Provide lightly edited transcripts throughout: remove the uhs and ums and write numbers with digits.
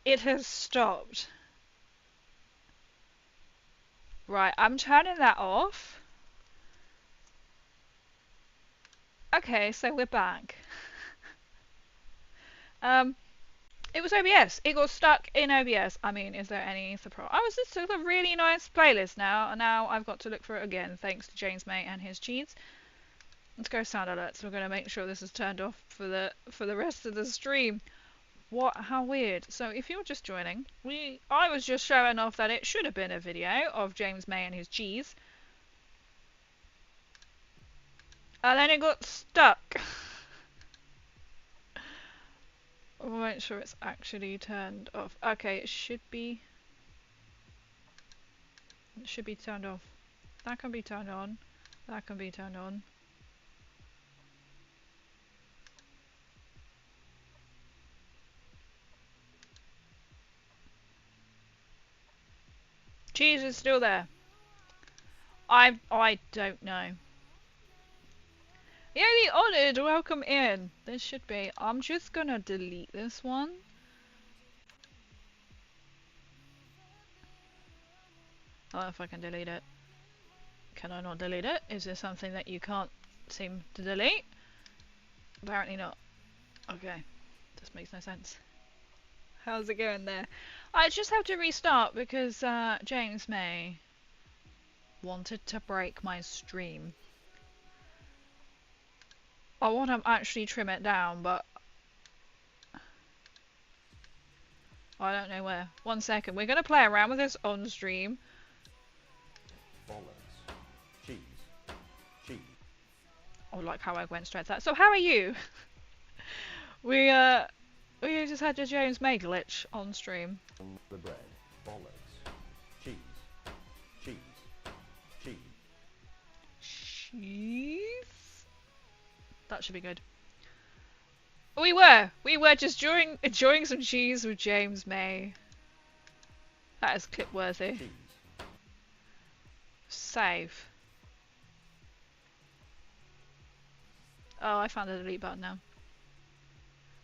It has stopped. Right, I'm turning that off. Okay, so we're back. It was OBS. It got stuck in OBS. I mean, is there any surprise? Oh, this is a really nice playlist now, and now I've got to look for it again, thanks to James May and his cheats. Let's go sound alerts. We're gonna make sure this is turned off for the rest of the stream. What? How weird. So if you're just joining, I was just showing off that it should have been a video of James May and his cheese. And then it got stuck. We'll make sure it's actually turned off. Okay, it should be turned off. That can be turned on. That can be turned on. Cheese is still there. I don't know. Yeah, the honoured, welcome in. This should be. I'm just gonna delete this one. I don't know if I can delete it. Can I not delete it? Is there something that you can't seem to delete? Apparently not. Okay. This makes no sense. How's it going there? I just have to restart because James May wanted to break my stream. I want to actually trim it down, but I don't know where. 1 second. We're going to play around with this on stream. Bollocks. Cheese. Cheese. I like how I went straight to that. So how are you? We just had a James May glitch on stream. The bread. Bollocks. Cheese. Cheese. Cheese. Cheese? That should be good. We were just enjoying some cheese with James May. That is clip worthy. Cheese. Save. Oh, I found the delete button now.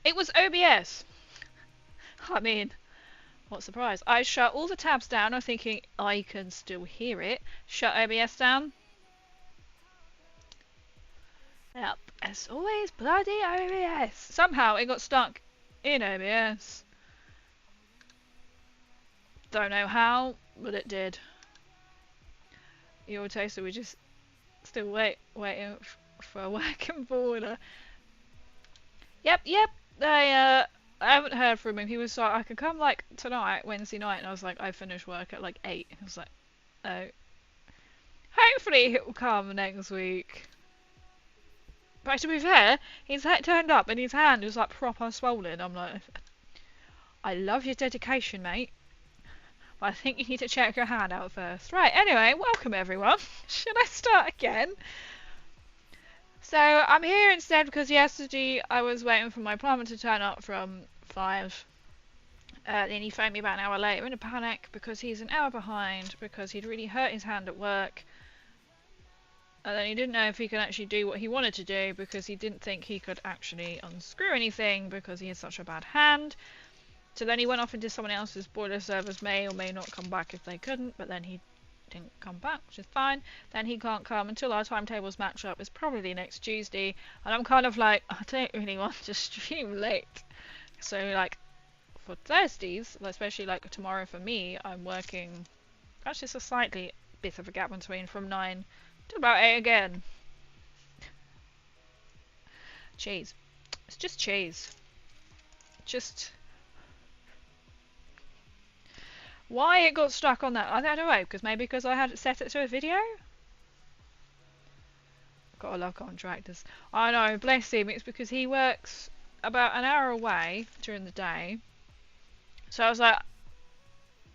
It was OBS. I mean, what surprise. I shut all the tabs down. I'm thinking I can still hear it. Shut OBS down. Yep, as always, bloody OBS. Somehow it got stuck in OBS. Don't know how, but it did. Your taster, we just still waiting for a working border. Yep. I haven't heard from him. He was like, I could come like tonight, Wednesday night, and I was like, I finish work at like 8. I was like, oh. Hopefully he'll come next week. But to be fair, he's turned up and his hand is like proper swollen. I'm like, I love your dedication, mate. But I think you need to check your hand out first. Right, anyway, welcome everyone. Should I start again? So, I'm here instead because yesterday I was waiting for my plumber to turn up from 5. Then he phoned me about an hour later in a panic because he's an hour behind because he'd really hurt his hand at work. And then he didn't know if he could actually do what he wanted to do because he didn't think he could actually unscrew anything because he had such a bad hand. So then he went off into someone else's boiler service, may or may not come back if they couldn't, but then he didn't come back, which is fine. Then he can't come until our timetables match up. It's probably next Tuesday, and I'm kind of like, I don't really want to stream late. So like, for Thursdays, especially like tomorrow for me, I'm working, actually it's a slightly bit of a gap between from 9 to about 8 again. Cheese. It's just cheese. Just... Why it got stuck on that? I don't know, because maybe because I had it set it to a video? Gotta love contractors. I know, bless him, it's because he works about an hour away during the day. So I was like,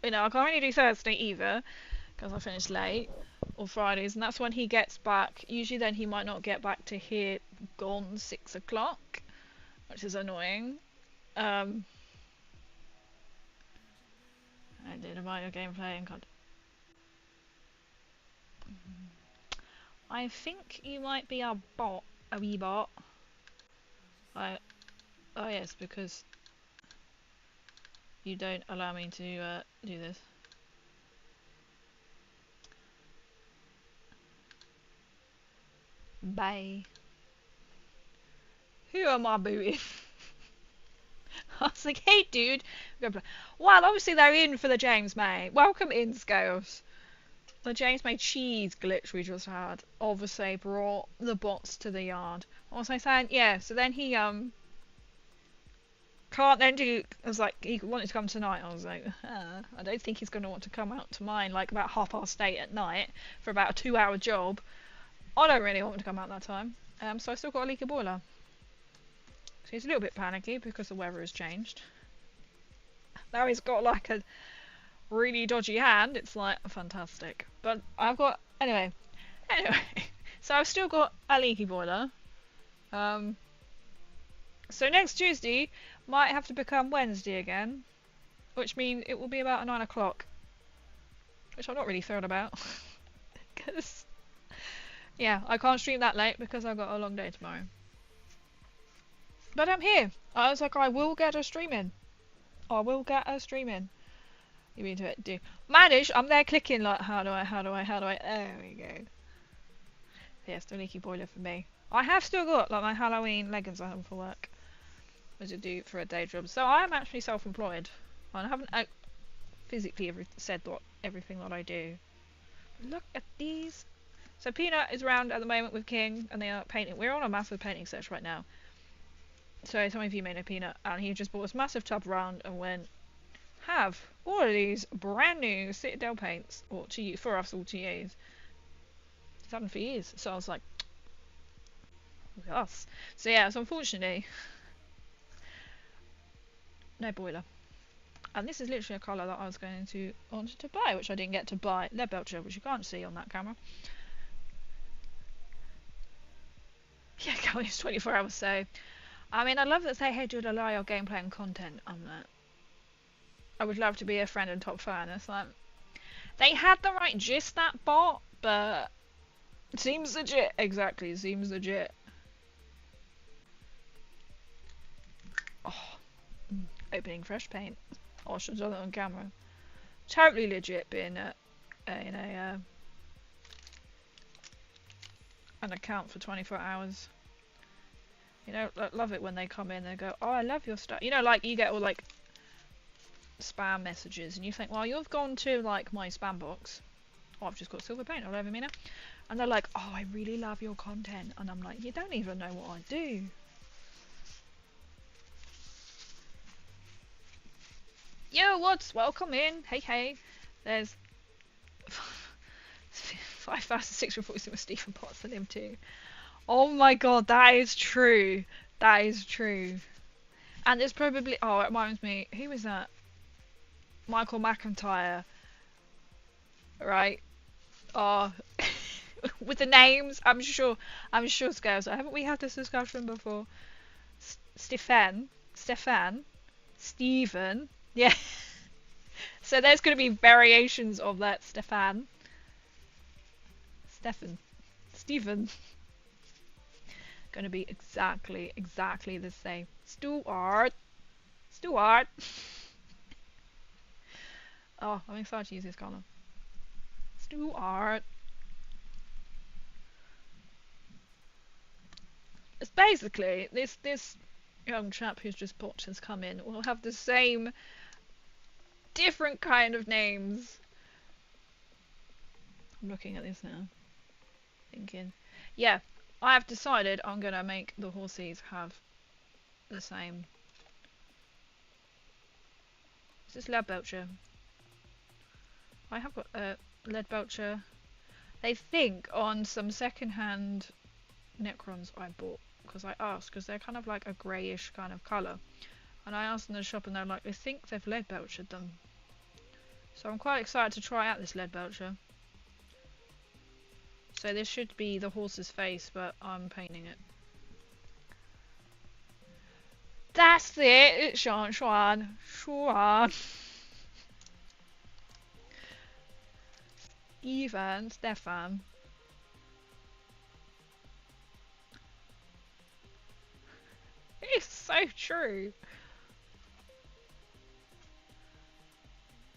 you know, I can't really do Thursday either, because I finished late, or Fridays, and that's when he gets back. Usually then he might not get back to here gone 6 o'clock, which is annoying. I did about your gameplay and I think you might be a bot, a wee bot. Oh yes, because you don't allow me to do this. Bye. Who am I booting? I was like, hey dude. Well, obviously they're in for the James May. Welcome in, Scales. The James May cheese glitch we just had obviously brought the bots to the yard. What was I saying? Yeah, so then he can't then do. I was like, he wanted to come tonight. I was like, I don't think he's going to want to come out to mine like about 8:30 at night for about a 2-hour job. I don't really want him to come out that time. So I still got a leaky boiler. So he's a little bit panicky because the weather has changed. Now he's got like a really dodgy hand. It's like fantastic. But I've got anyway. So I've still got a leaky boiler. So next Tuesday might have to become Wednesday again, which means it will be about 9 o'clock, which I'm not really thrilled about. Because, yeah, I can't stream that late because I've got a long day tomorrow. But I'm here. I was like, I will get a stream in. I will get a stream in. You mean to do manage? I'm there clicking like, how do I? There we go. Yeah, still leaky boiler for me. I have still got like my Halloween leggings I have for work, as you do for a day job. So I am actually self-employed. I haven't physically said everything that I do. Look at these. So Peanut is around at the moment with King, and they are painting. We're on a massive painting search right now. So some of you may know Peanut, and he just bought this massive tub round and went, have all of these brand new Citadel paints, or to use for us all to use. He's had them for years. So I was like, yes. So yeah, so unfortunately, no boiler. And this is literally a colour that I was going to wanted to buy, which I didn't get to buy. Lead Belcher, which you can't see on that camera. Yeah, going 24 hours. So, I mean, I love that they hey, do allow your gameplay and content. I'm like, I would love to be a friend and top fan. It's like they had the right gist, that bot, but it seems legit. Exactly, it seems legit. Oh, opening fresh paint. Oh, I should have done it on camera. Totally legit being in an account for 24 hours. You know, love it when they come in and go, oh, I love your stuff. You know, like you get all like spam messages and you think, well, you've gone to like my spam box. Oh, I've just got silver paint all over me now. And they're like, oh, I really love your content. And I'm like, you don't even know what I do. Yo, what's welcome in? Hey. There's 5,006 reports with Stephen Potts and him too. Oh my god, that is true. That is true. And it's probably, oh, it reminds me, who was that? Michael McIntyre. Right? Oh, with the names, I'm sure, Scales. Haven't we had this discussion before? Stefan. Stephen. Yeah. So there's going to be variations of that Stefan. Stephen. Going to be exactly the same. Stuart. Oh, I'm excited to use this color. Stuart. It's basically this young chap who's just popped has come in will have the same different kind of names. I'm looking at this now, thinking, yeah, I have decided I'm gonna make the horses have the same. Is this Lead Belcher? I have got a Lead Belcher. They think on some second-hand Necrons I bought, because I asked, because they're kind of like a greyish kind of colour. And I asked in the shop and they're like, they think they've Lead Belchered them. So I'm quite excited to try out this Lead Belcher. So this should be the horse's face, but I'm painting it. That's it! It's Sean. Stefan. It's so true.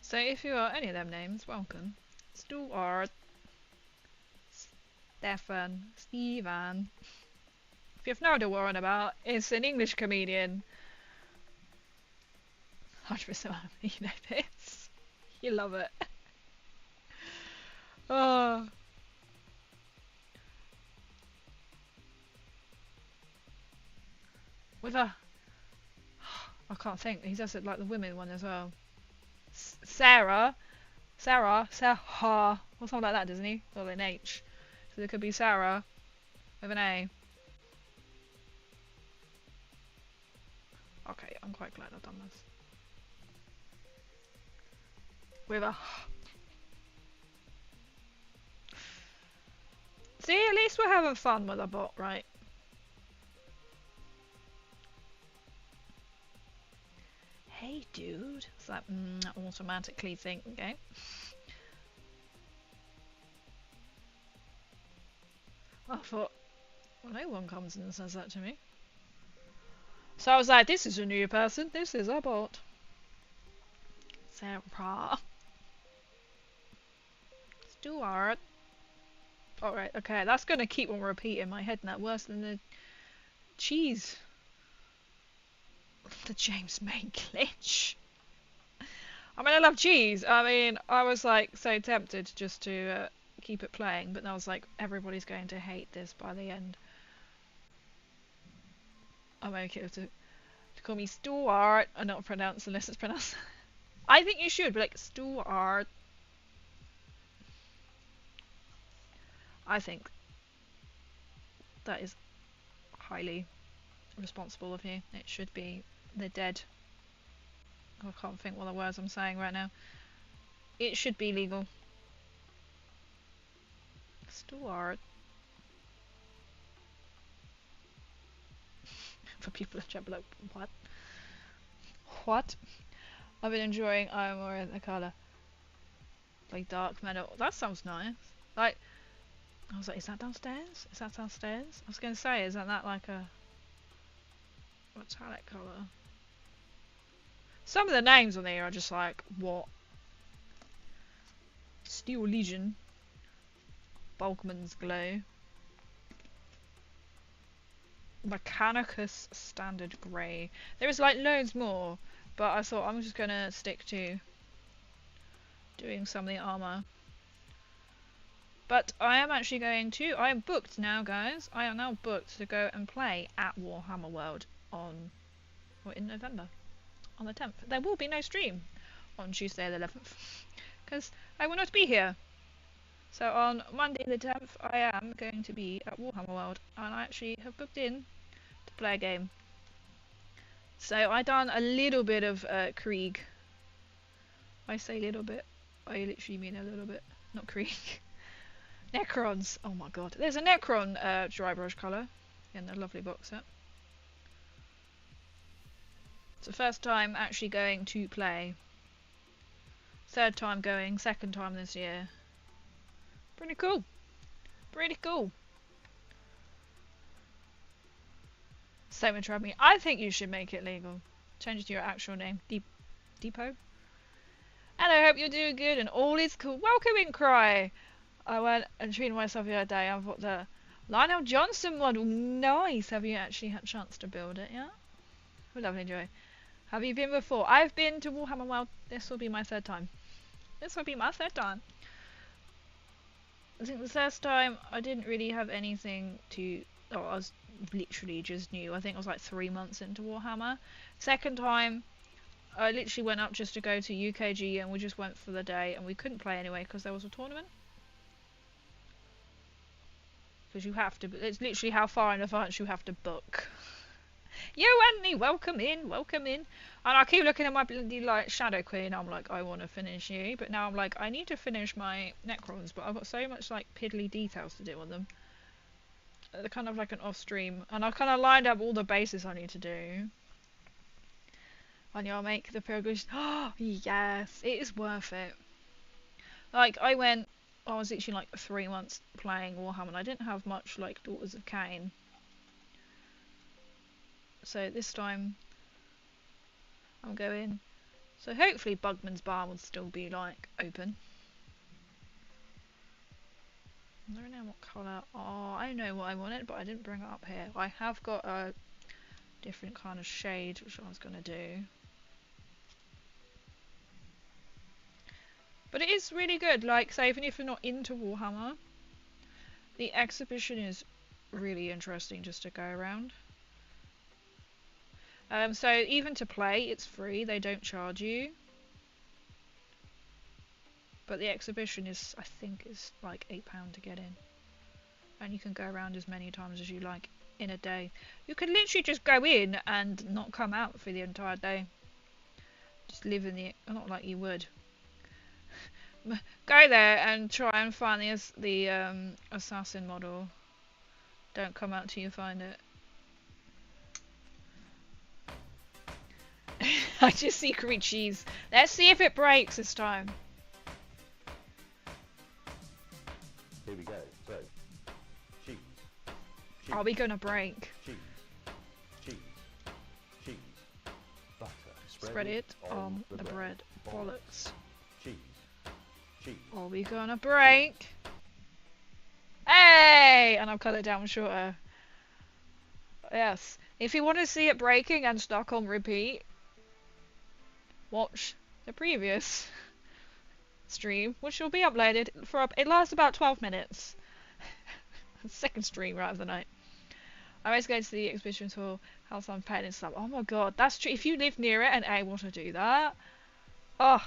So if you are any of them names, welcome. Stuart, Stefan, Steven. If you've no idea what I'm on about, it's an English comedian. 100% you know this. You love it. Oh. With a... I can't think. He does it like the women one as well. Sarah, or something like that, doesn't he? Or an H. So there could be Sarah with an A. Okay, I'm quite glad I've done this. With a... See, at least we're having fun with a bot, right? Hey, dude. It's that automatically thing, okay? I thought, well, no one comes and says that to me. So I was like, this is a new person. This is a bot. Sarah. Stuart. Alright, okay, that's gonna keep on repeating in my head now. Worse than the cheese. The James May glitch. I mean, I love cheese. I mean, I was like so tempted just to keep it playing, but I was like, everybody's going to hate this by the end. I'm okay to call me Stuart and not pronounce unless it's pronounced. I think you should be like Stuart. I think that is highly responsible of you. It should be the dead. I can't think what the words I'm saying right now. It should be legal. Stuart. For people in chat, like, what? What? I've been enjoying I'm wearing the colour. Like dark metal. That sounds nice. Like, I was like, is that downstairs? Is that downstairs? I was going to say, isn't that like a metallic colour? Some of the names on there are just like, what? Steel Legion. Bulkman's Glow. Mechanicus Standard Grey. There is like loads more, but I thought I'm just going to stick to doing some of the armour. But I am actually going to... I am booked now, guys. I am now booked to go and play at Warhammer World in November. On the 10th. There will be no stream on Tuesday the 11th. Because I will not be here. So on Monday the 10th, I am going to be at Warhammer World. And I actually have booked in to play a game. So I done a little bit of Krieg. I say little bit. I literally mean a little bit. Not Krieg. Necrons! Oh my god. There's a Necron dry brush colour in the lovely box set. It's the first time actually going to play. Third time going, second time this year. Pretty cool. Pretty cool. Same with me. I think you should make it legal. Change it to your actual name. Depot. And I hope you're doing good and all is cool. Welcome in, Cry! I went and treated myself the other day. I thought the Lionel Johnson model. Nice. Have you actually had a chance to build it yet? We'll lovely enjoy. Have you been before? I've been to Warhammer World. This will be my third time. This will be my third time. I think the first time I didn't really have anything to... Oh, I was literally just new. I think I was like 3 months into Warhammer. Second time, I literally went up just to go to UKG and we just went for the day and we couldn't play anyway because there was a tournament. Because you have to... It's literally how far in advance you have to book. Yo, Anthony, welcome in, welcome in. And I keep looking at my bloody like Shadow Queen. I'm like, I want to finish you, but now I'm like, I need to finish my Necrons, but I've got so much like piddly details to do on them. They're kind of like an off stream, and I kind of lined up all the bases I need to do. And you'll make the progress. Oh yes, it is worth it. Like I was literally like 3 months playing Warhammer, and I didn't have much like Daughters of Cain. So this time I'm going So hopefully Bugman's bar will still be like open. I don't know what colour. Oh, I know what I wanted, but I didn't bring it up here. I have got a different kind of shade, which I was gonna do. But it is really good. Like, say, even if you're not into Warhammer, the exhibition is really interesting just to go around. So even to play, it's free. They don't charge you. But the exhibition is, I think, is like £8 to get in. And you can go around as many times as you like in a day. You can literally just go in and not come out for the entire day. Just live in the... not like you would. Go there and try and find the assassin model. Don't come out till you find it. I just see Krieg cheese. Let's see if it breaks this time. Here we go. So, cheese. Are we gonna break? Cheese. Cheese. Cheese. Butter. Spread it on the bread. Bollocks. Cheese. Cheese. Are we gonna break? Hey! And I've cut it down shorter. Yes. If you want to see it breaking and stuck on repeat, watch the previous stream, which will be uploaded for it lasts about 12 minutes. Second stream right of the night. I always go to the exhibition tour, have some paint and stuff. Oh my god, that's true. If you live near it and able to do that, oh,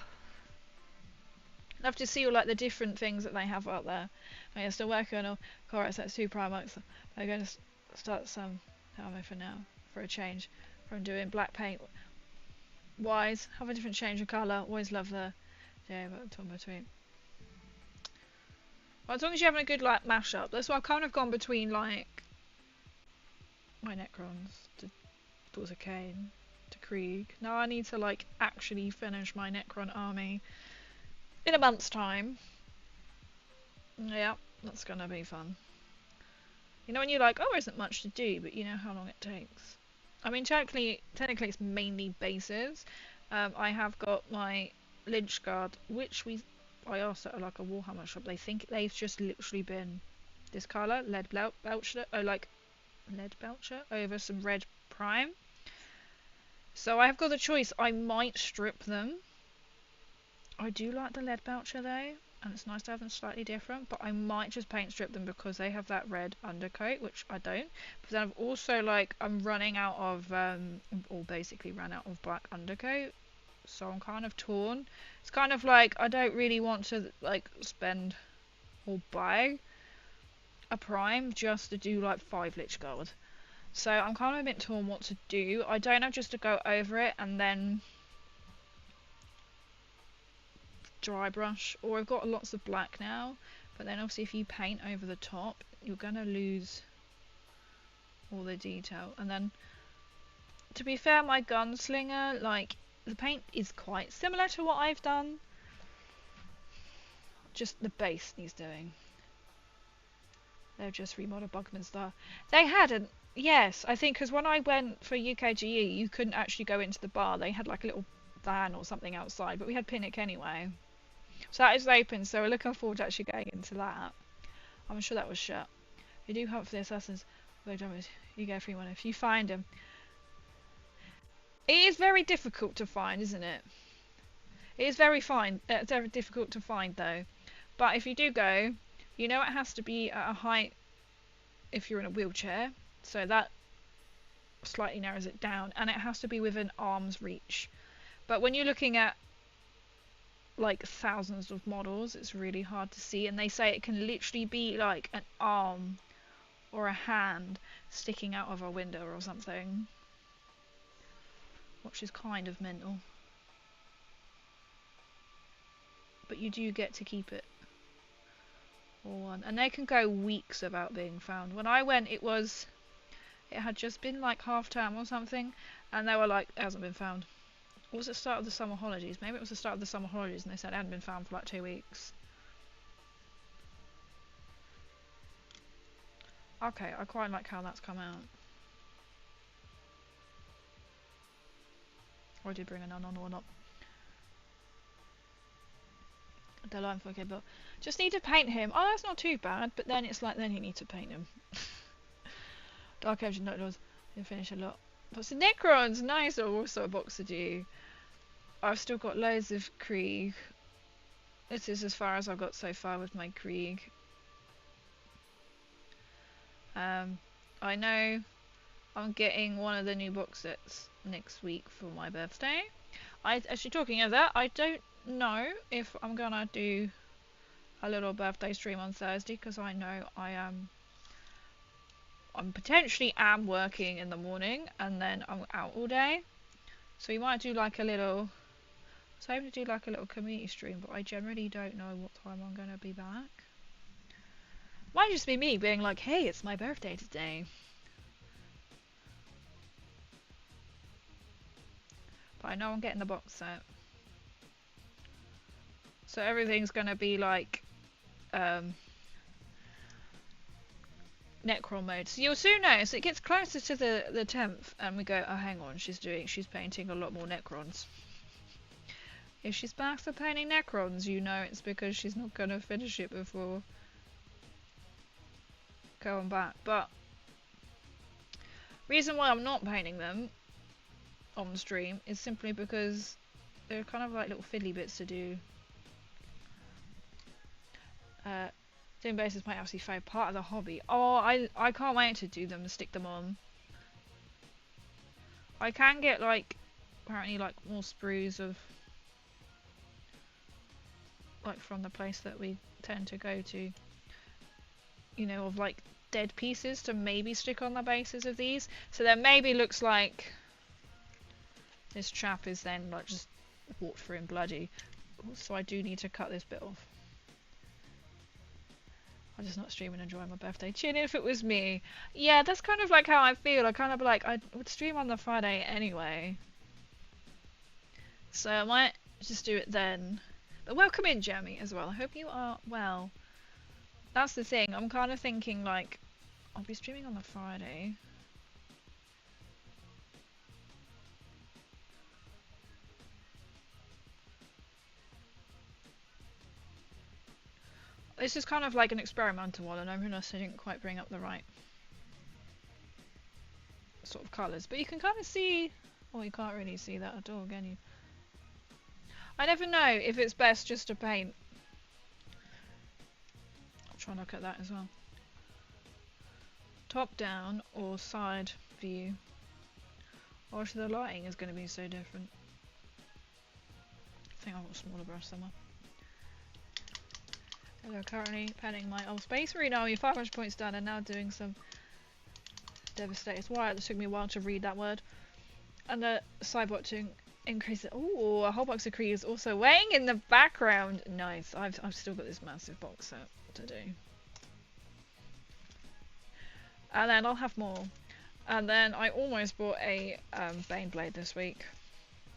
love to see all like the different things that they have out there. I'm still working on Chorus at 2 Primarks. I'm going to start some ammo for now, for a change from doing black paint wise. Have a different change of colour. Always love the but between. Well, as long as you're having a good like mashup. That's why I've kind of gone between like my Necrons to Daughters of Cain to Krieg. Now I need to like actually finish my Necron army in a month's time. Yeah, that's gonna be fun. You know when you're like, oh, there isn't much to do, but you know how long it takes. I mean, technically it's mainly bases. I have got my Lynch Guard, which I asked at like a Warhammer shop. They think they've just literally been this colour, lead belcher, lead belcher over some red prime. So I've got the choice. I might strip them. I do like the lead belcher though, and it's nice to have them slightly different, but I might just paint strip them because they have that red undercoat, which I don't. But then I've also like, I'm running out of, or basically ran out of black undercoat, so I'm kind of torn. It's kind of like, I don't really want to like spend or buy a prime just to do like 5 Lich Guard. So I'm kind of a bit torn what to do. I don't know, just to go over it and then dry brush, or I've got lots of black now, but then obviously if you paint over the top you're gonna lose all the detail. And then to be fair, my gunslinger, like the paint is quite similar to what I've done, just the base needs doing. They've just remodeled Bugman Star. They hadn't, yes, I think because when I went for UKGE you couldn't actually go into the bar. They had like a little van or something outside, but we had Pinnock anyway. So that is open, so we're looking forward to actually getting into that. I'm sure that was shut. We do hunt for the assassins. You get a free one if you find them. It is very difficult to find, isn't it? It is very difficult to find though. But if you do go, you know it has to be at a height if you're in a wheelchair. So that slightly narrows it down. And it has to be within arm's reach. But when you're looking at like thousands of models, it's really hard to see, and they say it can literally be like an arm or a hand sticking out of a window or something, which is kind of mental, but you do get to keep it all one, and they can go weeks without being found. When I went, it had just been like half term or something, and they were like, it hasn't been found. Or was it the start of the summer holidays? Maybe it was the start of the summer holidays and they said it hadn't been found for like 2 weeks. Okay, I quite like how that's come out. I did bring an unknown one up. The line for but just need to paint him. Oh, that's not too bad, but then it's like, then you need to paint him. Dark Engine Night Lords, you finish a lot. But the Necrons, nice, are also a box to do. I've still got loads of Krieg. This is as far as I've got so far with my Krieg. I know I'm getting one of the new box sets next week for my birthday. Actually, talking of that, I don't know if I'm gonna do a little birthday stream on Thursday, because I know I'm potentially working in the morning and then I'm out all day. So we might do like a little. I was hoping to do like a little community stream, but I generally don't know what time I'm gonna be back. Might just be me being like, hey, it's my birthday today. But I know I'm getting the box set. So everything's gonna be like Necron mode. So you'll soon notice it gets closer to the 10th and we go, oh hang on, she's painting a lot more Necrons. If she's back to painting Necrons, you know it's because she's not gonna finish it before going back. But reason why I'm not painting them on the stream is simply because they're kind of like little fiddly bits to do. Doing bases is my absolute favourite part of the hobby. Oh, I can't wait to do them and stick them on. I can get like apparently like more sprues of like from the place that we tend to go to, you know, of like dead pieces to maybe stick on the bases of these. So then maybe looks like this chap is then like just walked through and bloody. So I do need to cut this bit off. I'm just not streaming and enjoying my birthday. Tune in if it was me. Yeah, that's kind of like how I feel. I kind of like, I would stream on the Friday anyway. So I might just do it then. But welcome in, Jeremy, as well. I hope you are well. That's the thing. I'm kind of thinking like, I'll be streaming on the Friday. This is kind of like an experimental one, and I realised I didn't quite bring up the right sort of colours. But you can kind of see... Oh, you can't really see that at all, can you? I never know if it's best just to paint. I'll try and look at that as well. Top down or side view. Or the lighting is going to be so different. I think I've got a smaller brush somewhere. We're currently painting my old space marine. You're 500 points down and now doing some devastated wire. It took me a while to read that word. And the sidebot to increase it. Oh, a whole box of Krieg is also weighing in the background. Nice. I've still got this massive box set to do. And then I'll have more. And then I almost bought a Bane Blade this week,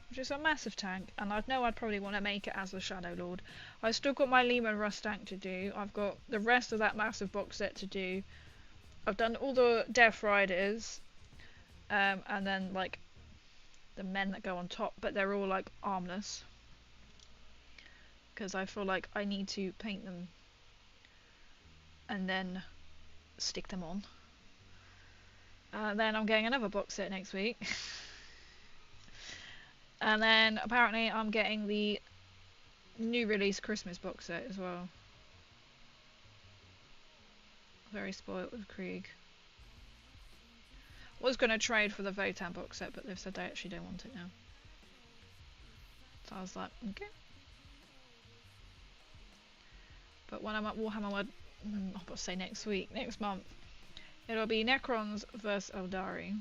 which is a massive tank, and I know I'd probably want to make it as the Shadow Lord. I've still got my Lehman Russ tank to do. I've got the rest of that massive box set to do. I've done all the Death Riders, and then like the men that go on top, but they're all like armless, because I feel like I need to paint them and then stick them on. Then I'm getting another box set next week. And then apparently I'm getting the new release Christmas box set as well. Very spoilt with Krieg. Was going to trade for the Votan box set, but they've said they actually don't want it now. So I was like, okay. But when I'm at Warhammer World, I'm about to say next week, next month, it'll be Necrons vs Eldari.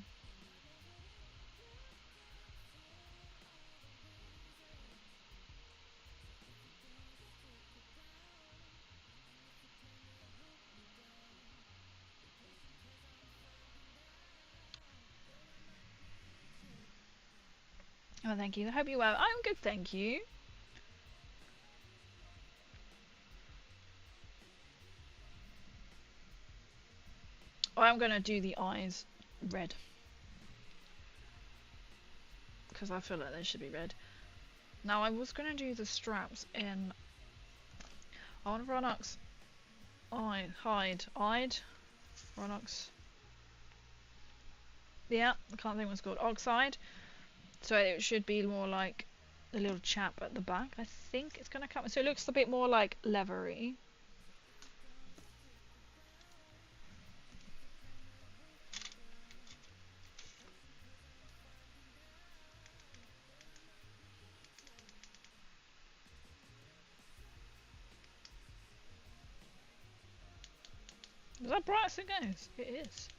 Oh, thank you. I hope you're well. I'm good, thank you. I'm going to do the eyes red, because I feel like they should be red. Now, I was going to do the straps in I want Ronox. Hide. Ronox. Yeah, I can't think what it's called. Oxide. So it should be more like the little chap at the back. I think it's gonna come. So it looks a bit more like leathery. Is that bright as it goes? It is.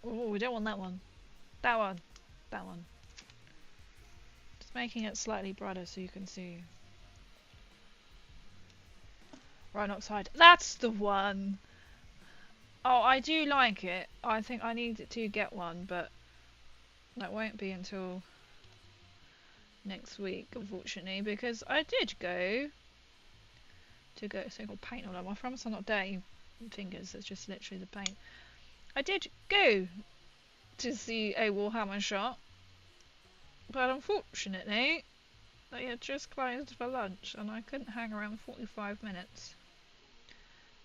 Oh, we don't want that one. That one. That one. Just making it slightly brighter so you can see. Right oxide. That's the one! Oh, I do like it. I think I need to get one, but that won't be until next week, unfortunately, because I did go to go so-called paint all over. I promise I'm not dirty fingers, it's just literally the paint. I did go to see a Warhammer shop, but unfortunately they had just closed for lunch and I couldn't hang around 45 minutes.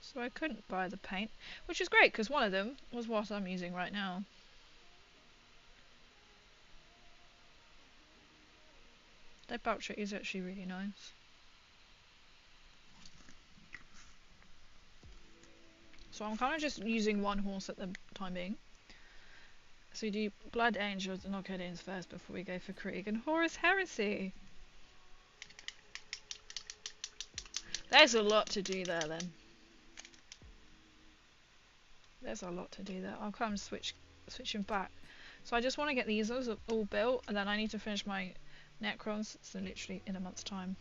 So I couldn't buy the paint, which is great because one of them was what I'm using right now. Their Boucher is actually really nice. So I'm kind of just using one horse at the time being. So we do Blood Angels and Arcadians first before we go for Krieg and Horus Heresy. There's a lot to do there then. There's a lot to do there. I'll come switching back. So I just want to get these all built and then I need to finish my Necrons, so literally in a month's time.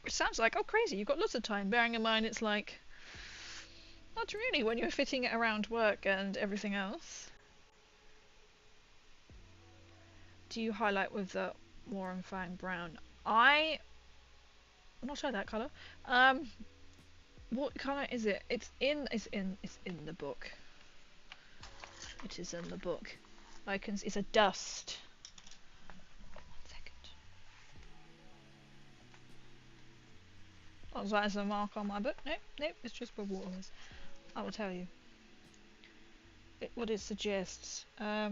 Which sounds like, oh crazy, you've got lots of time, bearing in mind it's like, not really when you're fitting it around work and everything else. Do you highlight with the Warren Fang Brown? I'm not sure that colour. What colour is it? It's in the book. It is in the book. It's a dust. 1 second. Oh, that is a mark on my book. Nope, it's just where water is. I will tell you. What it suggests. I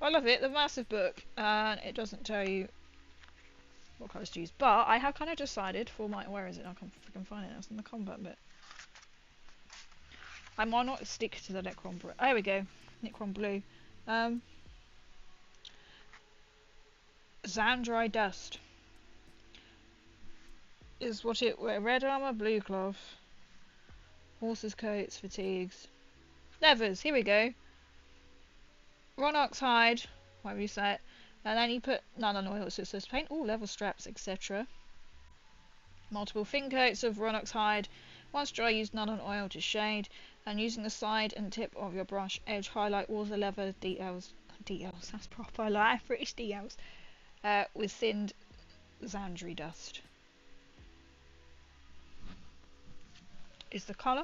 love it, the massive book, and it doesn't tell you what colours to use. But I have kind of decided for my, where is it? I can't freaking find it. It's in the combat bit. I might not stick to the Necron blue. There we go, Necron blue. Zandri dust is what it. Red armor, blue cloth, horses' coats, fatigues, leathers. Here we go. Ronox hide, whatever you say it, and then you put none on oil, so it says paint all level straps, etc. Multiple fin coats of Ronox hide. Once dry, use none on oil to shade, and using the side and tip of your brush edge, highlight all the leather details. Details, that's proper, like British details. With thinned Zandri dust. Is the colour.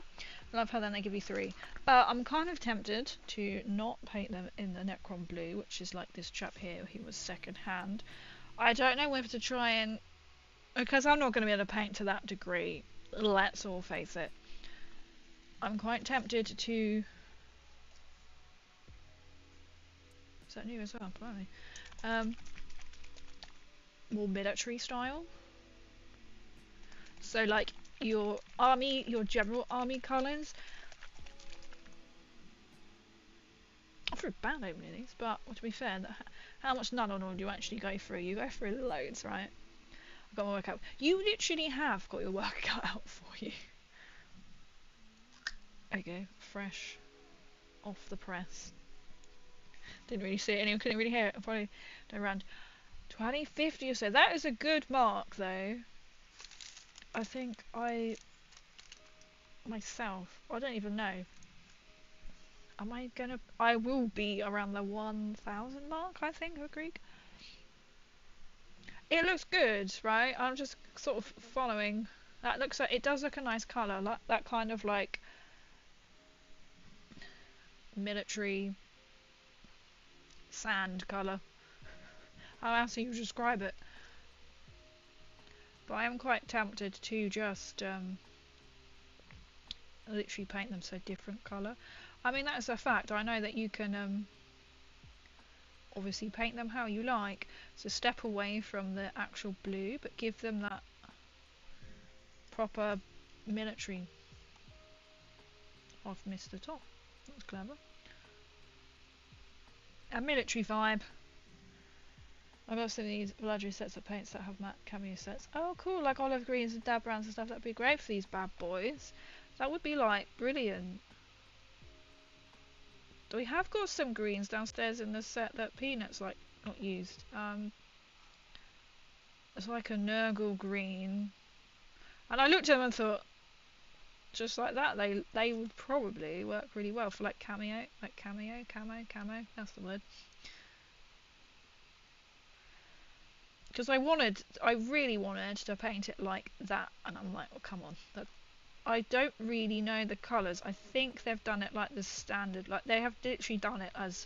I love how then they give you 3. I'm kind of tempted to not paint them in the Necron blue, which is like this chap here, he was second hand. I don't know whether to try and, because I'm not going to be able to paint to that degree, let's all face it. I'm quite tempted to, is that new as well, probably. More military style. So like your army, your general army colours. I feel bad opening these, but to be fair, how much none on all do you actually go through? You go through loads, right? I've got my work out. You literally have got your work cut out for you. There you go, fresh off the press. Didn't really see it, anyone couldn't really hear it. I probably around 2050 or so. That is a good mark though. I think myself, I don't even know. I will be around the 1000 mark, I think, of Krieg. It looks good, right? I'm just sort of following. That looks like, it does look a nice colour, like that kind of like military sand colour. How else do you describe it? But I am quite tempted to just literally paint them so different colour. I mean, that's a fact. I know that you can obviously paint them how you like. So step away from the actual blue, but give them that proper military. I've missed the top. That's clever. A military vibe. I've got some of these luxury sets of paints that have matte cameo sets. Oh cool, like olive greens and dab browns and stuff. That'd be great for these bad boys. That would be like brilliant. We have got some greens downstairs in the set that Peanut's like not used. It's like a Nurgle green. And I looked at them and thought, just like that, they would probably work really well for like cameo, camo. That's the word. Because I really wanted to paint it like that, and I'm like, oh come on. I don't really know the colours. I think they've done it like the standard, like they have literally done it as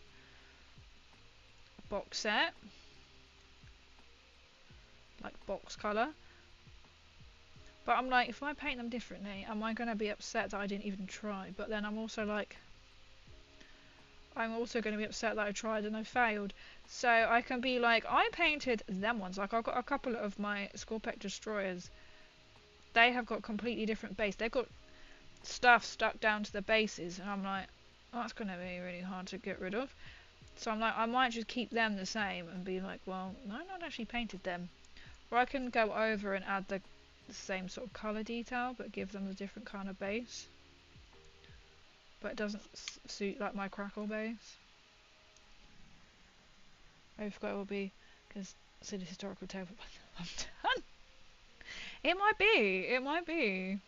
box set, like box colour. But I'm like, if I paint them differently, am I going to be upset that I didn't even try? But then I'm also like, I'm also going to be upset that I tried and I failed. So I can be like, I painted them ones. Like I've got a couple of my Scorpec Destroyers. They have got completely different base. They've got stuff stuck down to the bases. And I'm like, oh, that's going to be really hard to get rid of. So I'm like, I might just keep them the same and be like, well, no, I've not actually painted them. Or I can go over and add the same sort of colour detail, but give them a different kind of base. But it doesn't suit like my crackle base. I forgot it will be because it's a historical table. I'm done. It might be. It might be.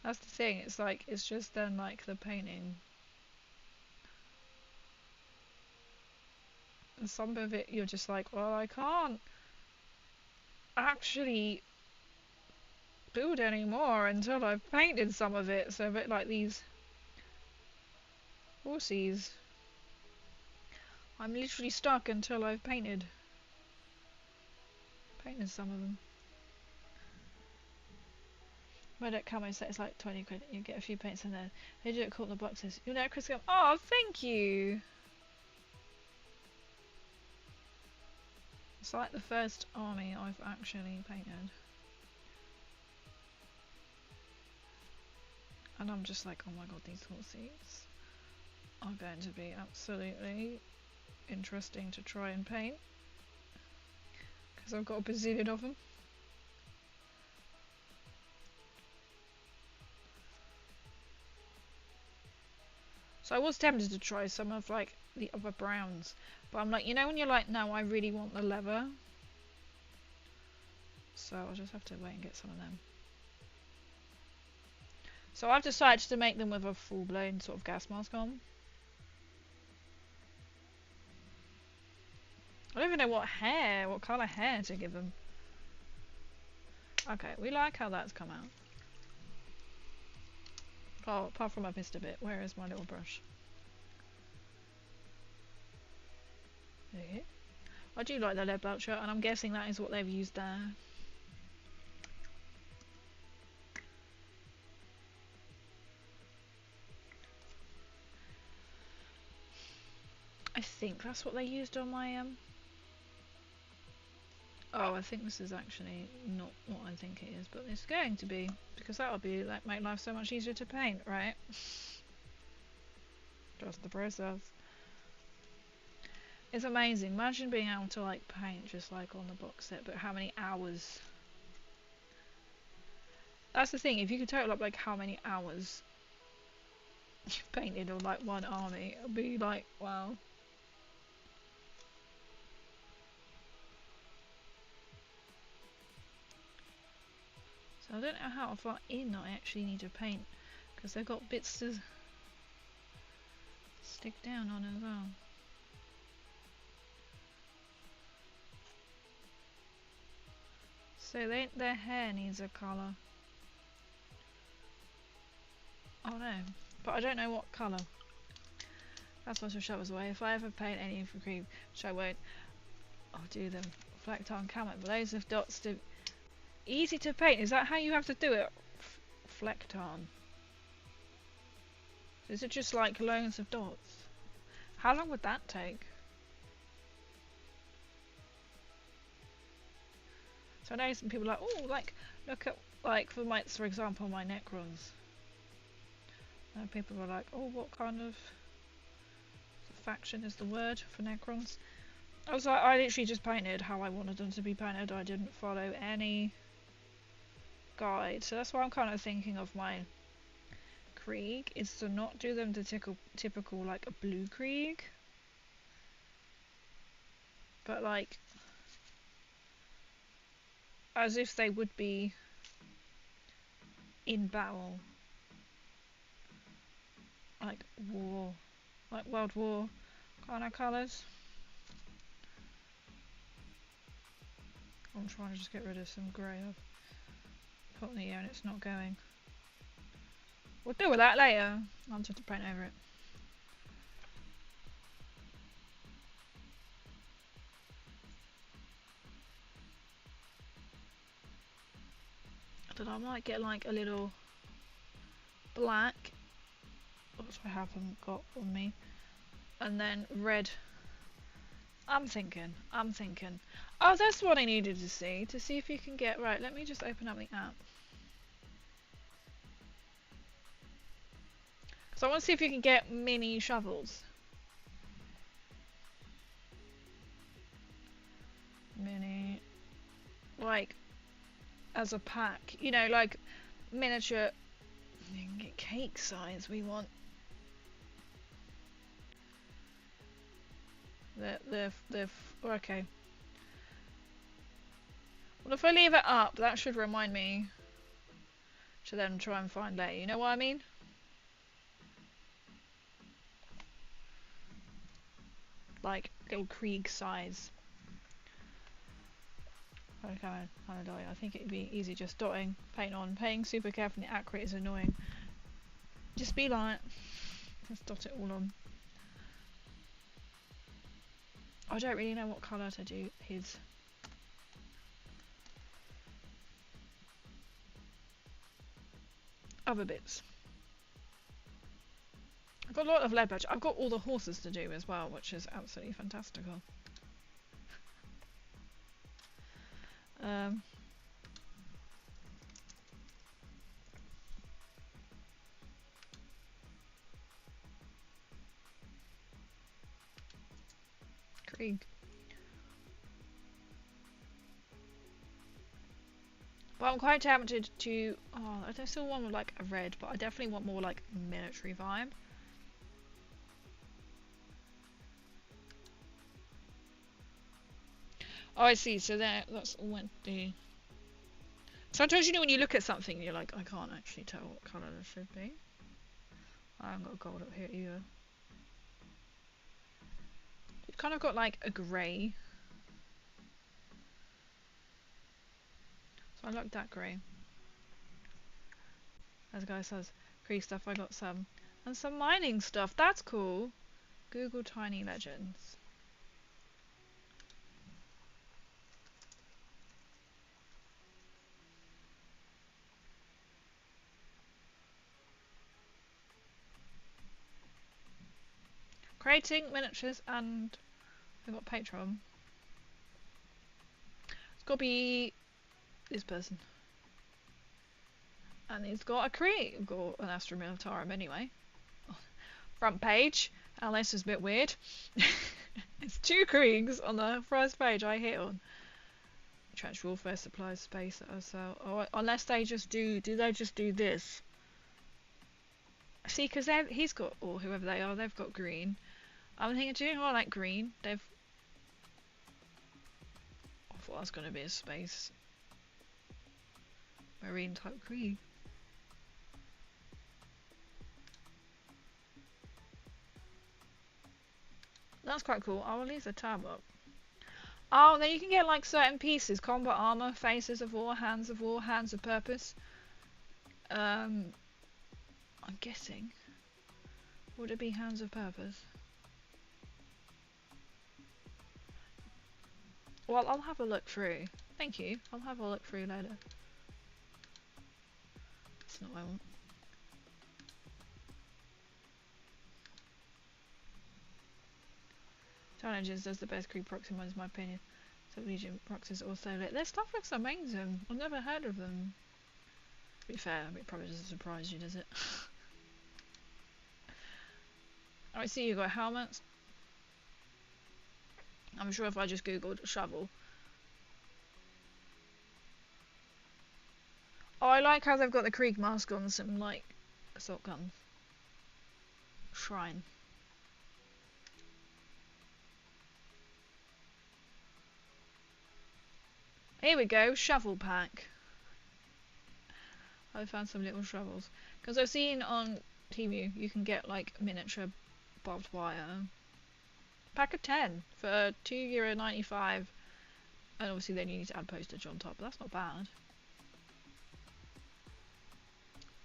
That's the thing. It's like it's just then like the painting. And some of it you're just like, well, I can't actually build anymore until I've painted some of it. So a bit like these horses. I'm literally stuck until I've painted some of them. My deck camo set is like 20 quid. You get a few paints in there. They do it cool in the boxes. You know, Chris, oh, thank you. It's like the first army I've actually painted. And I'm just like, oh my god, these horses are going to be absolutely interesting to try and paint. Because I've got a bazillion of them. So I was tempted to try some of like the other browns. But I'm like, you know when you're like, no, I really want the leather. So I'll just have to wait and get some of them. So I've decided to make them with a full-blown sort of gas mask on. I don't even know what colour hair to give them. Okay, we like how that's come out. Oh, apart from I missed a bit. Where is my little brush? Okay. I do like the lead belcher, and I'm guessing that is what they've used there. I think that's what they used on my Oh, I think this is actually not what I think it is, but it's going to be, because that would be like make life so much easier to paint, right? Trust the process. It's amazing. Imagine being able to like paint just like on the box set, but how many hours? That's the thing. If you could total up like how many hours you've painted on like one army, it'd be like, wow. I don't know how far in I actually need to paint, because they've got bits to stick down on as well. So their hair needs a colour. Oh no, but I don't know what colour. That's why some shovels away. If I ever paint any for Krieg, which I won't, I'll do them Flecked on camel. Rows of dots to easy to paint. Is that how you have to do it? Flecked on. Is it just like loads of dots? How long would that take? So I know some people are like, oh, like look at like for example my Necrons. And people were like, oh, what kind of faction is the word for Necrons? I was like, I literally just painted how I wanted them to be painted. I didn't follow any guide. So that's why I'm kind of thinking of my Krieg, is to not do them the typical like a blue Krieg. But like, as if they would be in battle. Like war. Like World War kind of colours. I'm trying to just get rid of some grey I've put in the air and it's not going. We'll deal with that later. I'll just have to paint over it. I don't know, I might get like a little black, which I haven't got on me, and then red. I'm thinking. Oh, that's what I needed to see if you can get, right, let me just open up the app. So I want to see if you can get mini shovels. Mini, like, as a pack, you know, like miniature. You can get cake size. We want okay. Well, if I leave it up, that should remind me to then try and find later. You know what I mean? Like little Krieg size. Okay, I think it'd be easy just dotting, paint on, painting super carefully accurate is annoying. Just be like, let's dot it all on. I don't really know what colour to do his. Other bits. I've got a lot of lead badge. I've got all the horses to do as well, which is absolutely fantastical. Krieg. But I'm quite tempted to. Oh, I still want like a red, but I definitely want more like military vibe. Oh, I see. So that's when the. Sometimes you know when you look at something, you're like, I can't actually tell what colour this should be. I haven't got gold up here either. It's kind of got like a grey. So I like that grey. As the guy says, Krieg stuff, I got some. And some mining stuff, that's cool. Google Tiny Legends. Creating miniatures and I got Patreon. It's got to be this person. And he's got a Krieg, got an Astra Militarum anyway. Front page, unless it's a bit weird. It's 2 Kriegs on the first page I hit on. Trench warfare supplies space that I sell. Oh, unless they just do they just do this? See, because he's got, or whoever they are, they've got green. I'm thinking, do you know what, like green? I thought that's going to be a space marine type Krieg. That's quite cool. I'll leave the tab up. Oh, then you can get like certain pieces. Combat armor, faces of war, hands of purpose. I'm guessing. Would it be hands of purpose? Well, I'll have a look through. Thank you. I'll have a look through later. That's not what I want. Challenges does the best Krieg proxy mod, in my opinion. So Legion proxies also lit. Their stuff looks amazing. I've never heard of them. To be fair, it probably doesn't surprise you, does it? I see you got helmets. I'm sure if I just googled shovel. Oh, I like how they've got the Krieg mask on some, like, assault gun. Shrine. Here we go, shovel pack. I found some little shovels. Because I've seen on TV you can get, like, miniature barbed wire. Pack of 10 for €2.95. And obviously then you need to add postage on top, but that's not bad.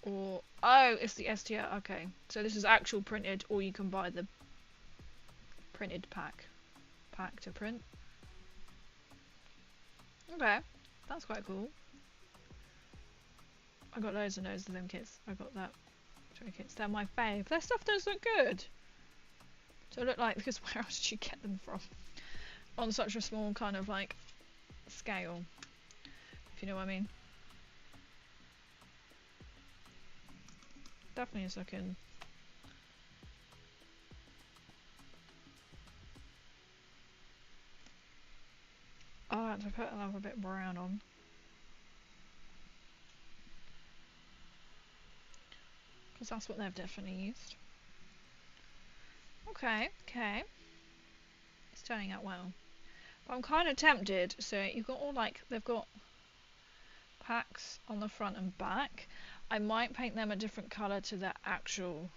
Or, oh, it's the STR, okay. So this is actual printed, or you can buy the printed pack to print. Okay, that's quite cool. I got loads and loads of them kits. I got that tray kits. They're my fave. Their stuff does look good. So it looked like, because where else did you get them from? On such a small kind of like scale, if you know what I mean. Definitely is looking. Oh, I had to put another bit brown on. Because that's what they've definitely used. Okay, okay. It's turning out well. But I'm kind of tempted, so you've got all like, they've got packs on the front and back. I might paint them a different colour to the actual,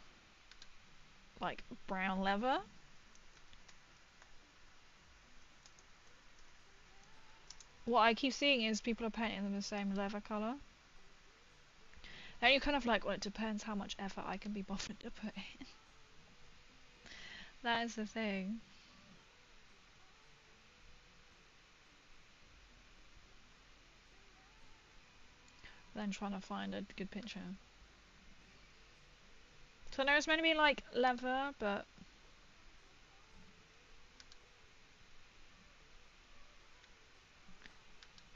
like, brown leather. What I keep seeing is people are painting them the same leather colour. Now you're kind of like, well, it depends how much effort I can be bothered to put in. That is the thing. Then trying to find a good picture. So no, it's meant to be like leather, but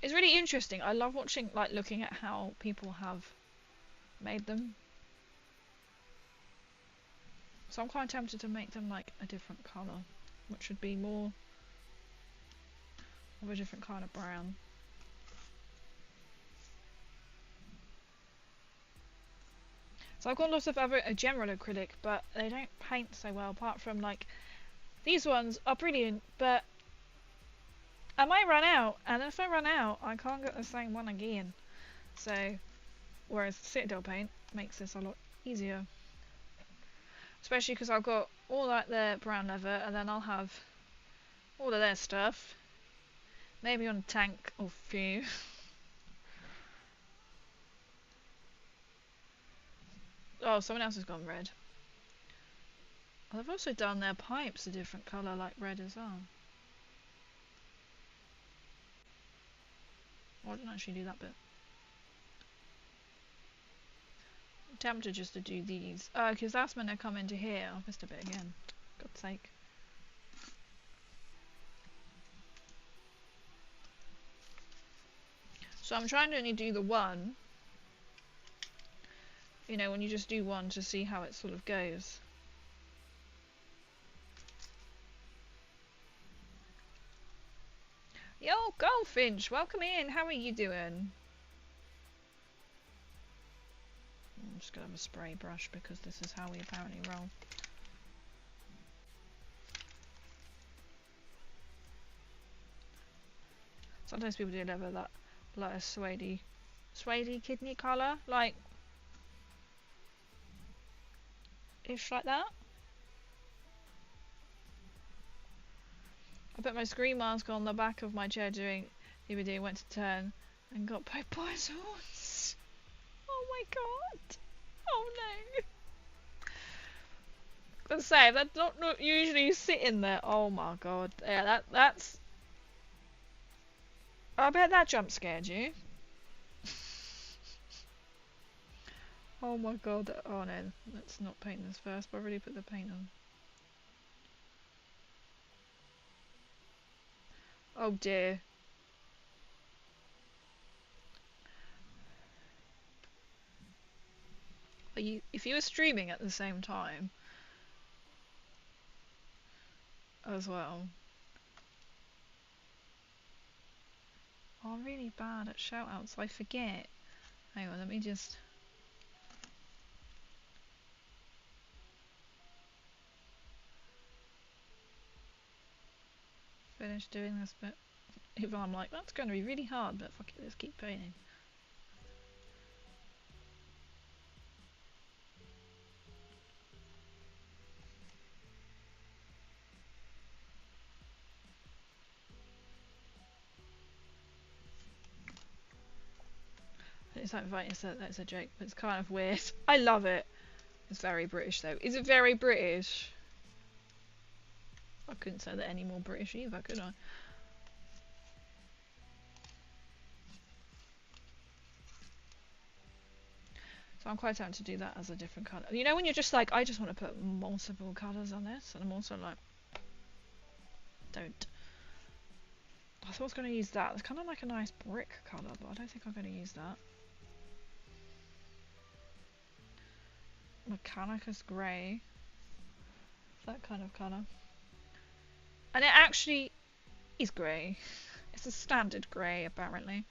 it's really interesting. I love watching, like, looking at how people have made them. So I'm quite tempted to make them like a different colour, which would be more of a different kind of brown. So I've got lots of other general acrylic, but they don't paint so well, apart from like these ones are brilliant, but I might run out, and if I run out I can't get the same one again. So whereas Citadel paint makes this a lot easier, especially because I've got all like their brown leather, and then I'll have all of their stuff, maybe on a tank or few. Oh, someone else has gone red. Oh, they've also done their pipes a different colour, like red as well. Oh, I didn't actually do that bit. I'm tempted just to do these. Oh, because that's when they come into here. I missed a bit again. God's sake. So I'm trying to only do the one. You know, when you just do one to see how it sort of goes. Yo, Goldfinch, welcome in. How are you doing? I'm just gonna have a spray brush because this is how we apparently roll. Sometimes people do leather that like a suede kidney colour, like ish like that. I put my screen mask on the back of my chair during DVD, went to turn and got poked by a horse. Oh my god. Oh no. I was say that's not usually sitting there. Oh my god. Yeah, that's I bet that jump scared you. Oh my god. Oh no, let's not paint this first, but I've already put the paint on. Oh dear. If you were streaming at the same time as well. Oh, I'm really bad at shoutouts. I forget. Hang on, let me just. Finish doing this bit. Even I'm like, that's going to be really hard, but fuck it, let's keep painting. It's like right, that's a joke, but it's kind of weird. I love it. It's very British though. Is it very British? I couldn't say that any more British either, could I? So I'm quite tempted to do that as a different colour. You know when you're just like, I just want to put multiple colours on this, and I'm also like, don't. I thought I was going to use that. It's kind of like a nice brick colour, but I don't think I'm going to use that. Mechanicus grey. That kind of colour. And it actually is grey. It's a standard grey, apparently.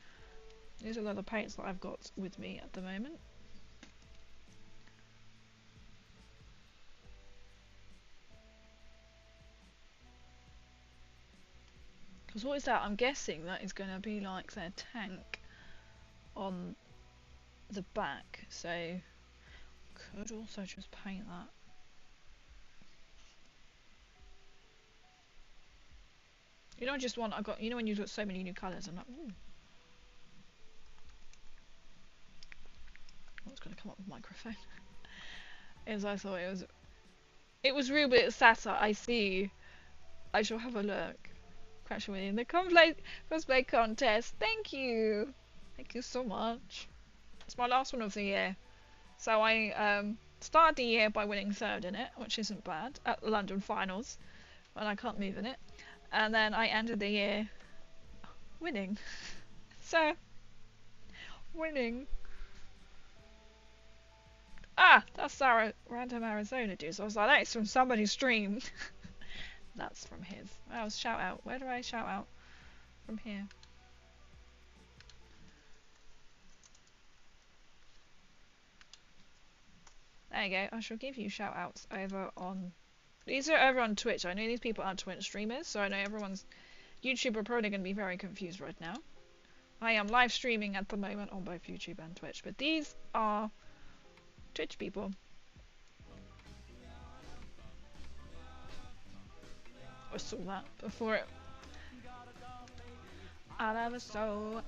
These are the paints that I've got with me at the moment. Because what is that? I'm guessing that is going to be like their tank on the back. So, could also just paint that. You know, I just want, you know when you've got so many new colours, I'm like, ooh. What's going to come up with microphone? As I thought it was real, but it's satire. I see. I shall have a look. Crash winning the cosplay contest. Thank you. Thank you so much. It's my last one of the year. So I started the year by winning third in it, which isn't bad, at the London finals, when I can't move in it. And then I ended the year winning. So, winning. Ah, that's our random Arizona dude. So I was like, that is from somebody's stream. That's from his. Oh, shout out. Where do I shout out? From here. There you go. I shall give you shout outs over on. These are over on Twitch. I know these people aren't Twitch streamers, so I know everyone's. YouTube are probably going to be very confused right now. I am live streaming at the moment on both YouTube and Twitch, but these are Twitch people. I saw that before it. I never saw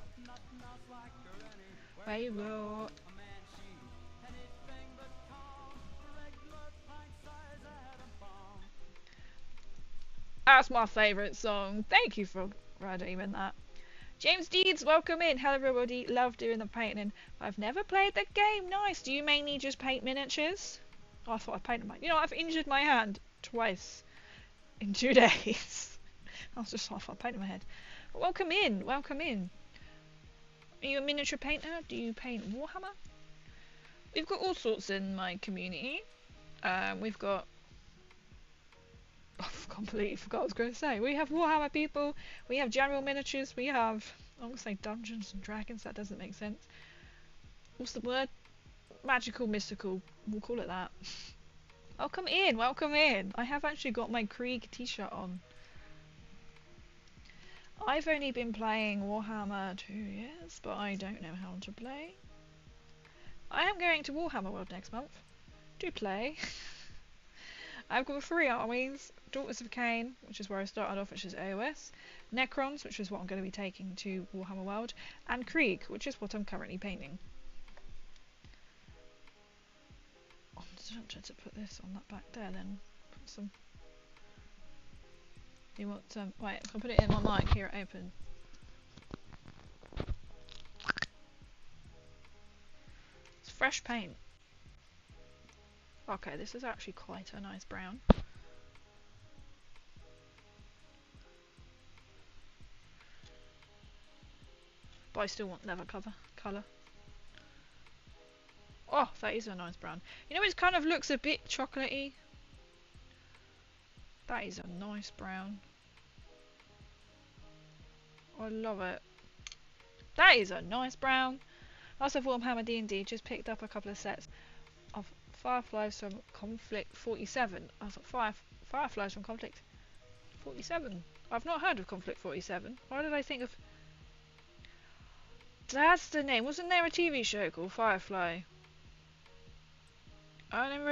where you go. That's my favourite song. Thank you for redeeming that. James Deeds, welcome in. Hello everybody. Love doing the painting. I've never played the game. Nice. Do you mainly just paint miniatures? Oh, I thought I painted my. You know, I've injured my hand twice in 2 days. I was just off. I painted my head. But welcome in. Welcome in. Are you a miniature painter? Do you paint Warhammer? We've got all sorts in my community. We've got. I've completely forgot what I was going to say. We have Warhammer people. We have general miniatures. We have. I'm going to say Dungeons and Dragons. That doesn't make sense. What's the word? Magical, mystical. We'll call it that. Welcome in. Welcome in. I have actually got my Krieg t-shirt on. I've only been playing Warhammer 2 years, but I don't know how to play. I am going to Warhammer World next month. Do play. I've got 3 armies. Daughters of Cain, which is where I started off, which is AOS. Necrons, which is what I'm going to be taking to Warhammer World. And Krieg, which is what I'm currently painting. I'm tempted to put this on that back there then. Put some... You want some... Wait, if I put it in my mic here, open. fresh paint. Okay, this is actually quite a nice brown. But I still want leather colour. Oh, that is a nice brown. You know, it kind of looks a bit chocolatey. That is a nice brown. I love it. That is a nice brown. Last of Warhammer D&D just picked up a couple of sets of fireflies from Conflict 47. I thought fireflies from Conflict 47. I've not heard of Conflict 47. Why did I think of... That's the name. Wasn't there a TV show called Firefly? I'm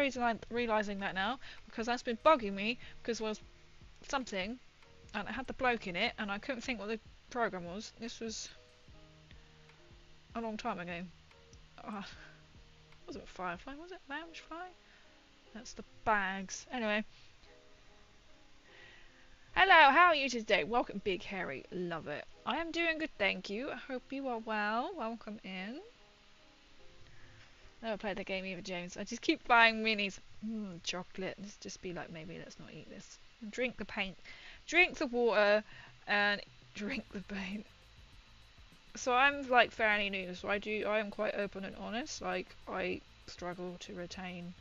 realising that now, because that's been bugging me, because it was something, and it had the bloke in it, and I couldn't think what the programme was. This was a long time ago. Was it Firefly? Was it Loungefly? That's the bags. Anyway. Hello, how are you today? Welcome, Big Harry. Love it. I am doing good, thank you. I hope you are well. Welcome in. Never played the game either, James. I just keep buying minis. Chocolate. Let's just be like, maybe let's not eat this. Drink the paint. Drink the water and drink the paint. So I'm like fairly new, so I am quite open and honest. Like, I struggle to retain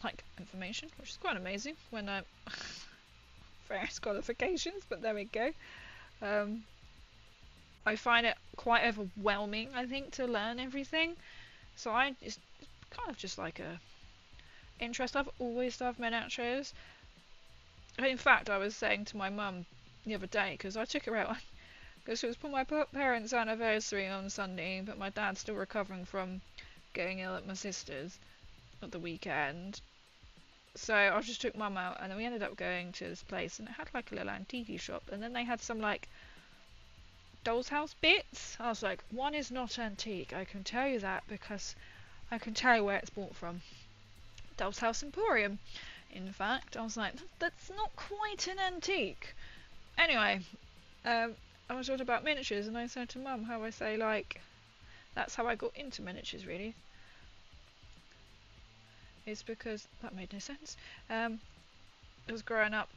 like information, which is quite amazing when I'm various qualifications, but there we go. I find it quite overwhelming, I think, to learn everything. So it's kind of just like a interest. I've always loved miniatures. In fact, I was saying to my mum the other day, because I took her out, because it was for my parents' anniversary on Sunday, but my dad's still recovering from getting ill at my sister's at the weekend. So I just took mum out, and then we ended up going to this place, and it had like a little antique shop, and then they had some like doll's house bits. I was like, one is not antique, I can tell you that, because I can tell you where it's bought from. Doll's House Emporium. In fact, I was like, that's not quite an antique. Anyway, I was talking about miniatures, and I said to mum how I say, like, that's how I got into miniatures, really. It's because that made no sense. I was growing up,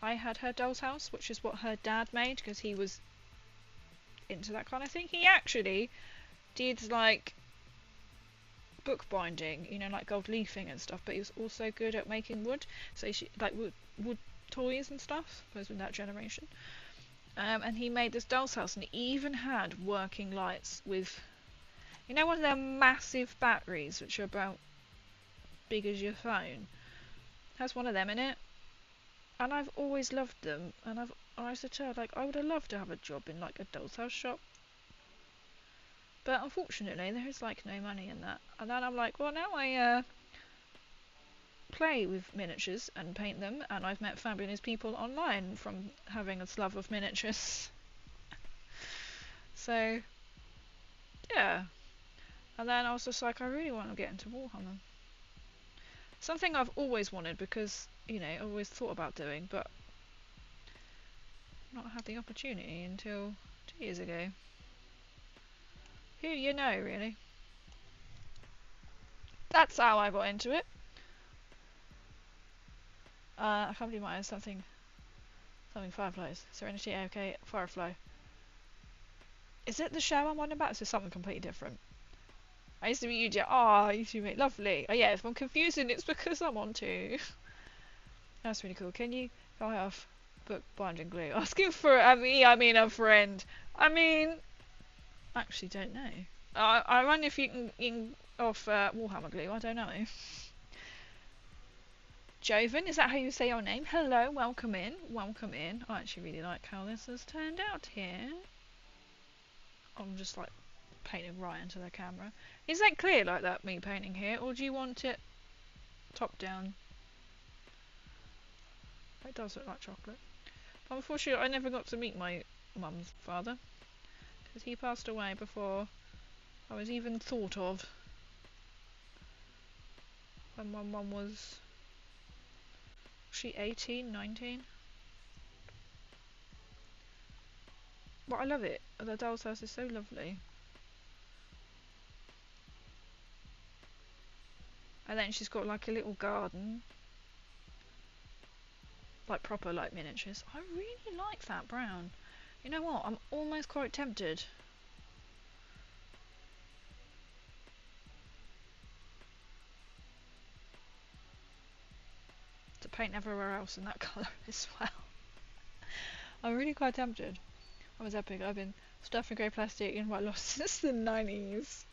I had her doll's house, which is what her dad made, because he was into that kind of thing. He actually did like bookbinding, you know, like gold leafing and stuff, but he was also good at making wood, so she like wood toys and stuff, those were that generation. And he made this doll's house, and he even had working lights with, you know, one of their massive batteries, which are about big as your phone. Has one of them in it, and I've always loved them. And I said to her, like, I would have loved to have a job in like a doll's house shop, but unfortunately there is like no money in that. And then I'm like, well, now I play with miniatures and paint them, and I've met fabulous people online from having a love of miniatures. So yeah. And then I was just like, I really want to get into Warhammer. Something I've always wanted, because, you know, I always thought about doing, but not had the opportunity until 2 years ago. Who you know, really. That's how I got into it. I can't believe mine is something fireflies. Serenity, okay, firefly. Is it the show I'm on about? Is it something completely different? I used to be UJ. Oh, you two mate, lovely. Oh yeah, if I'm confusing, it's because I'm on too. That's really cool. Can you buy off book binding glue? Asking for I mean a friend. I mean, actually don't know. I wonder if you can off Warhammer glue. I don't know. Joven, is that how you say your name? Hello, welcome in. Welcome in. I actually really like how this has turned out here. I'm just like painting right into the camera. Is that clear like that, me painting here, or do you want it top down? It does look like chocolate. But unfortunately, I never got to meet my mum's father, because he passed away before I was even thought of. When my mum was she 18, 19? But I love it. The doll's house is so lovely. And then she's got like a little garden. Like proper like miniatures. I really like that brown. You know what? I'm almost quite tempted. To paint everywhere else in that colour as well. I'm really quite tempted. I was epic. I've been stuffing grey plastic in white lost since the 90s.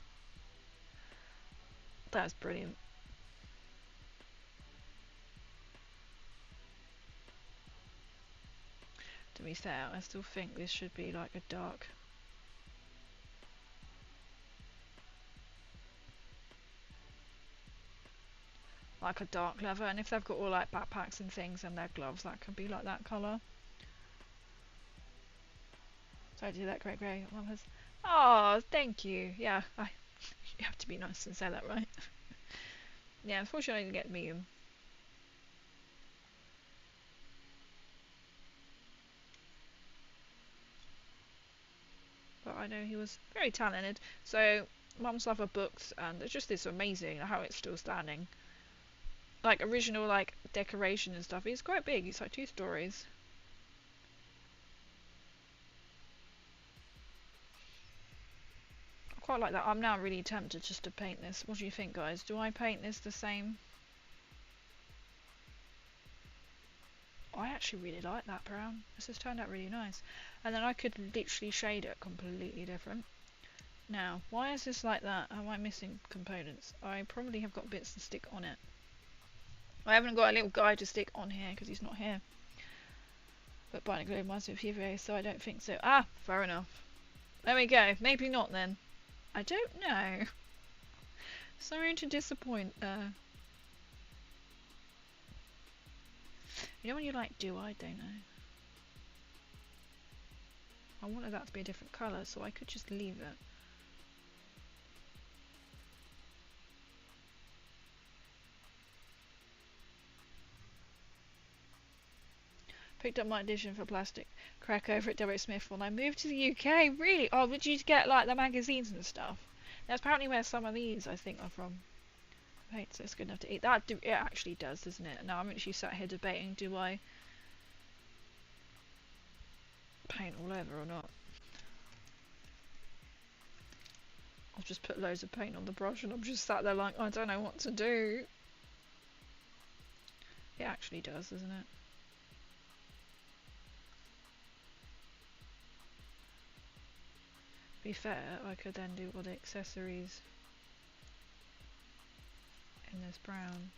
That's brilliant. To be fair, I still think this should be like a dark. Like a dark leather, and if they've got all like backpacks and things and their gloves, that could be like that colour. So I do that grey. Mum has. Oh, thank you. Yeah, you have to be nice and say that, right? Yeah, unfortunately I didn't get medium. But I know he was very talented. So Mum's love of books, and it's just this amazing how it's still standing. Like original like decoration and stuff. It's quite big. It's like 2 stories. I quite like that. I'm now really tempted just to paint this. What do you think, guys? Do I paint this the same? I actually really like that brown. This has turned out really nice. And then I could literally shade it completely different. Now, why is this like that? Am I missing components? I probably have got bits to stick on it. I haven't got a little guy to stick on here because he's not here. But binding glue reminds me of PVA, so I don't think so. Ah, fair enough. There we go. Maybe not then. I don't know. Sorry to disappoint there. You know when you're like, I don't know. I wanted that to be a different colour, so I could just leave it. Picked up my edition for plastic crack over at W. Smith when I moved to the UK. Really? Oh, did you get like the magazines and stuff? That's apparently where some of these I think are from. Right, so it's good enough to eat. It actually does, doesn't it? Now I'm actually sat here debating, do I paint all over or not? I've just put loads of paint on the brush and I'm just sat there like, I don't know what to do. It actually does, doesn't it? To be fair, I could then do all the accessories in this brown.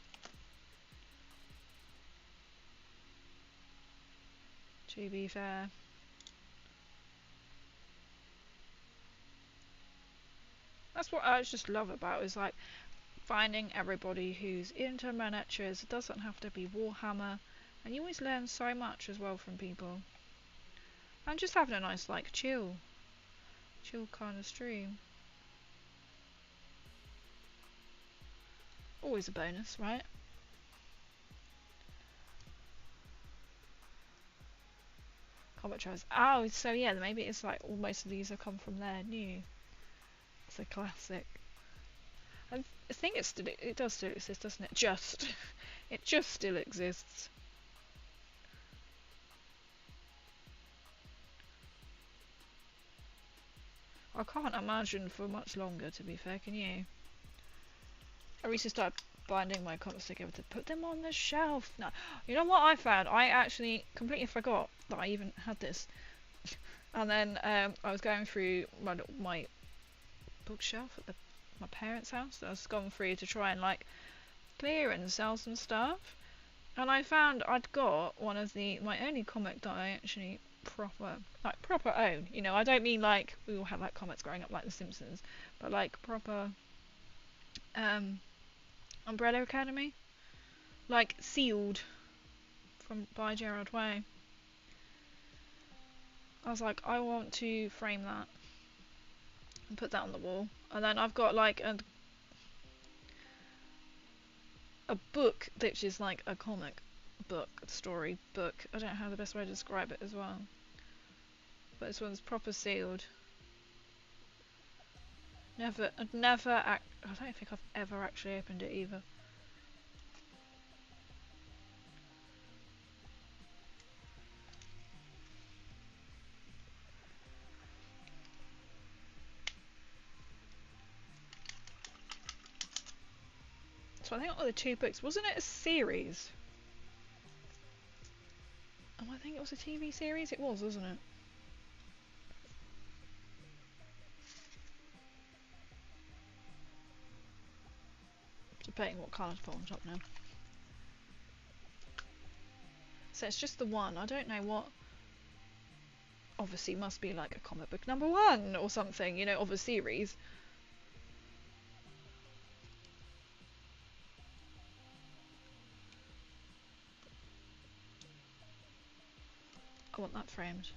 To be fair. That's what I just love about is like finding everybody who's into miniatures. It doesn't have to be Warhammer, and you always learn so much as well from people. And just having a nice like chill kind of stream. Always a bonus, right? Comic tries. Oh, so yeah, maybe it's like all most of these have come from there new. It's a classic. I think it does still exist, doesn't it? It just still exists. I can't imagine for much longer, to be fair, can you? I recently started binding my comics together to put them on the shelf. No, you know what I found? I actually completely forgot that I even had this. And then I was going through my bookshelf at my parents' house. I was going through to try and like clear and sell some stuff. And I found I'd got one of my only comic that I actually proper own. You know, I don't mean like we all had like comics growing up like The Simpsons, but like proper Umbrella Academy, like sealed by Gerard Way. I was like, I want to frame that and put that on the wall. And then I've got like a book which is like a comic book, story book. I don't know how the best way to describe it as well. But this one's proper sealed. I don't think I've ever actually opened it either. So I think I got the 2 books. Wasn't it a series? Oh, I think it was a TV series. It was, wasn't it? Debating what colour to put on top now. So it's just the one. I don't know what. Obviously, must be like a comic book #1 or something, you know, of a series. I want that framed.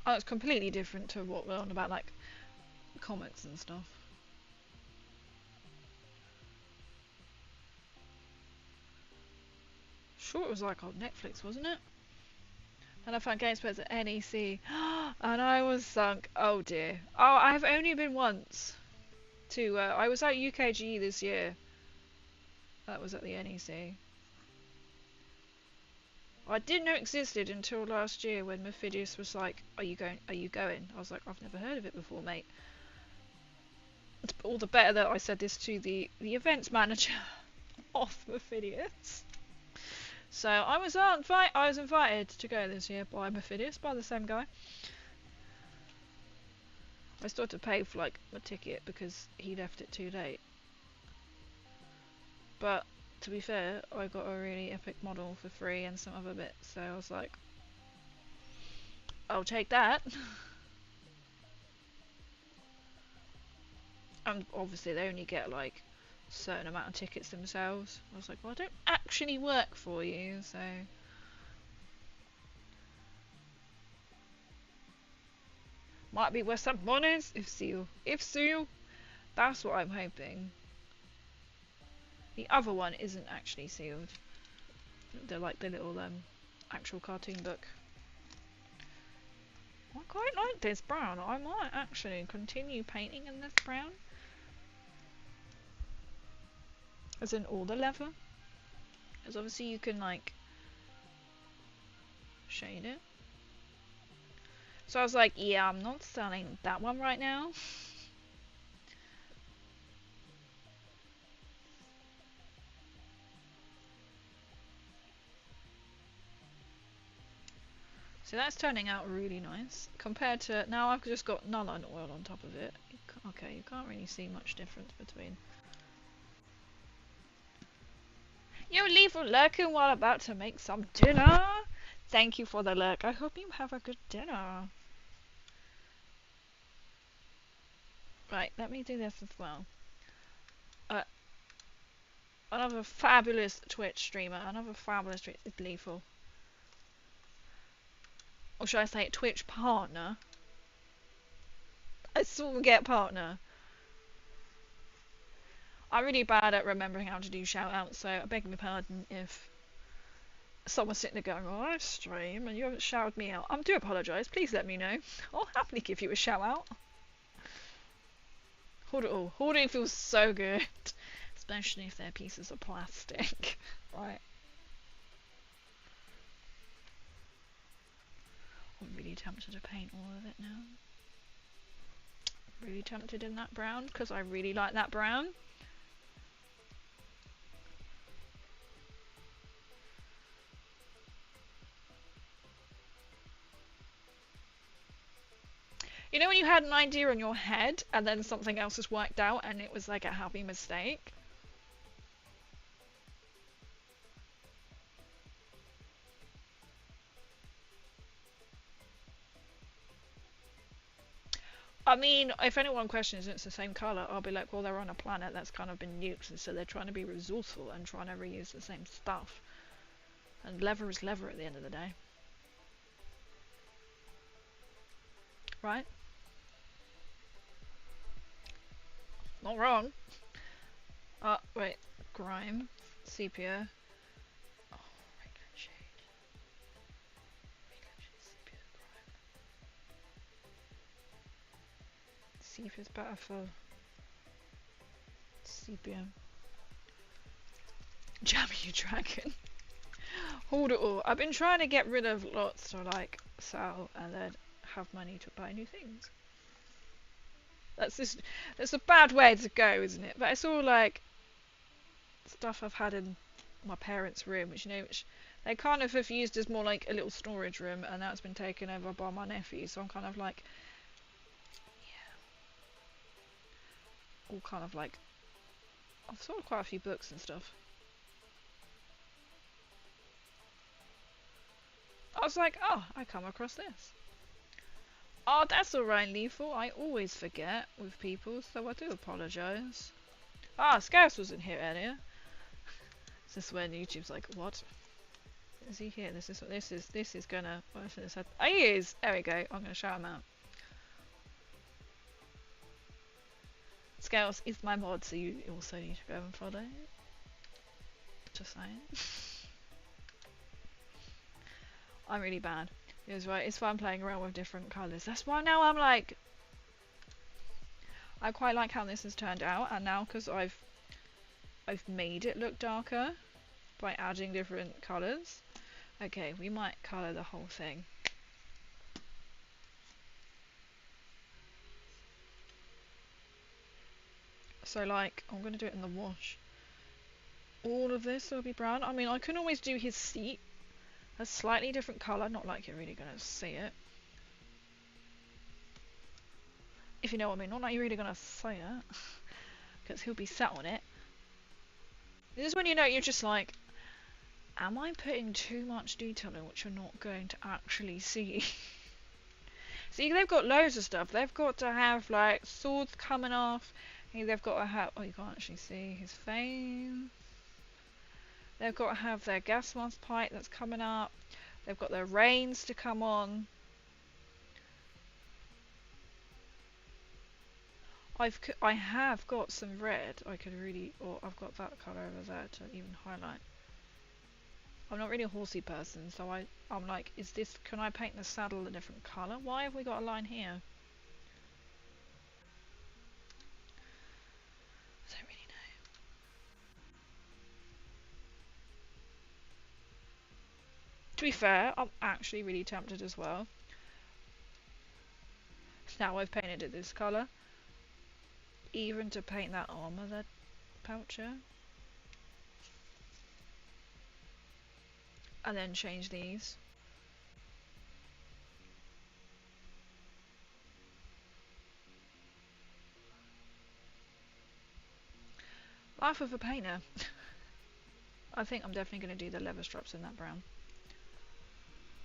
Oh, it's completely different to what we're on about, like comics and stuff. Sure, it was like on Netflix, wasn't it? And I found Games Pets at NEC, and I was sunk. Oh dear. Oh, I've only been once to. I was at UKGE this year. That was at the NEC. I didn't know it existed until last year when Mephidius was like, "Are you going? Are you going?" I was like, "I've never heard of it before, mate." It's all the better that I said this to the events manager of Mephidius. So I was invited to go this year by Mephidius, by the same guy. I still had to pay for like my ticket because he left it too late. But to be fair, I got a really epic model for free and some other bits, so I was like, I'll take that. And obviously they only get like a certain amount of tickets themselves. I was like, well, I don't actually work for you, so might be worth some monies if so. That's what I'm hoping. The other one isn't actually sealed. They're like the little actual cartoon book. I quite like this brown. I might actually continue painting in this brown. As in all the leather. Because obviously you can like shade it. So I was like, yeah, I'm not selling that one right now. So that's turning out really nice. Compared to, now I've just got nulline oil on top of it. Okay, you can't really see much difference between. You leave a lurking while about to make some dinner. Thank you for the lurk. I hope you have a good dinner. Right, let me do this as well. Another fabulous Twitch streamer. Another fabulous Twitch is Lethal. Or should I say Twitch partner? I still get partner. I'm really bad at remembering how to do shoutouts, so I beg your pardon if someone's sitting there going, oh, I stream and you haven't shouted me out. I do apologise. Please let me know. I'll happily give you a shout out. Hold it all. Hoarding feels so good. Especially if they're pieces of plastic. Right. I'm really tempted to paint all of it now. Really tempted in that brown because I really like that brown. You know when you had an idea in your head and then something else was worked out and it was like a happy mistake? I mean, if anyone questions it's the same colour, I'll be like, well, they're on a planet that's kind of been nuked, and so they're trying to be resourceful and trying to reuse the same stuff. And leather is leather at the end of the day. Right? Not wrong. Wait. Grime. Sepia. Oh, regular shade. Regular shade, sepia, grime. Sepia's better for sepia. Jammy Dragon. Hold it all. I've been trying to get rid of lots to like sell and then have money to buy new things. That's a bad way to go, isn't it? But it's all like stuff I've had in my parents' room, which they kind of have used as more like a little storage room, and now it's been taken over by my nephew. So I'm kind of like, yeah, all kind of like I've sold quite a few books and stuff. I was like, oh, I come across this. Oh, that's alright, Lethal. I always forget with people, so I do apologise. Ah, Scouse was in here earlier. This is when YouTube's like, what? Is he here? This is gonna. What is this? Oh, he is. There we go. I'm gonna shout him out. Scouse is my mod, so you also need to go and follow. Just saying. I'm really bad. It's right. It's fun playing around with different colours. That's why now I'm like, I quite like how this has turned out, and now because I've made it look darker by adding different colours. Okay, we might colour the whole thing. So like, I'm gonna do it in the wash. All of this will be brown. I mean, I can always do his seat a slightly different colour, not like you're really gonna see it. If you know what I mean, not like you're really gonna see it, because he'll be sat on it. This is when you know you're just like, am I putting too much detail in which you're not going to actually see? See, they've got loads of stuff. They've got to have like swords coming off. They've got to have, oh, you can't actually see his face. They've got to have their gas mask pipe that's coming up. They've got their reins to come on. I have got some red. I could really, or I've got that colour over there to even highlight. I'm not really a horsey person, so I'm like, is this? Can I paint the saddle a different colour? Why have we got a line here? I don't really know. To be fair, I'm actually really tempted as well. Now I've painted it this colour, even to paint that armour, that poucher, and then change these. Life of a painter. I think I'm definitely going to do the leather straps in that brown.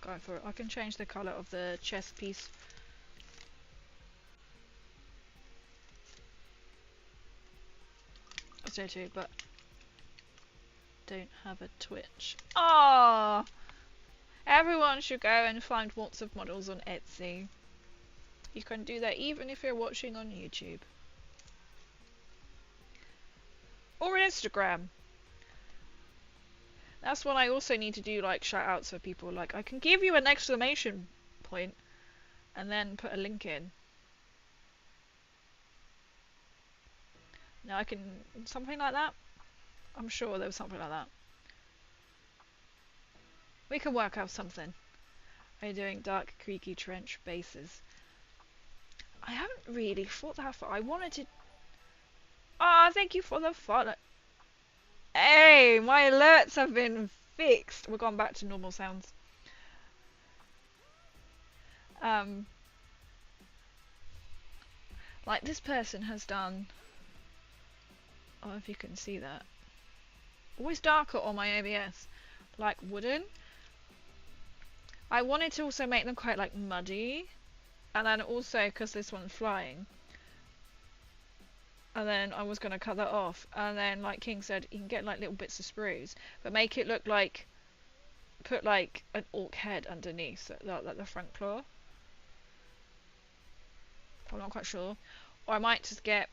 Go for it. I can change the colour of the chest piece. I say too, but don't have a Twitch. Ah, everyone should go and find lots of models on Etsy. You can do that even if you're watching on YouTube or Instagram. That's what I also need to do, like shout outs for people. Like I can give you an exclamation point and then put a link in. Now I can, something like that. I'm sure there was something like that. We can work out something. Are you doing dark creaky trench bases? I haven't really thought that far. I wanted to. Ah, thank you for the follow. Hey, my alerts have been fixed. We're gone back to normal sounds. Like this person has done. Oh, if you can see that. Always darker on my OBS. Like wooden. I wanted to also make them quite like muddy. And then also, because this one's flying. And then I was going to cut that off. And then, like King said, you can get like little bits of sprues. But make it look like, put like an orc head underneath. So, like the front claw. I'm not quite sure. Or I might just get,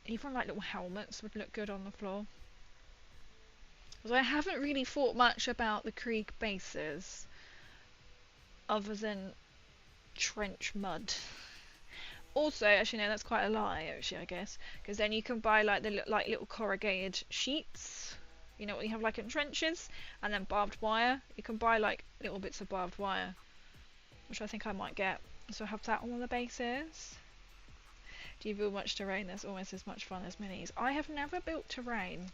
even like little helmets would look good on the floor. Because I haven't really thought much about the Krieg bases. Other than trench mud. Also, actually no, that's quite a lie actually, I guess, because then you can buy like the little corrugated sheets, You know what you have like in trenches, and then barbed wire. You can buy like little bits of barbed wire, which I think I might get. So I have that on one of the bases. Do you build much terrain? That's almost as much fun as minis. I have never built terrain.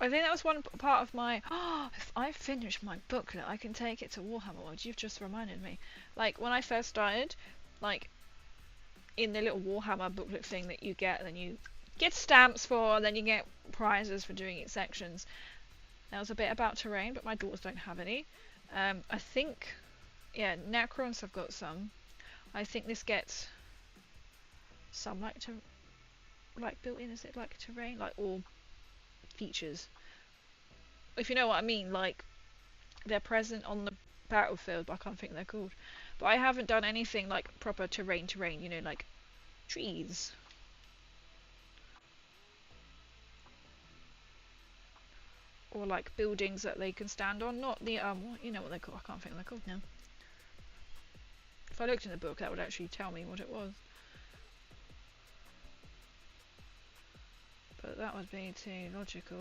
I think that was one part of my... Oh, if I finish my booklet, I can take it to Warhammer World. You've just reminded me. Like, when I first started, like, in the little Warhammer booklet thing that you get, and then you get stamps for, and then you get prizes for doing each sections. There was a bit about terrain, but my daughters don't have any. I think... Yeah, Necrons have got some. I think this gets some like built in. Is it like terrain, like all features? If you know what I mean, like they're present on the battlefield, but I can't think they're called. But I haven't done anything like proper terrain. You know, like trees. Or like buildings that they can stand on. Not the you know what they're called. I can't think they're called now. If I looked in the book, that would actually tell me what it was. But that would be too logical.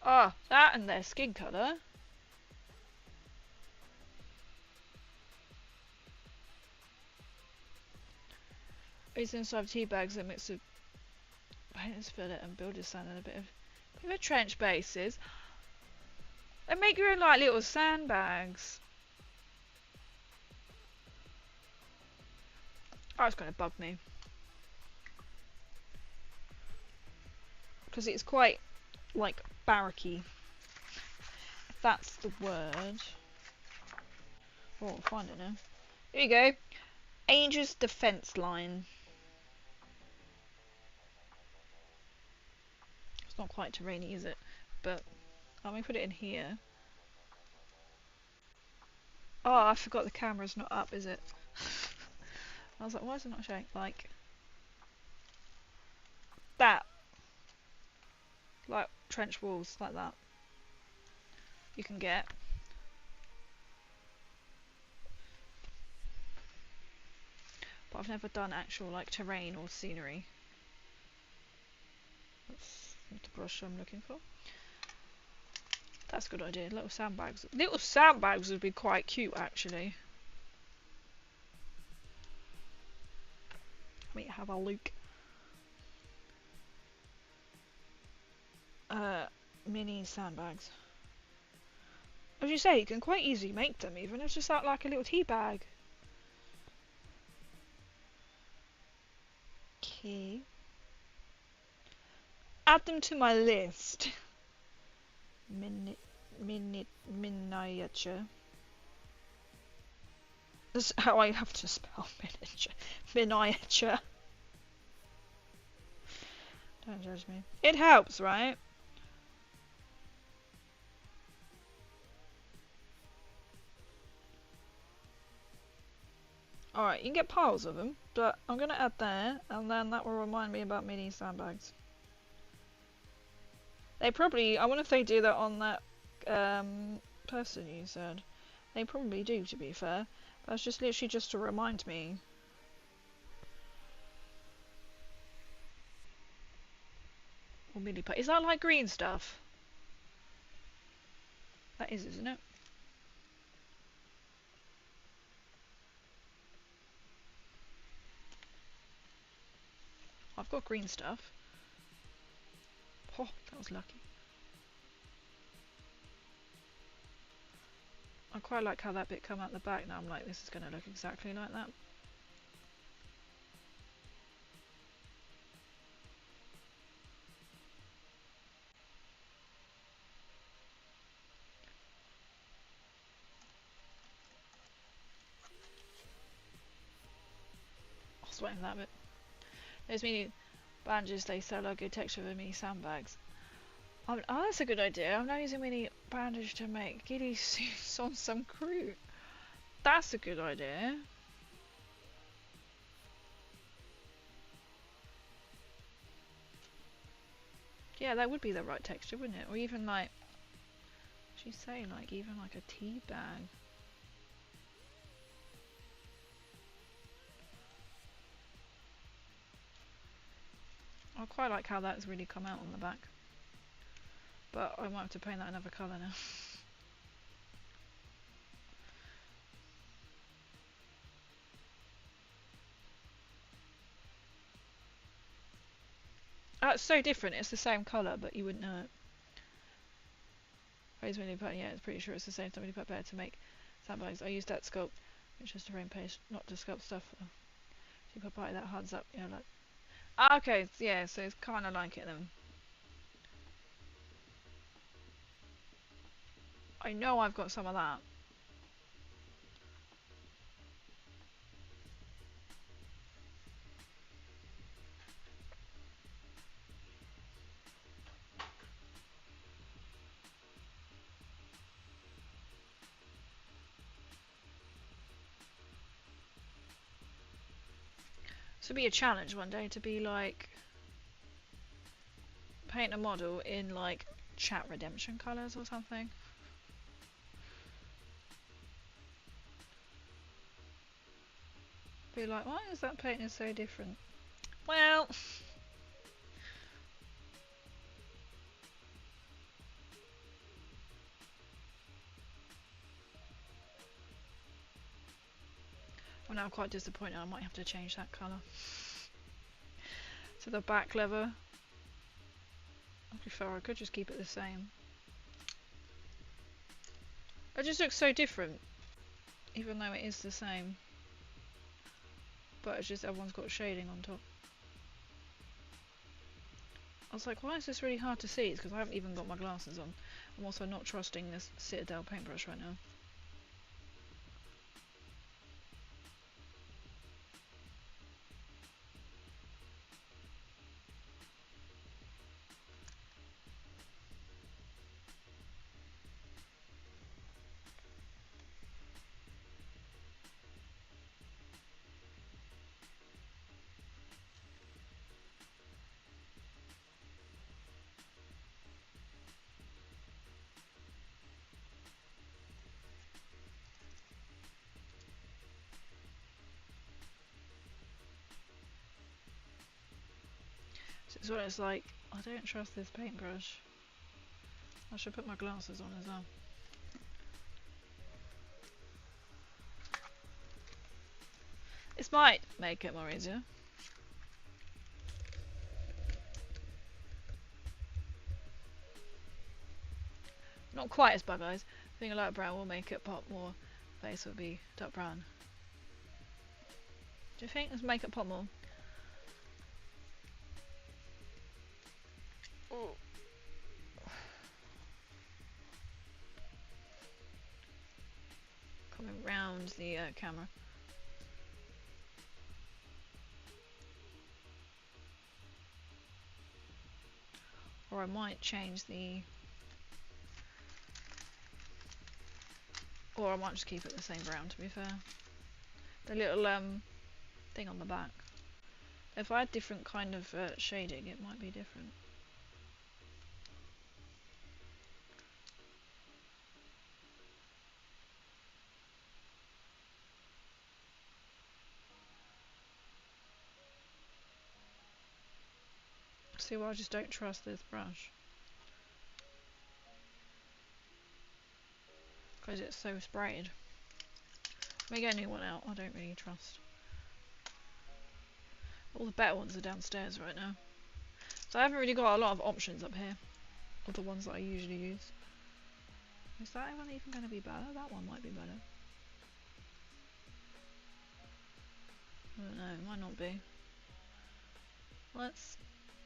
Ah, that and their skin colour. It's inside tea bags, a mix of painters fillet and builder's sand and a bit of trench bases. They make your own like little sandbags. Oh, it's gonna bug me. Because it's quite like barracky. If that's the word. Oh, I'll find it now. Here you go. Angel's defense line. It's not quite terrainy, is it? But let me put it in here. Oh, I forgot the camera's not up, is it? I was like, why is it not showing? Like that. Like trench walls, like that. You can get. But I've never done actual like terrain or scenery. That's the brush I'm looking for. That's a good idea. Little sandbags. Little sandbags would be quite cute, actually. Let me have a look. Mini sandbags. As you say, you can quite easily make them, even. It's just like a little tea bag. Okay. Add them to my list. Miniature. That's how I have to spell miniature. Miniature. Don't judge me. It helps, right? Alright, you can get piles of them, but I'm going to add there, and then that will remind me about mini sandbags. They probably, I wonder if they do that on that person you said. They probably do, to be fair. That's just literally just to remind me. Or mini pie. Is that like green stuff? That is, isn't it? I've got green stuff. Oh, that was lucky. I quite like how that bit come out the back now. I'm like, this is going to look exactly like that. I was waiting for that bit. Those mini bandages, they sell a good texture with mini sandbags. Oh, that's a good idea. I'm now using mini bandage to make ghillie suits on some crew. That's a good idea. Yeah, that would be the right texture, wouldn't it? Or even like, what should you say, like even like a tea bag. I quite like how that's really come out on the back. But I might have to paint that another colour now. It's so different. It's the same colour, but you wouldn't know it. Yeah, it's pretty sure it's the same. Somebody put better to make sandbags. I used that sculpt, which is to rain paste, not to sculpt stuff. So you put part of that hards up. Yeah, like. Okay, yeah. So it's kind of like it then. I know I've got some of that. This would be a challenge one day to be like paint a model in like chat redemption colours or something. Be like, why is that painting so different? Well, well, now I'm quite disappointed. I might have to change that colour to the back leather. I prefer I could just keep it the same. It just looks so different, even though it is the same. But it's just everyone's got shading on top. I was like, why is this really hard to see? It's because I haven't even got my glasses on. I'm also not trusting this Citadel paintbrush right now. So it's what it's like. I don't trust this paintbrush. I should put my glasses on as well. This might make it more easier. Not quite as bug eyes. I think a light brown will make it pop more. Face will be dark brown. Do you think? Let's make it pop more. Ooh. Coming round the camera. Or I might change the... Or I might just keep it the same brown, to be fair. The little thing on the back. If I had different kind of shading, it might be different. See, well, I just don't trust this brush. Because it's so sprayed. Let me get a new one out. I don't really trust. All the better ones are downstairs right now. So I haven't really got a lot of options up here. Of the ones that I usually use. Is that one even going to be better? That one might be better. I don't know. It might not be. Let's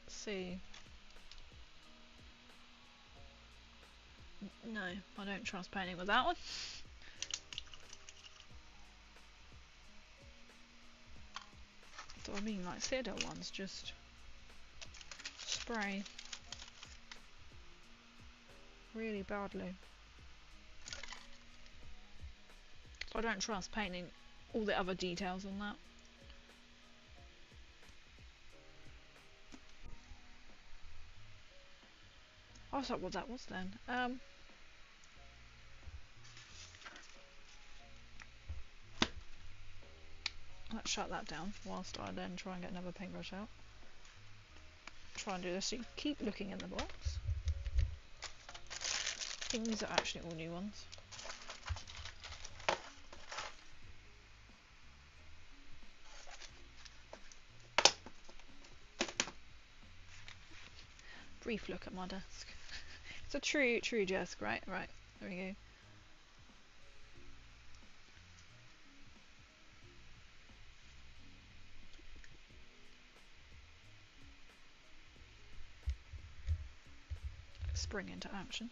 see. No, I don't trust painting with that one. So I mean, like Citadel ones just spray really badly. So I don't trust painting all the other details on that. I was like, what that was then. Let's shut that down whilst I then try and get another paintbrush out. try and do this. So you keep looking in the box. I think these are actually all new ones. Brief look at my desk. It's a true desk, right? Right, there we go. Spring into action.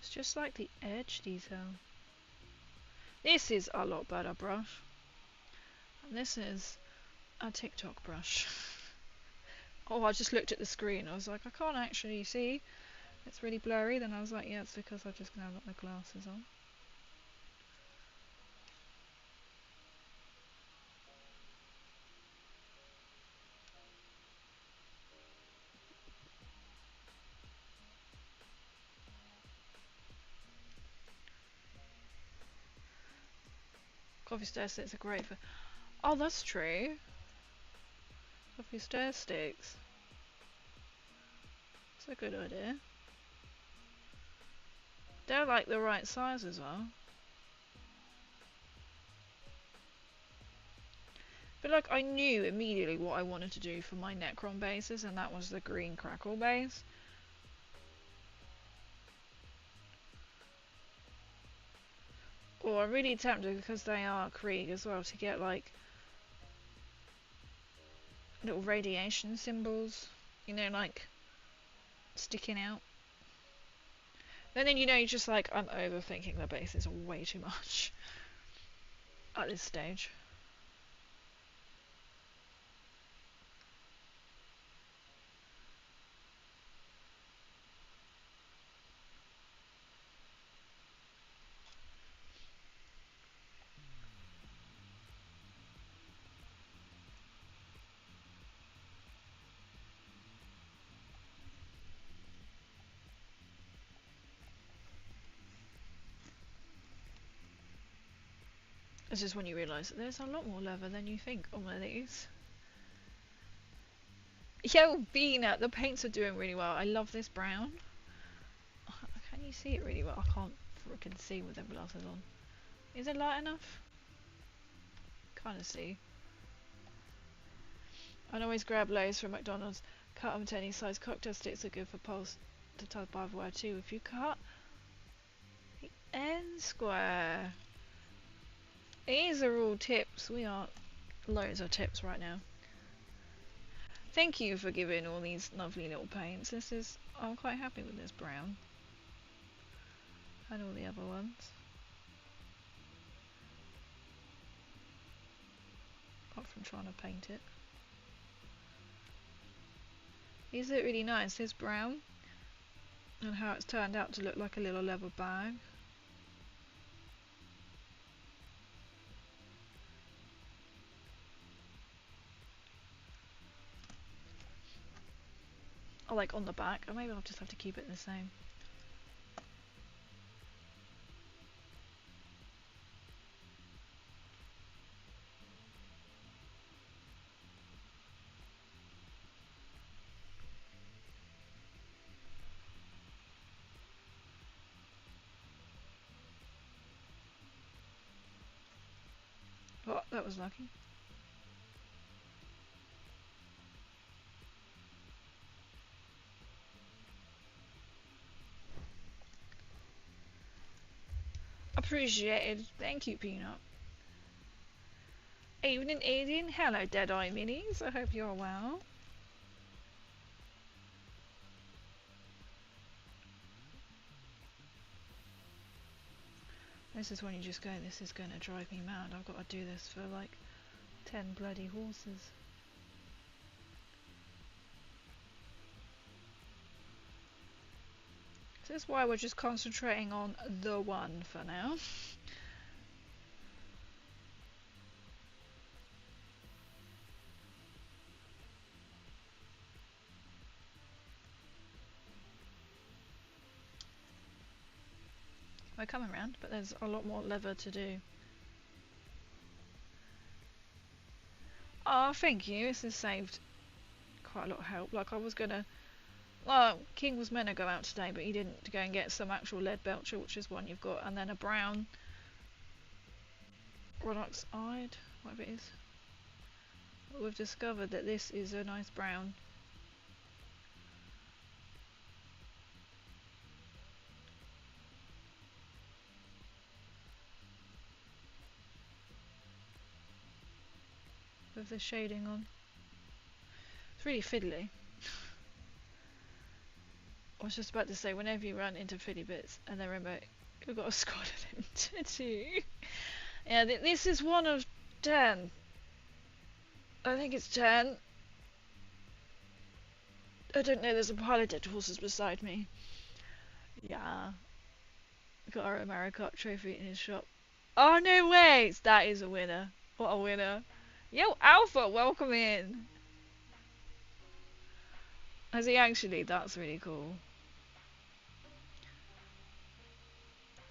It's just like the edge detail. This is a lot better brush. And this is a TikTok brush. Oh, I just looked at the screen. I was like, I can't actually see. It's really blurry. Then I was like, yeah, it's because I've just now got my glasses on. Coffee stair sticks are great for... Oh, that's true. Coffee stair sticks. That's a good idea. They're like the right size as well. But like, I knew immediately what I wanted to do for my Necron bases, and that was the green crackle base. Or I'm really tempted, because they are Krieg as well, to get like little radiation symbols, you know, like sticking out. And then, you know, you're just like, I'm overthinking the bases way too much at this stage. This is when you realise that there's a lot more leather than you think on one of these. Yo, Beaner, the paints are doing really well. I love this brown. Can you see it really well? I can't freaking see with them glasses on. Is it light enough? Kind of see. I'd always grab Lay's from McDonald's. Cut them to any size. Cocktail sticks are good for pulse to type otherwise too. If you cut the N square. These are all tips. We are loads of tips right now. Thank you for giving all these lovely little paints. This is, I'm quite happy with this brown. And all the other ones. Apart from trying to paint it. These look really nice. This brown. And how it's turned out to look like a little leather bag. Or like on the back. Or maybe I'll just have to keep it the same. Oh, that was lucky. Appreciated. Thank you, Peanut. Evening, Aiden. Hello, Deadeye Minis. I hope you're well. This is when you just go, this is going to drive me mad. I've got to do this for like 10 bloody horses. So that's why we're just concentrating on the one for now. We're coming round, but there's a lot more leather to do. Oh, thank you. This has saved quite a lot of help. Like, I was gonna... Well, King was meant to go out today, but he didn't, to go and get some actual lead belcher, which is one you've got, and then a brown Ronox-eyed, whatever it is. But we've discovered that this is a nice brown. With the shading on. It's really fiddly. I was just about to say, whenever you run into fiddly bits and then remember you've got a squad of them to do. Yeah, this is one of 10. I think it's 10. I don't know, there's a pile of dead horses beside me. Yeah. Got our Americut trophy in his shop. Oh, no way! That is a winner. What a winner. Yo, Alpha, welcome in. Has he actually? That's really cool.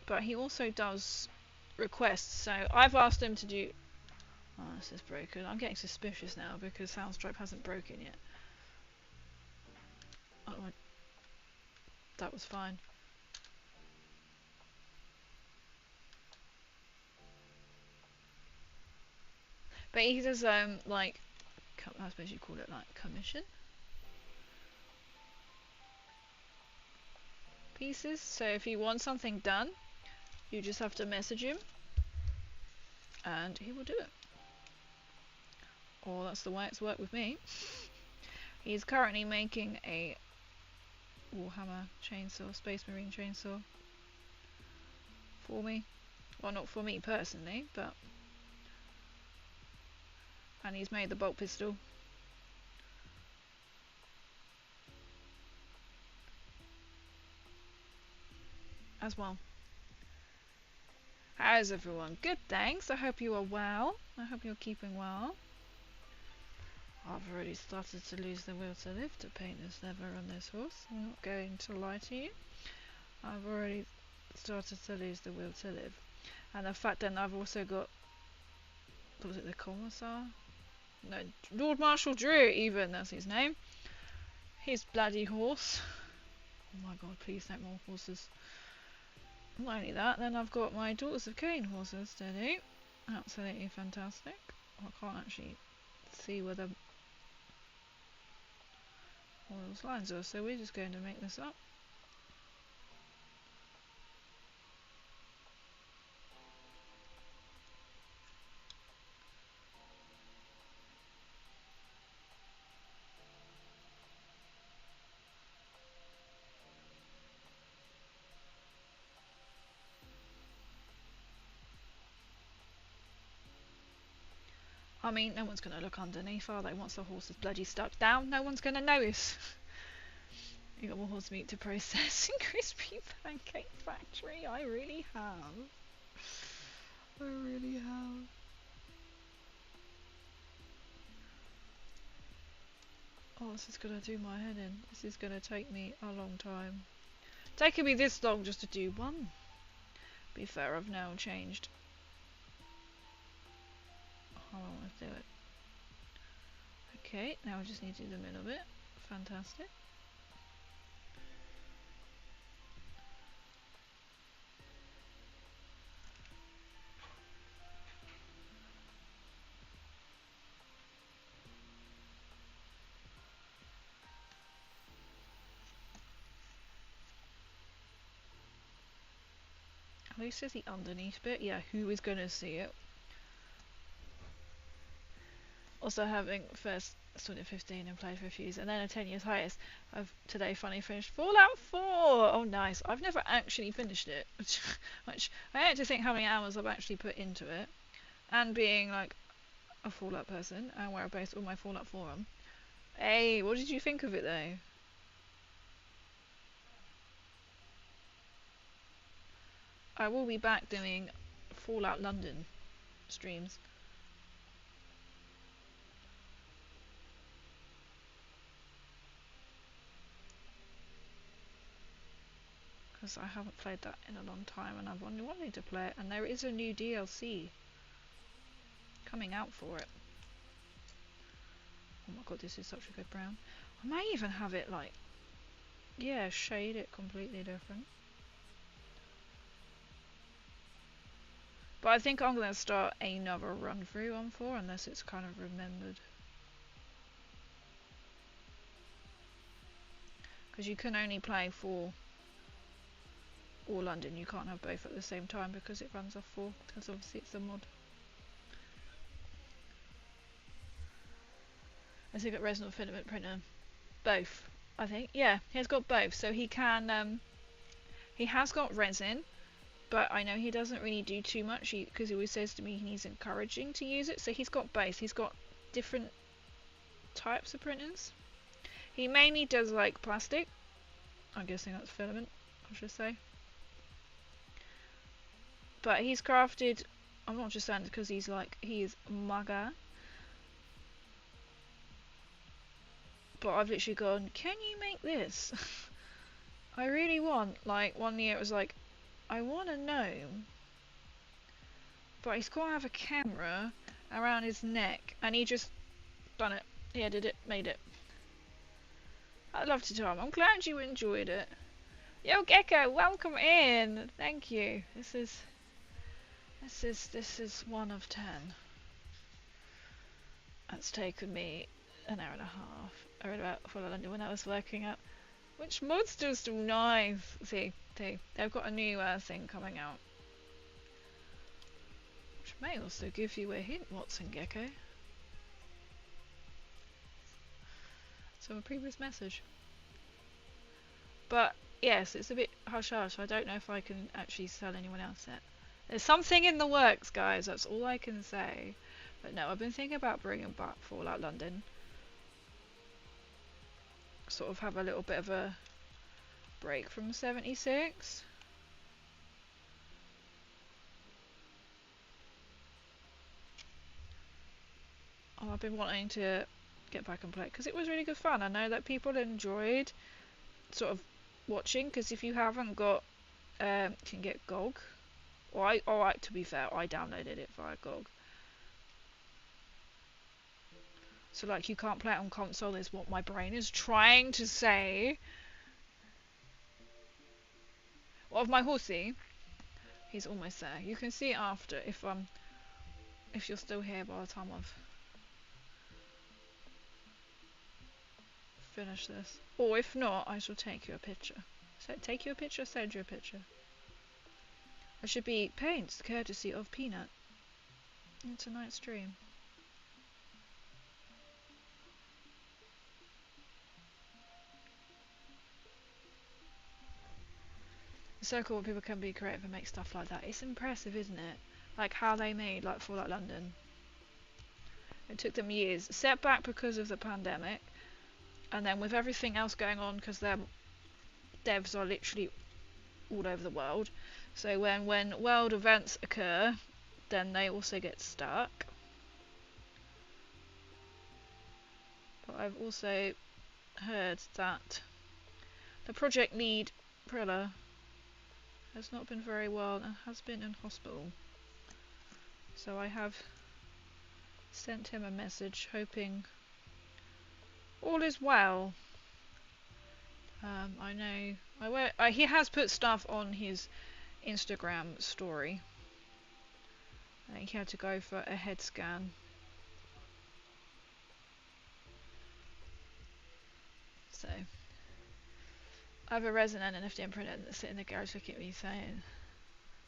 But he also does requests, so I've asked him to do... Oh, this is broken. I'm getting suspicious now because Soundstripe hasn't broken yet. Oh, that was fine. But he does, like... I suppose you call it, like, commission? Pieces. So if you want something done, you just have to message him. And he will do it. Or that's the way it's worked with me. He's currently making a Warhammer chainsaw, Space Marine chainsaw for me. Well, not for me personally, but... And he's made the bolt pistol. As well. How is everyone? Good, thanks. I hope you are well. I hope you're keeping well. I've already started to lose the will to live to paint this leather on this horse. I'm not going to lie to you. I've already started to lose the will to live. And the fact that I've also got... Was it the Commissar? No, Lord Marshal Drew, even, that's his name. His bloody horse. Oh my god, please no more horses. Not only that, then I've got my Daughters of Cain horses to do. Absolutely fantastic. I can't actually see whether all those lines are, so we're just going to make this up. I mean, no one's going to look underneath, are they? Once the horse is bloody stuck down, no one's going to notice. You got more horse meat to process in Crispy Pancake Factory. I really have. I really have. Oh, this is going to do my head in. This is going to take me a long time. Taking me this long just to do one. Be fair, I've now changed how I want to do it. Okay, now I just need to do the middle bit. Fantastic. At least there's the underneath bit. Yeah, who is going to see it? Also having first stood at 15 and played for a few years, and then a 10 years hiatus, I've today finally finished Fallout 4! Oh nice, I've never actually finished it, which I hate to think how many hours I've actually put into it, and being like a Fallout person, and where I based all my Fallout 4 on. Hey, what did you think of it though? I will be back doing Fallout London streams. because I haven't played that in a long time and I've only wanted to play it, and there is a new DLC coming out for it. Oh my god, this is such a good brown. I may even have it like, yeah, shade it completely different. But I think I'm going to start another run through on 4 unless it's kind of remembered. Because you can only play 4 or London, you can't have both at the same time because it runs off 4, because obviously it's a mod. Has he got resin or filament printer? Both, I think. Yeah, he's got both. So he can, he has got resin, but I know he doesn't really do too much because he always says to me he's encouraging to use it. So he's got both. He's got different types of printers. He mainly does like plastic. I'm guessing that's filament, I should say. But he's crafted, I'm not just saying it because he's like, he is mega. But I've literally gone, can you make this? I really want, like, one year it was like, I want a gnome, but he's got to have a camera around his neck, and he just done it. He edited it, made it. I'd love to tell him. I'm glad you enjoyed it. Yo Gecko, welcome in. Thank you. This is 1 of 10. That's taken me an hour and a half. I read about Fallout London when I was working at. Which monsters do nice. See, they've got a new thing coming out, which may also give you a hint, Watson Gecko. So a previous message. But yes, it's a bit hush hush. I don't know if I can actually sell anyone else it. There's something in the works, guys. That's all I can say. But no, I've been thinking about bringing back Fallout London. Sort of have a little bit of a break from 76. Oh, I've been wanting to get back and play because it was really good fun. I know that people enjoyed sort of watching, because if you haven't got, you can get GOG. Or to be fair, I downloaded it via GOG. So like you can't play it on console is what my brain is trying to say. Well, of my horsey, he's almost there. You can see it after if you're still here by the time I've finished this. Or if not, I shall take you a picture. So take you a picture, send you a picture. I should be paints courtesy of Peanut in tonight's stream. It's so cool when people can be creative and make stuff like that. It's impressive, isn't it? Like how they made like Fallout London. It took them years. Setback because of the pandemic, and then with everything else going on, because their devs are literally all over the world. So when world events occur, then they also get stuck. But I've also heard that the project lead, Prilla, has not been very well and has been in hospital. So I have sent him a message hoping all is well. I know he has put stuff on his Instagram story. I think he had to go for a head scan. So I have a resin and an FDM printer that sit in the garage looking at me saying,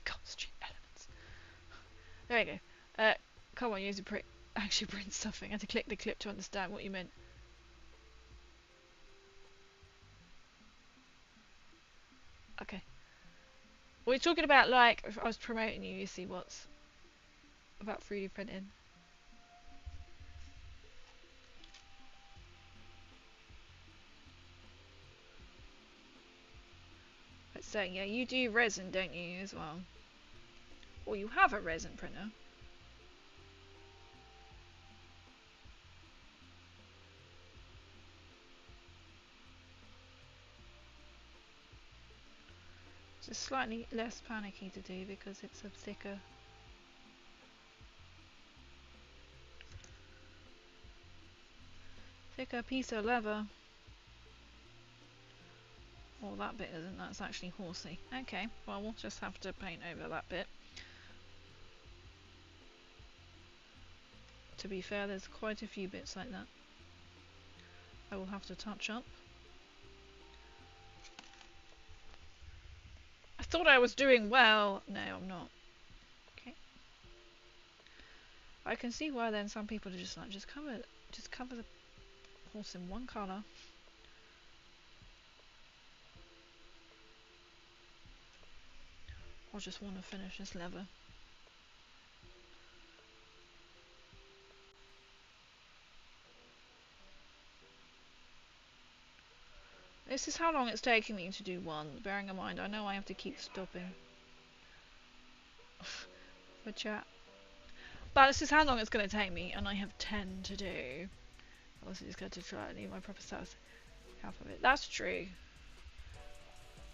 costume elements. There we go. Come on, use a print. Actually print something. I had to click the clip to understand what you meant. Okay. We're talking about, like, if I was promoting you, you see what's about 3D printing. It's saying, yeah, you do resin, don't you, as well? Or you have a resin printer. Just slightly less panicky to do because it's a thicker piece of leather. Well, that bit isn't, that's actually horsey. Okay, well we'll just have to paint over that bit. To be fair, there's quite a few bits like that I will have to touch up. I thought I was doing well. No, I'm not. Okay. I can see why then some people are just like, just cover the horse in one colour. Or just want to finish this leather. This is how long it's taking me to do one, bearing in mind I know I have to keep stopping for chat. But this is how long it's going to take me, and I have 10 to do. I was just going to try and leave my proper size half of it. That's true.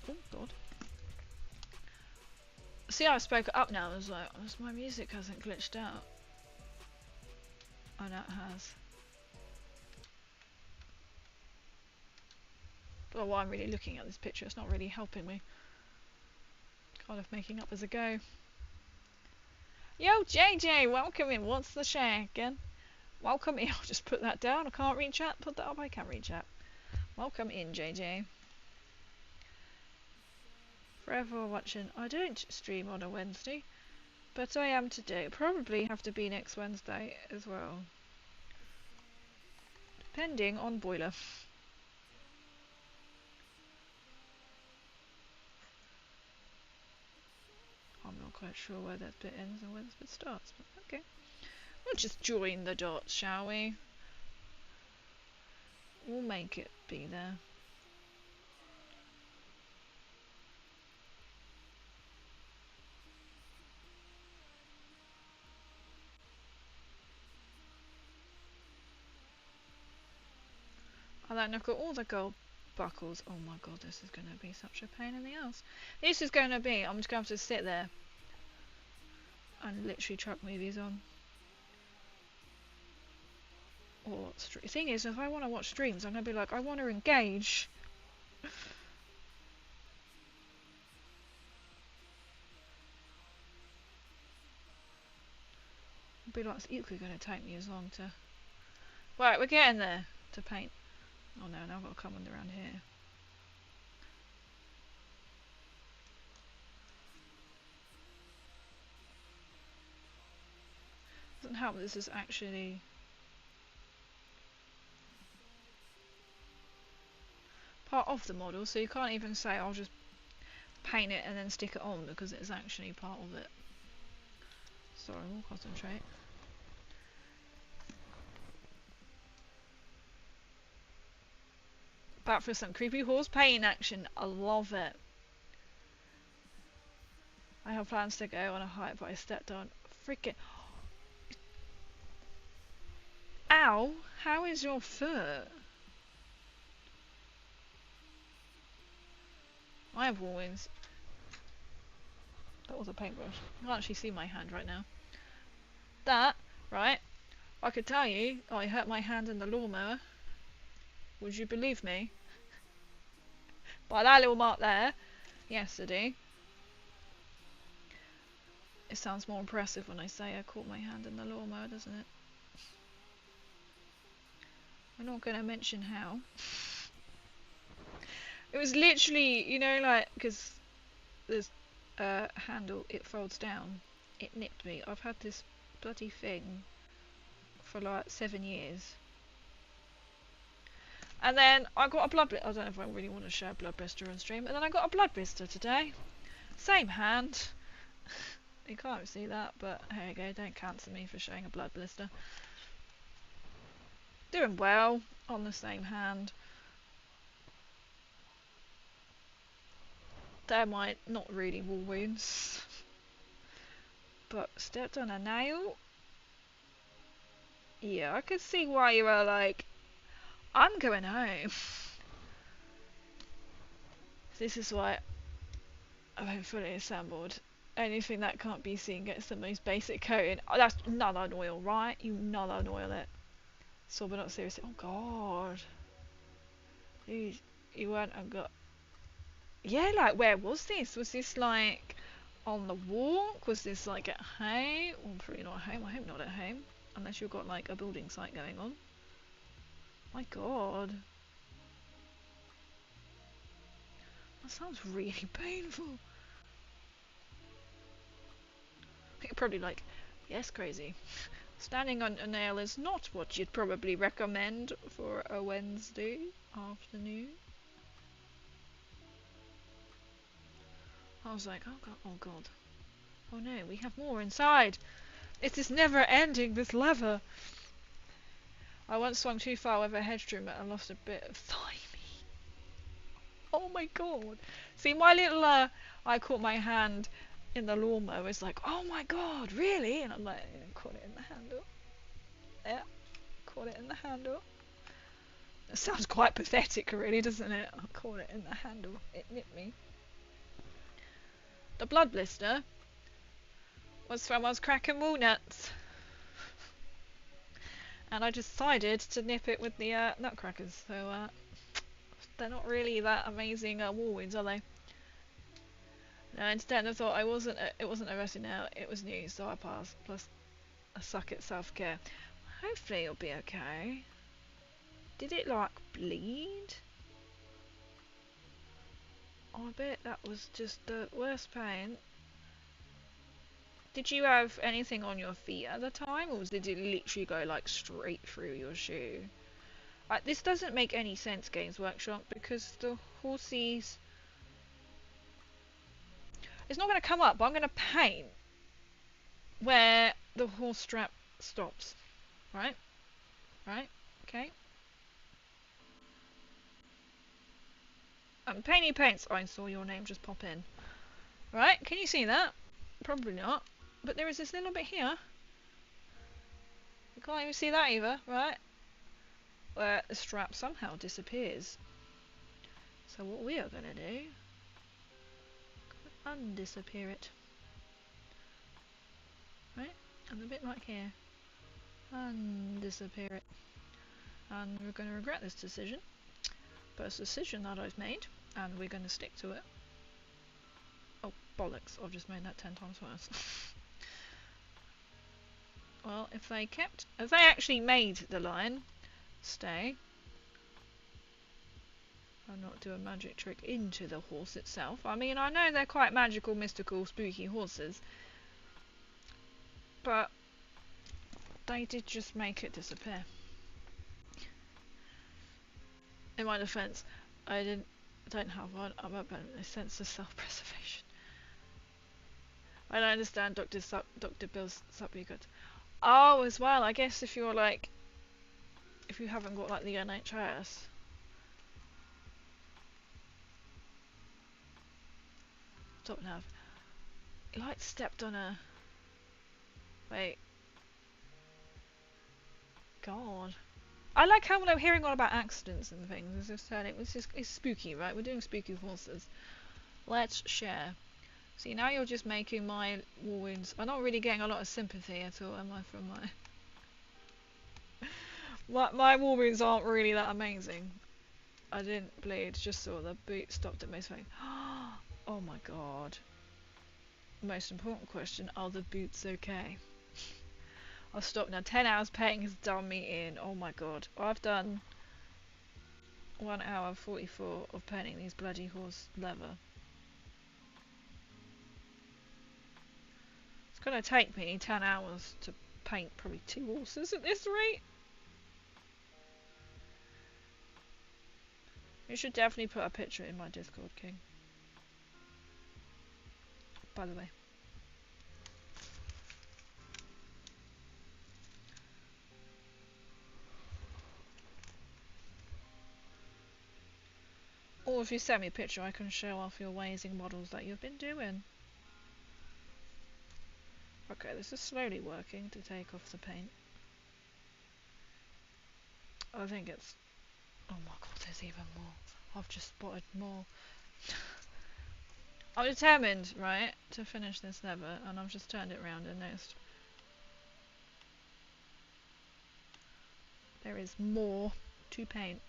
Oh god. See, I spoke it up now. I was like, my music hasn't glitched out. Oh no, it has. But while I'm really looking at this picture, it's not really helping me. Kind of making up as I go. Yo, JJ, welcome in. What's the share again? Welcome in. I'll just put that down. I can't read chat. Put that up. I can't read chat. Welcome in, JJ. Forever watching. I don't stream on a Wednesday, but I am today. Probably have to be next Wednesday as well, depending on boiler. I'm not quite sure where that bit ends and where this bit starts, but okay. We'll just join the dots, shall we? We'll make it be there. And then I've got all the gold buckles. Oh my god, this is going to be such a pain in the ass. This is going to be, I'm just going to have to sit there and literally chuck movies on. Or the thing is, if I want to watch streams, I'm going to be like, I want to engage. It'll be like, it's equally going to take me as long to... Right, we're getting there to paint. Oh no, now I've got to come around here. Doesn't help that this is actually part of the model, so you can't even say I'll just paint it and then stick it on, because it's actually part of it. Sorry, we'll concentrate. Back for some creepy horse painting action. I love it. I have plans to go on a hike, but I stepped on freaking... Ow! How is your foot? I have war wounds. That was a paintbrush. You can't actually see my hand right now. That, right? I could tell you, I hurt my hand in the lawnmower. Would you believe me? By that little mark there, yesterday. It sounds more impressive when I say I caught my hand in the lawnmower, doesn't it? I'm not going to mention how. It was literally, you know, like, because there's a handle, it folds down. It nipped me. I've had this bloody thing for like 7 years. And then I got a blood blister. I don't know if I really want to share blood blister on stream. And then I got a blood blister today. Same hand. You can't see that, but here we go. Don't cancel me for showing a blood blister. Doing well on the same hand. They're my not really war wounds. But stepped on a nail. Yeah, I could see why you were like, I'm going home. This is why I've been fully assembled. Anything that can't be seen gets the most basic coating. Oh, that's Northern oil, right? You Northern oil it. So, but not seriously. Oh god. You weren't a good. Yeah, like where was this? Was this like on the walk? Was this like at home? Well, probably not at home. I hope not at home. Unless you've got like a building site going on. My god. That sounds really painful. You're probably like, yes, crazy. Standing on a nail is not what you'd probably recommend for a Wednesday afternoon. I was like, oh god, oh god. Oh no, we have more inside. It is never ending, this lever. I once swung too far with a hedge trimmer and lost a bit of thigh meat. Oh my god. See, my little, I caught my hand in the lawnmower. It's like, oh my god, really? And I'm like, yeah, caught it in the handle. Yeah, caught it in the handle. It sounds quite pathetic, really, doesn't it? I caught it in the handle. It nipped me. The blood blister was from us cracking walnuts. And I decided to nip it with the nutcrackers. So they're not really that amazing war wounds, are they? No, instead I thought it wasn't arrested now, it was news, so I passed. Plus a suck at self-care. Hopefully it'll be okay. Did it like bleed? Oh, I bet that was just the worst pain. Did you have anything on your feet at the time, or did it literally go like straight through your shoe? This doesn't make any sense, Games Workshop, because the horses... It's not going to come up, but I'm going to paint where the horse strap stops. Right? Right? Okay. Painty Paints. I saw your name just pop in. Right? Can you see that? Probably not. But there is this little bit here. You can't even see that either, right? Where the strap somehow disappears. So what we are going to do... undisappear it. Right? And a bit like here. Undisappear it. And we're going to regret this decision. But it's a decision that I've made. And we're going to stick to it. Oh, bollocks. I've just made that 10 times worse. Well, if they actually made the line stay and not do a magic trick into the horse itself. I mean, I know they're quite magical, mystical, spooky horses, but they did just make it disappear. In my defence, I don't have one. I'm a sense of self-preservation. I don't understand Dr. Bill's supplicant. Oh, as well, I guess if you're like, if you haven't got like the NHS. Stop now. You like stepped on a... Wait. God. I like how when I'm hearing all about accidents and things, it's spooky, right? We're doing spooky horses. Let's share. See, now you're just making my war wounds... I'm not really getting a lot of sympathy at all, am I, from my war wounds aren't really that amazing. I didn't bleed, just saw the boot stopped at my face. Oh my god. Most important question, are the boots okay? I'll stop now. 10 hours painting has done me in. Oh my god. I've done 1 hour 44 of painting these bloody horse leather. It's gonna take me 10 hours to paint probably 2 horses at this rate. You should definitely put a picture in my Discord, King. By the way. Or if you send me a picture, I can show off your amazing models that you've been doing. Okay, this is slowly working to take off the paint. I think it's... Oh my god, there's even more. I've just spotted more. I'm determined, right, to finish this level, and I've just turned it around and noticed there is more to paint.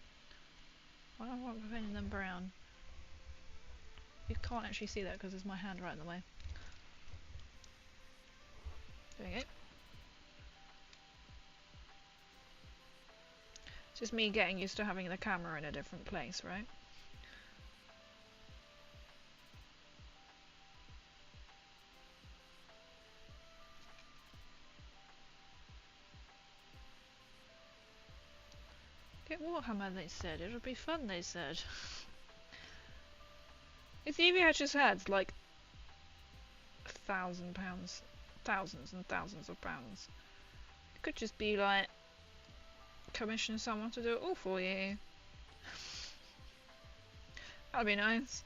Why do I want painting them brown? You can't actually see that because there's my hand right in the way. Doing it. Just me getting used to having the camera in a different place, right? Get Warhammer, they said. It'll be fun, they said. If EVH just had, like, £1,000, thousands and thousands of pounds, it could just be like, commission someone to do it all for you. That'd be nice.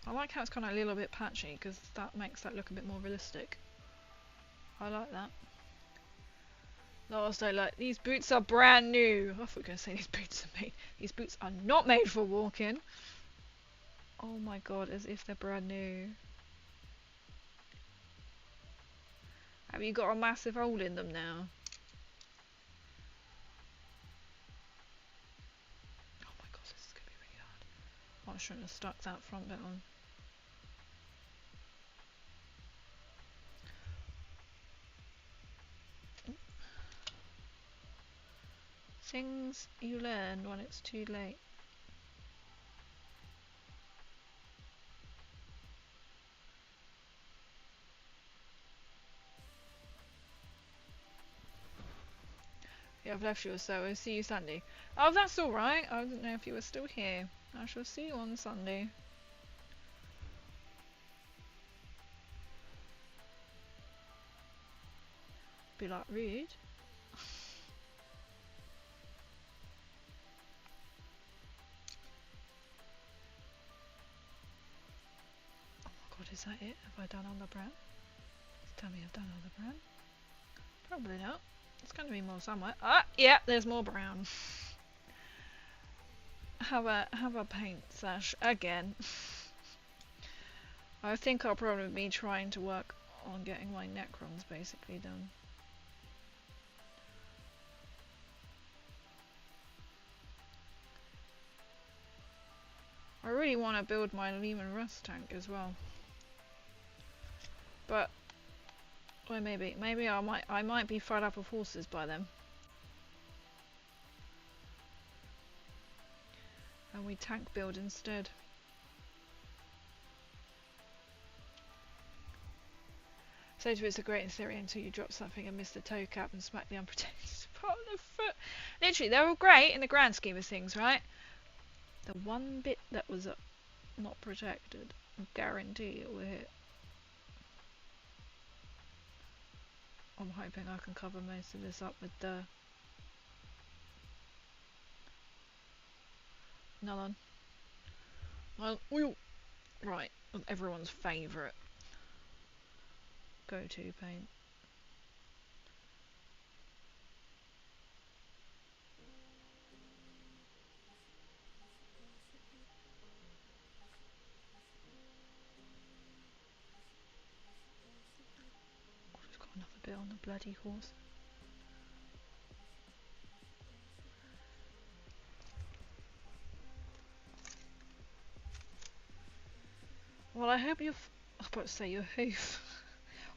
I like how it's kind of a little bit patchy because that makes that look a bit more realistic. I like that. Last, I like these boots are brand new. I thought you were going to say these boots are made. These boots are not made for walking. Oh my god, as if they're brand new. Have you got a massive hole in them now? Oh my god, this is going to be really hard. I shouldn't have stuck that front bit on. Things you learn when it's too late. Yeah, I've left you, so I'll see you Sunday. Oh, that's alright. I didn't know if you were still here. I shall see you on Sunday. Be like rude. Oh my god, is that it? Have I done all the brown? Tell me I've done all the brown. Probably not. It's going to be more somewhere. Ah, yeah, there's more brown. Have a paint sesh again. I think I'll probably be trying to work on getting my Necrons basically done. I really want to build my Lehman Russ tank as well. But or maybe I might be fed up of horses by then. And we tank build instead. So it's a great in theory until you drop something and miss the toe cap and smack the unprotected part of the foot. Literally, they're all great in the grand scheme of things, right? The one bit that was not protected, I guarantee it will hit. I'm hoping I can cover most of this up with the nylon. Oil. Right, everyone's favourite go-to paint. Oh, we've got another bit on the bloody horse. Well, I hope you've... I was about to say your hoof.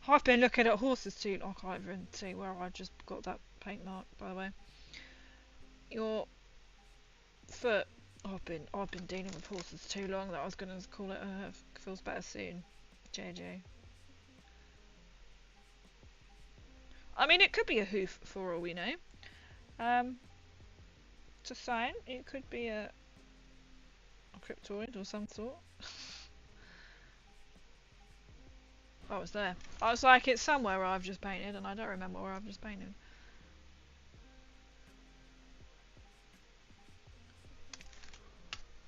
I've been looking at horses too. I can't even see where I just got that paint mark, by the way. Your foot. I've been dealing with horses too long that I was gonna call it a hoof. Feels better soon. JJ. I mean, it could be a hoof for all we know. Just saying, it could be a cryptoid or some sort. Oh, it's there. I was like, it's somewhere where I've just painted, and I don't remember where I've just painted.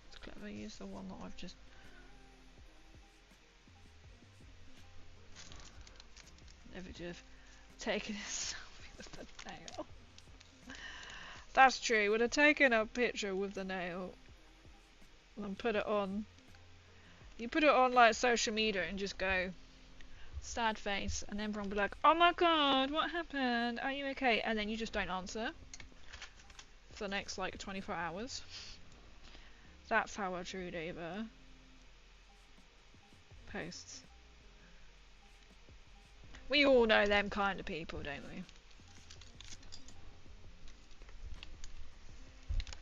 It's clever, use the one that I've just... Never should have taken this. with the nail. That's true. Would have taken a picture with the nail and put it on. You put it on like social media and just go sad face, and everyone will be like, "Oh my god, what happened? Are you okay?" And then you just don't answer for the next like 24 hours. That's how a true diva posts. We all know them kind of people, don't we?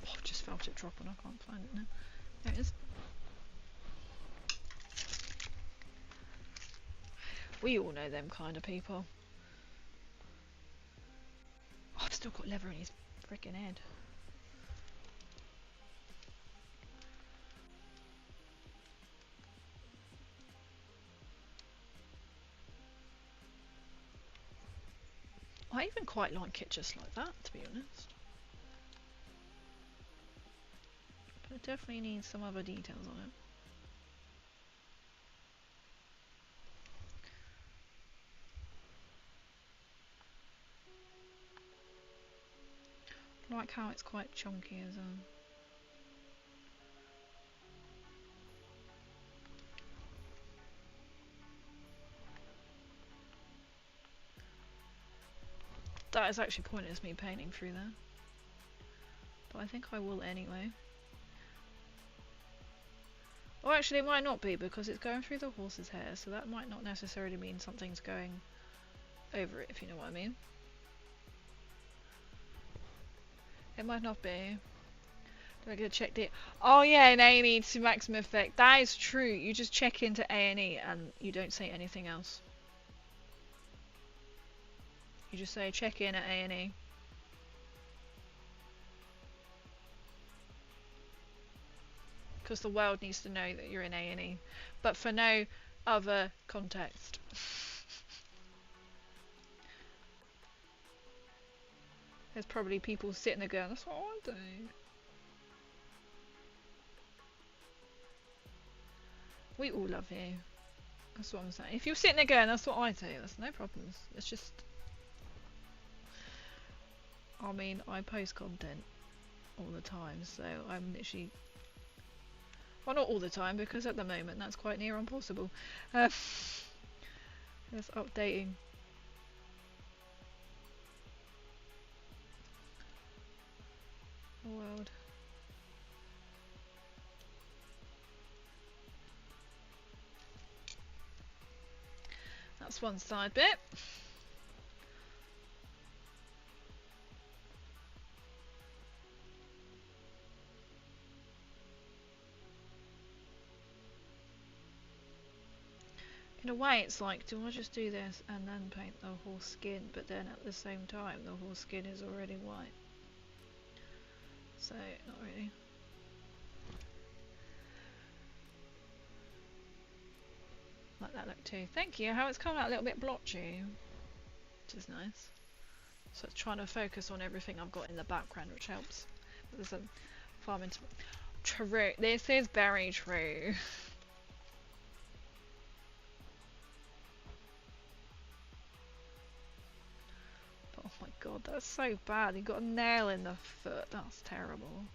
Oh, I've just felt it dropping. I can't find it now. There it is. We all know them kind of people. Oh, I've still got leather in his freaking head. I even quite like it just like that, to be honest. But it definitely needs some other details on it. I like how it's quite chunky as well. That is actually pointless me painting through there. But I think I will anyway. Or actually it might not be, because it's going through the horse's hair, so that might not necessarily mean something's going over it, if you know what I mean. It might not be. Do I go check it? Oh yeah, in A&E to maximum effect. That is true. You just check into A&E and you don't say anything else. You just say check in at A&E. Because the world needs to know that you're in A&E. But for no other context. There's probably people sitting there going, that's what I do. We all love you. That's what I'm saying. If you're sitting there going, that's what I do, that's no problems. It's just... I mean, I post content all the time, so I'm literally... Well, not all the time, because at the moment that's quite near impossible. Just updating. The world. That's one side bit. In a way it's like, do I just do this and then paint the horse skin, but then at the same time the horse skin is already white. So, not really. Like that look too. Thank you. How it's come out a little bit blotchy, which is nice. So it's trying to focus on everything I've got in the background, which helps. But there's some farming. True. This is very true. Oh my god, that's so bad. You got a nail in the foot. That's terrible.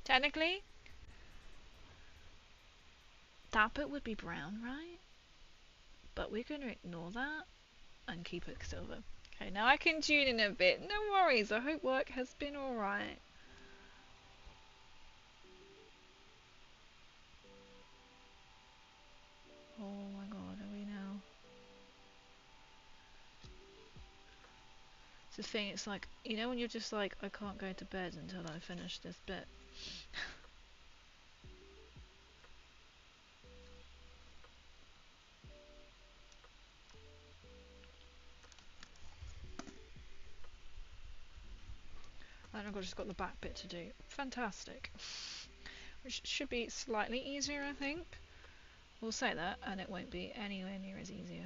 Technically, that bit would be brown, right? But we're going to ignore that and keep it silver. Okay, now I can tune in a bit. No worries, I hope work has been alright. Oh my god, are we now? It's the thing, it's like, you know when you're just like, I can't go to bed until I finish this bit. And I've just got the back bit to do. Fantastic. Which should be slightly easier, I think. We'll say that, and it won't be anywhere near as easier.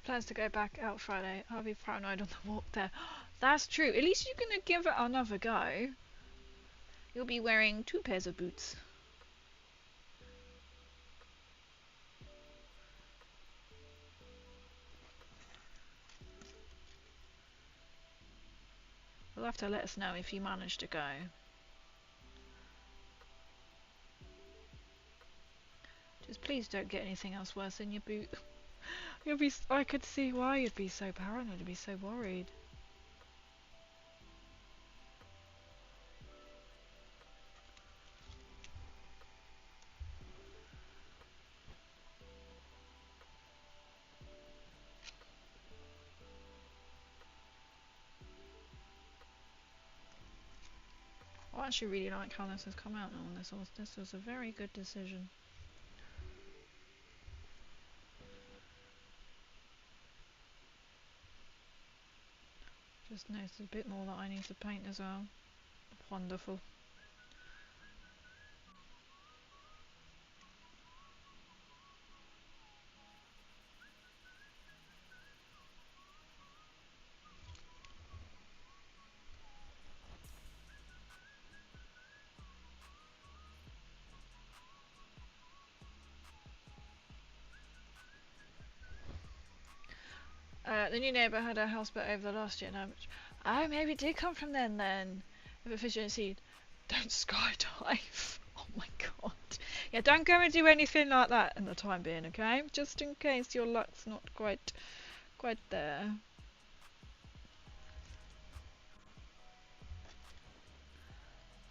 Plans to go back out Friday. I'll be paranoid on the walk there. That's true. At least you're gonna give it another go. You'll be wearing 2 pairs of boots. You'll have to let us know if you manage to go. Just please don't get anything else worse in your boot. I could see why you'd be so paranoid, you'd be so worried. I actually really like how this has come out now on this horse. This was a very good decision. Just noticed a bit more that I need to paint as well. Wonderful. The new neighbour had a houseboat over the last year. Now, oh, maybe it did come from then. If efficiency, don't skydive. Oh my god. Yeah, don't go and do anything like that in the time being, okay? Just in case your luck's not quite there.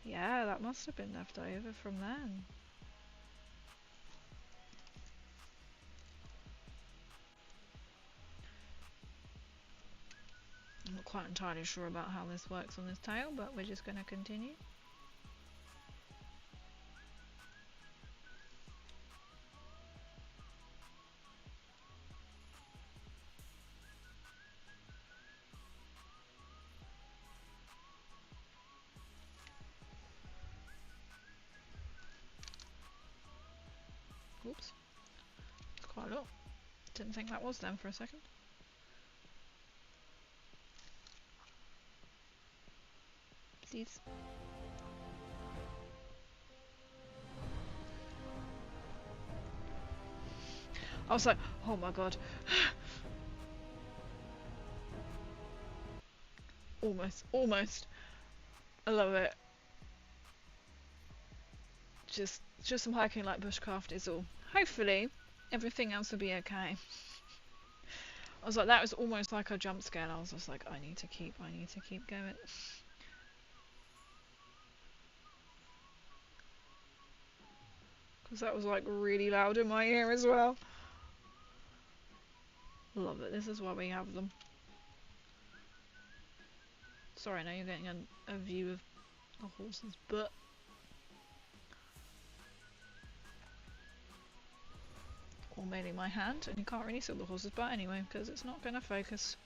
Yeah, that must have been left over from then. I'm not quite entirely sure about how this works on this tail, but we're just going to continue. Oops. That's quite a lot. Didn't think that was them for a second. Please. I was like, oh my god. Almost. I love it. Just some hiking like bushcraft is all. Hopefully, everything else will be okay. I was like, that was almost like a jump scare. I was just like, I need to keep going. Because that was like really loud in my ear as well. Love it. This is why we have them. Sorry, now you're getting a view of the horse's butt. Or mainly my hand, and you can't really see the horse's butt anyway, because it's not going to focus.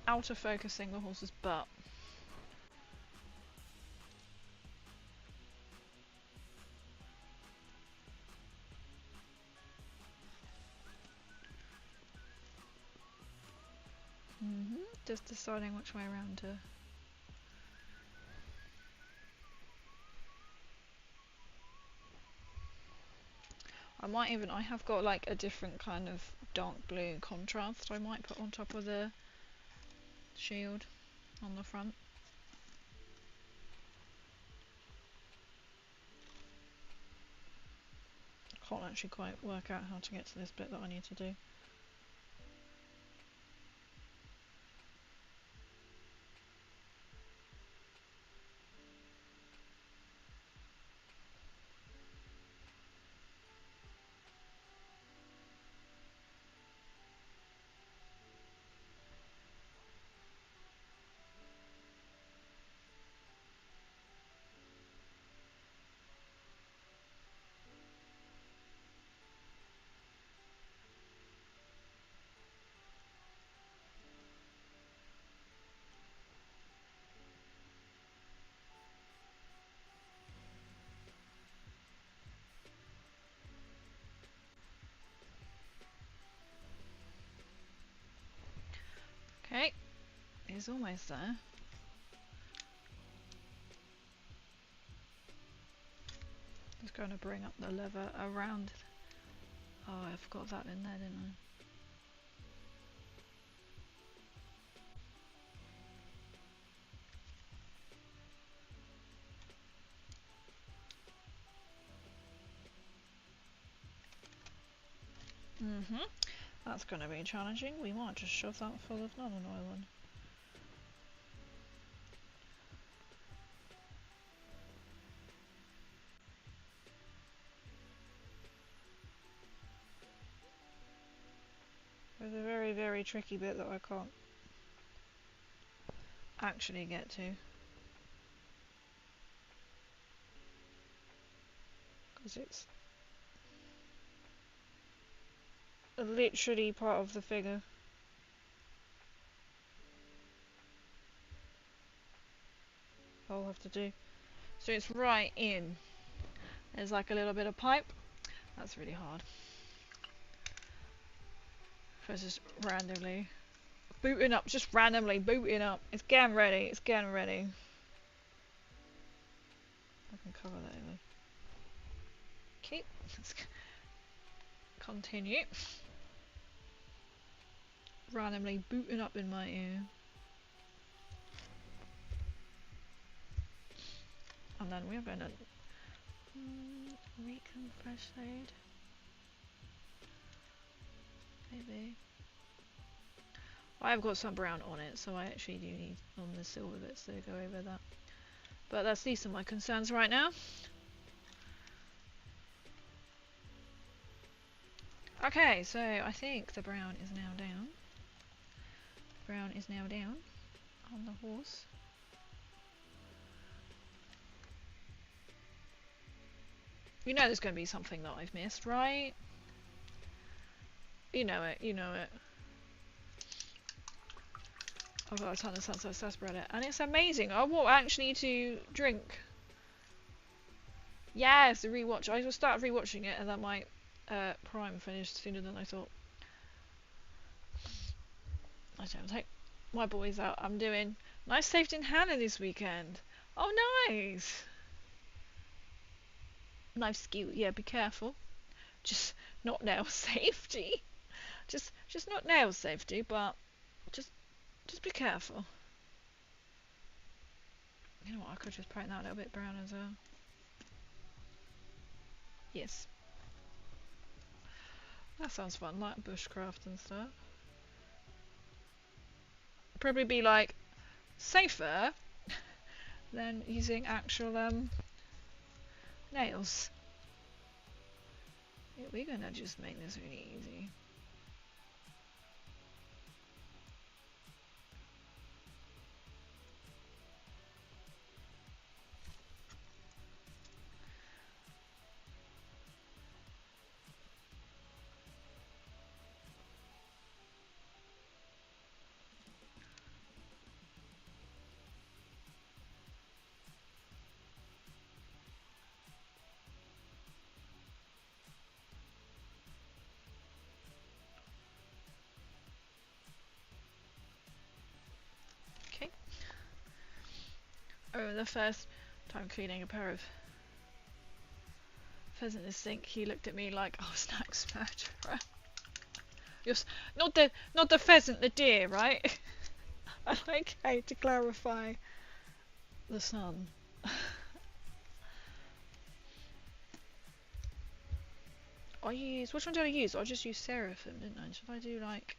Out of focusing the horse's butt. Just deciding which way around to. I have got like a different kind of dark blue contrast I might put on top of the shield on the front. Can't actually quite work out how to get to this bit that I need to do. He's almost there. Just going to bring up the lever around. Oh, I forgot that in there, didn't I? That's going to be challenging. We might just shove that full of non-oil in. There's a very, very tricky bit that I can't actually get to. Because it's literally part of the figure. I'll have to do. So it's right in. There's like a little bit of pipe. That's really hard. So it's just randomly booting up, just randomly booting up. It's getting ready, it's getting ready. I can cover that over. Okay, let's continue. Randomly booting up in my ear. And then we're gonna recompress load. Maybe. I've got some brown on it, so I actually do need on the silver bits to go over that. But that's these are my concerns right now. Okay, so I think the brown is now down. Brown is now down on the horse. You know there's going to be something that I've missed, right? You know it, you know it. I've got a ton of sunset sarsaparilla, and it's amazing. I will actually to drink. Yes, the rewatch. I will start rewatching it, and then my Prime finished sooner than I thought. I don't take my boys out. I'm doing nice safety in Hannah this weekend. Oh, nice. Knife skew. Yeah, be careful. Just not nail safety. Just not nail safety, but just be careful. You know what? I could just paint that a little bit brown as well. Yes. That sounds fun, like bushcraft and stuff. Probably be like safer than using actual nails. Yeah, we're gonna just make this really easy. Okay. Oh, the first time cleaning a pair of pheasant in the sink, he looked at me like I was an axe murderer. Not the pheasant, the deer, right? Okay, to clarify, the sun. Which one did I use? I just used Seraphim, didn't I? Should I do like...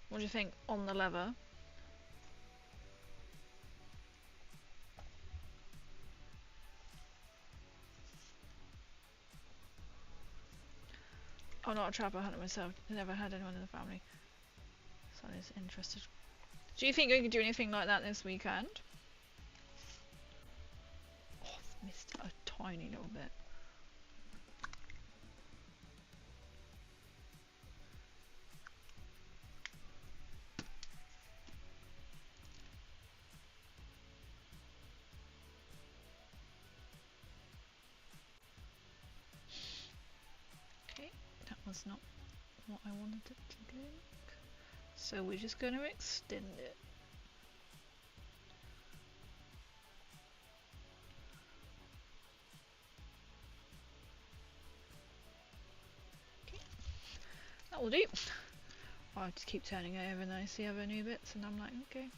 What do you think on the lever? I'm not a trapper hunter myself. Never had anyone in the family. Son is interested. Do you think you can do anything like that this weekend? Oh, I've missed a tiny little bit. That's not what I wanted it to do. So we're just going to extend it. Okay. That will do. I have to keep turning it over and then I see other new bits and I'm like, okay.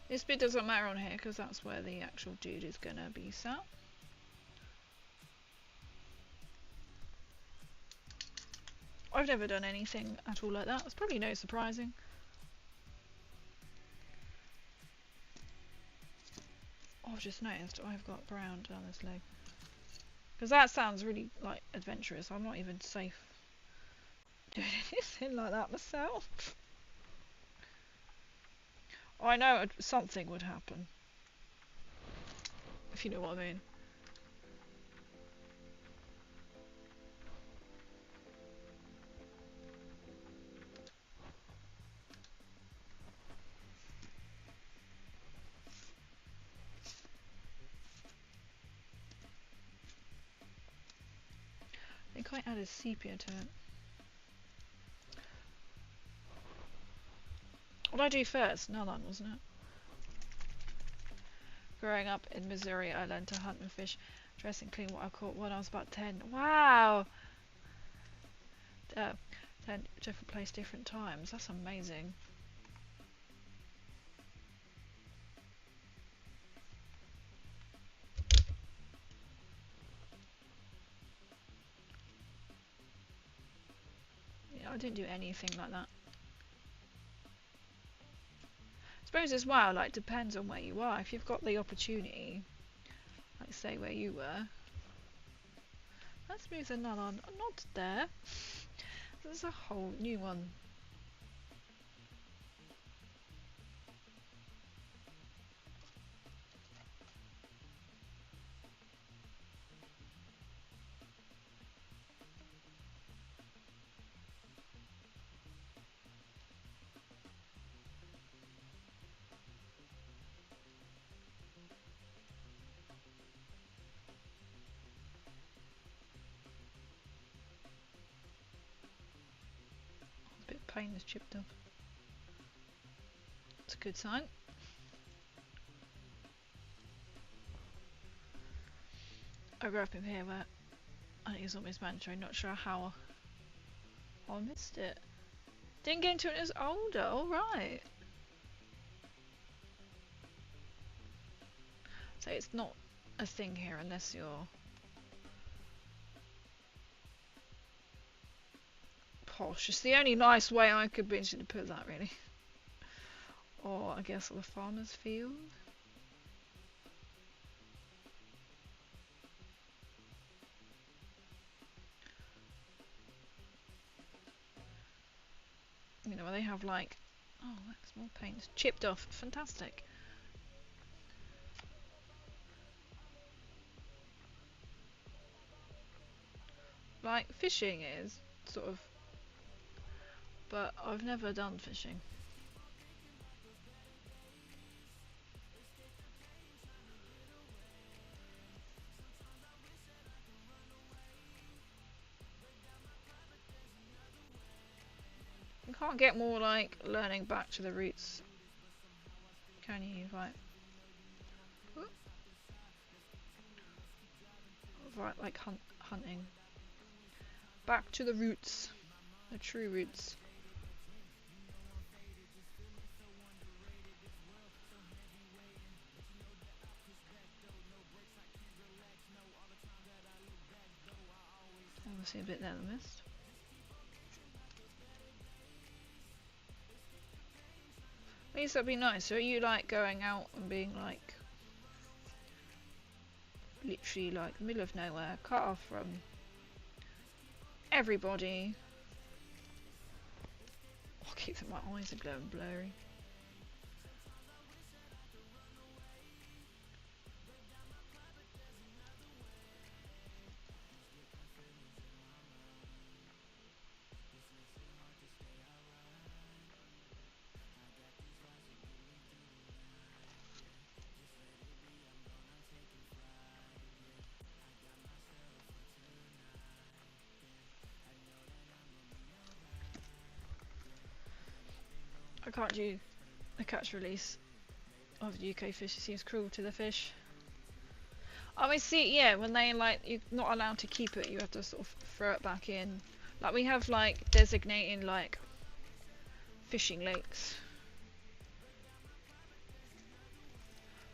This bit doesn't matter on here because that's where the actual dude is going to be sat. I've never done anything at all like that. It's probably no surprising. Oh, I've just noticed I've got brown down this leg. Because that sounds really like adventurous. I'm not even safe doing anything like that myself. I know something would happen. If you know what I mean. I think I added sepia to it. What did I do first? None, wasn't it? Growing up in Missouri, I learned to hunt and fish, dress and clean what I caught when I was about 10. Wow! 10 different place, different times. That's amazing. Yeah, I didn't do anything like that. I suppose as well, like, depends on where you are. If you've got the opportunity, like say where you were. Let's move the null on. Not there. There's a whole new one. A bit of paint is chipped off. It's a good sign. I grew up in here where I think it's almost mandatory. Not sure how I missed it. Didn't get into it as older. All right. So it's not a thing here unless you're posh. It's the only nice way I could be to put that, really. Or I guess the farmer's field. You know, where they have like, oh, that's more paint. Chipped off. Fantastic. Like, fishing is, sort of, but I've never done fishing. You can't get more like learning back to the roots, can you? Right. Right, like hunting. Back to the roots. The true roots. I see a bit there in the mist. At least that'd be nice. So are you like going out and being like literally like middle of nowhere, cut off from everybody? Oh, I keep thinking my eyes are glowing blurry. I can't do a catch release of the UK fish. It seems cruel to the fish. I mean, see, yeah, when they like, you're not allowed to keep it. You have to sort of throw it back in. Like we have like designating like fishing lakes,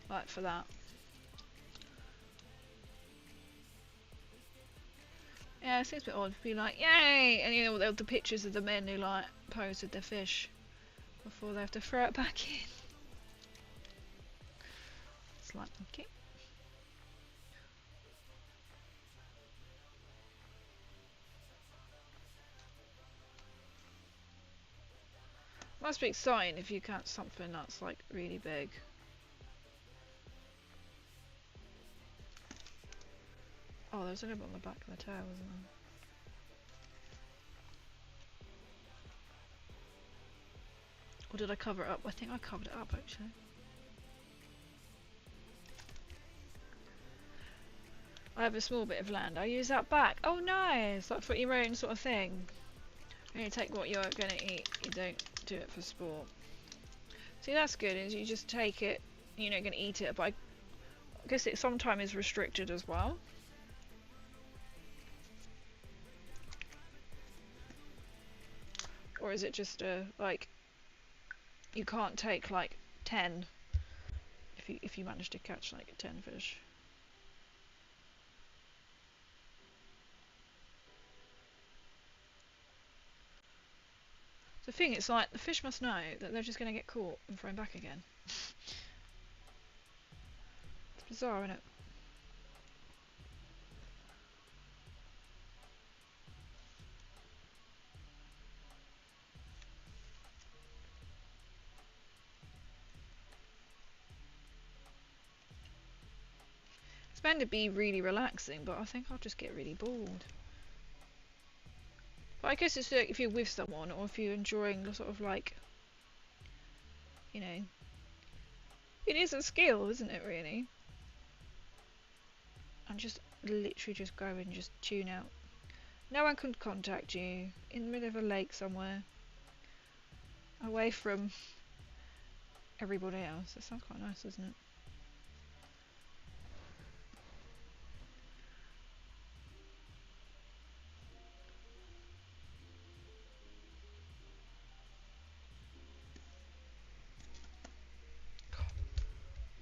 like for that. Yeah, it seems a bit odd to be like, yay! And you know, the pictures of the men who like pose with their fish before they have to throw it back in. It's like, okay. Must be exciting if you catch something that's like really big. Oh, there's a little bit on the back of the tail, wasn't there? Or did I cover it up? I think I covered it up actually. I have a small bit of land. I use that back. Oh nice! Like for your own sort of thing. And you take what you're gonna eat. You don't do it for sport. See, that's good. Is you just take it. You're not gonna eat it, but I guess it sometimes is restricted as well. Or is it just like you can't take like 10 if you manage to catch like 10 fish? The thing is, like, the fish must know that they're just going to get caught and thrown back again. It's bizarre, isn't it? It's meant to be really relaxing, but I think I'll just get really bored. But I guess it's like if you're with someone or if you're enjoying the sort of like, you know, it is a skill, isn't it, really? And just literally just go and just tune out. No one can contact you in the middle of a lake somewhere, away from everybody else. That sounds quite nice, doesn't it?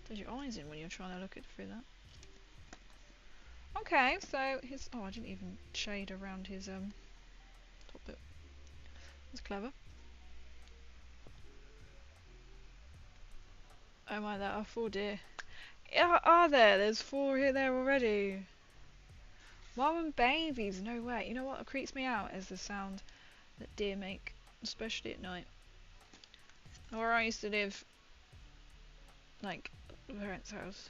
Does your eyes in when you're trying to look at through that? Okay, so his I didn't even shade around his top bit. That's clever. Oh my, there are 4 deer. Yeah, are there? There's 4 here there already. Mom and babies, no way. You know what creeps me out is the sound that deer make, especially at night. Where I used to live, like my parents' house,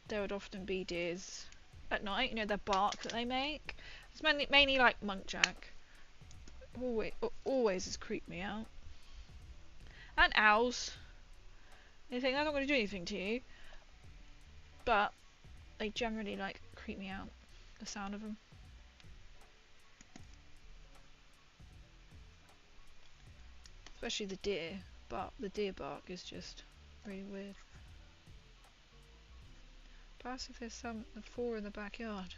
there would often be deers at night. You know, the bark that they make. It's mainly like muntjac. Always has creeped me out. And owls. They think they're not going to do anything to you, but they generally like creep me out. The sound of them. Especially the deer, but the deer bark is just really weird. Perhaps if there's the 4 in the backyard.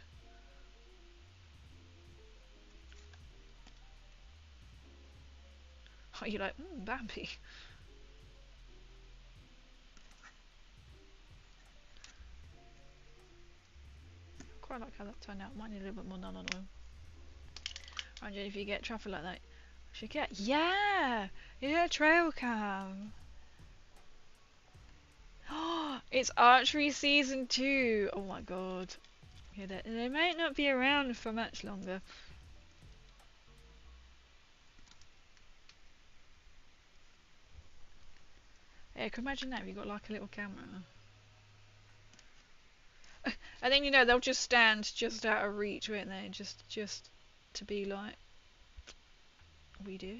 Oh, you're like, Bambi. Quite like how that turned out. Might need a little bit more nuln oil. Imagine if you get traffic like that. You should get, yeah, trail cam. Oh, it's archery season 2. Oh my god. Yeah, they might not be around for much longer. Yeah, can you imagine that if you got like a little camera. And then, you know, they'll just stand just out of reach, won't they? Just to be like, we do.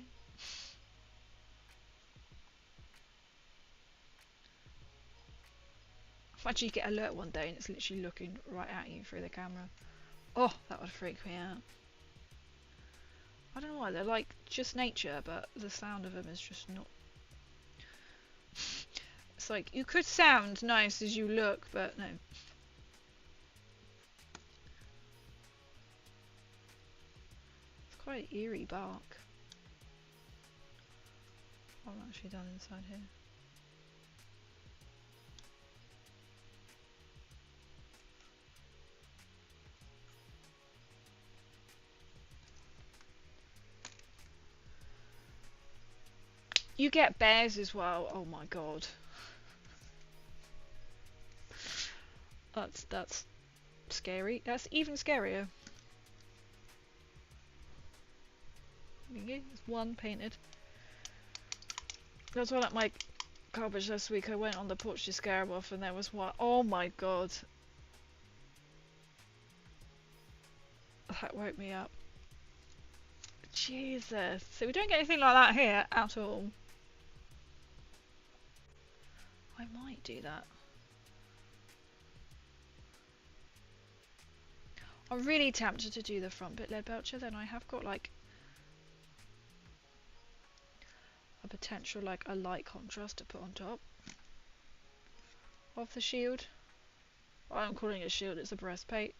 Imagine you get alert one day and it's literally looking right at you through the camera. Oh, that would freak me out. I don't know why why. They're like just nature, but the sound of them is just not. It's like you could sound nice as you look, but no. It's quite eerie bark. What have I actually done inside here? You get bears as well. Oh my god. That's scary. That's even scarier. There's one painted. That's one at my garbage last week. I went on the porch to scare him off and there was one. Oh my god. That woke me up. Jesus. So we don't get anything like that here at all. I might do that. I'm really tempted to do the front bit lead belcher, then I have got like a potential like a light contrast to put on top of the shield. I'm calling it a shield, it's a breastplate.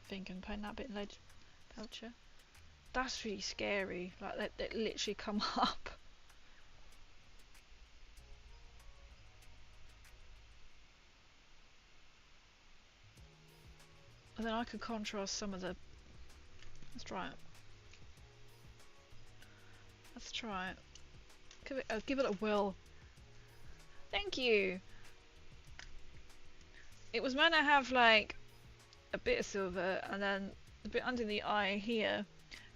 Think and paint that bit in lead belcher. That's really scary. Like that literally come up. And then I could contrast some of the. Let's try it. Let's try it. Give it a whirl. Thank you. It was meant to have like a bit of silver, and then the bit under the eye here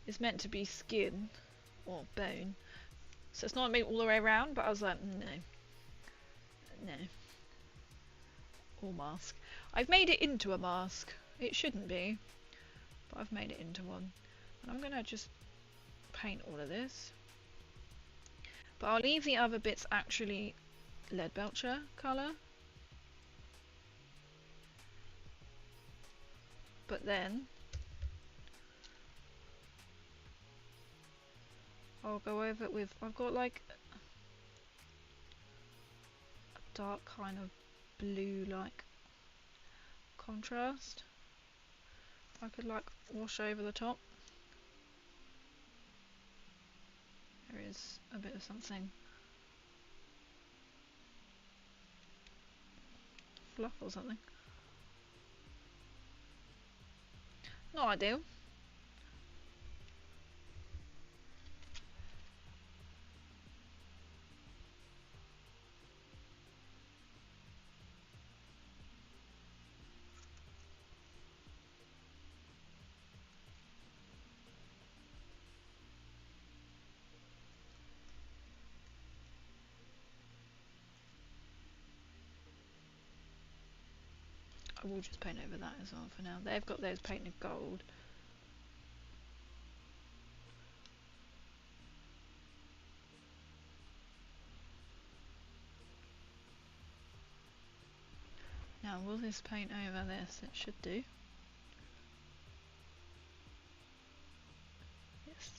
is meant to be skin or bone. So it's not made all the way around, but I was like, no. Or mask. I've made it into a mask. It shouldn't be, but I've made it into one. And I'm gonna just paint all of this. But I'll leave the other bits actually lead belcher colour. But then I'll go over it with, I've got like a dark kind of blue like contrast. I could like wash over the top. There is a bit of something. Fluff or something. Not ideal. I will just paint over that as well for now. They've got theirs painted gold. Now will this paint over this? It should do. Yes.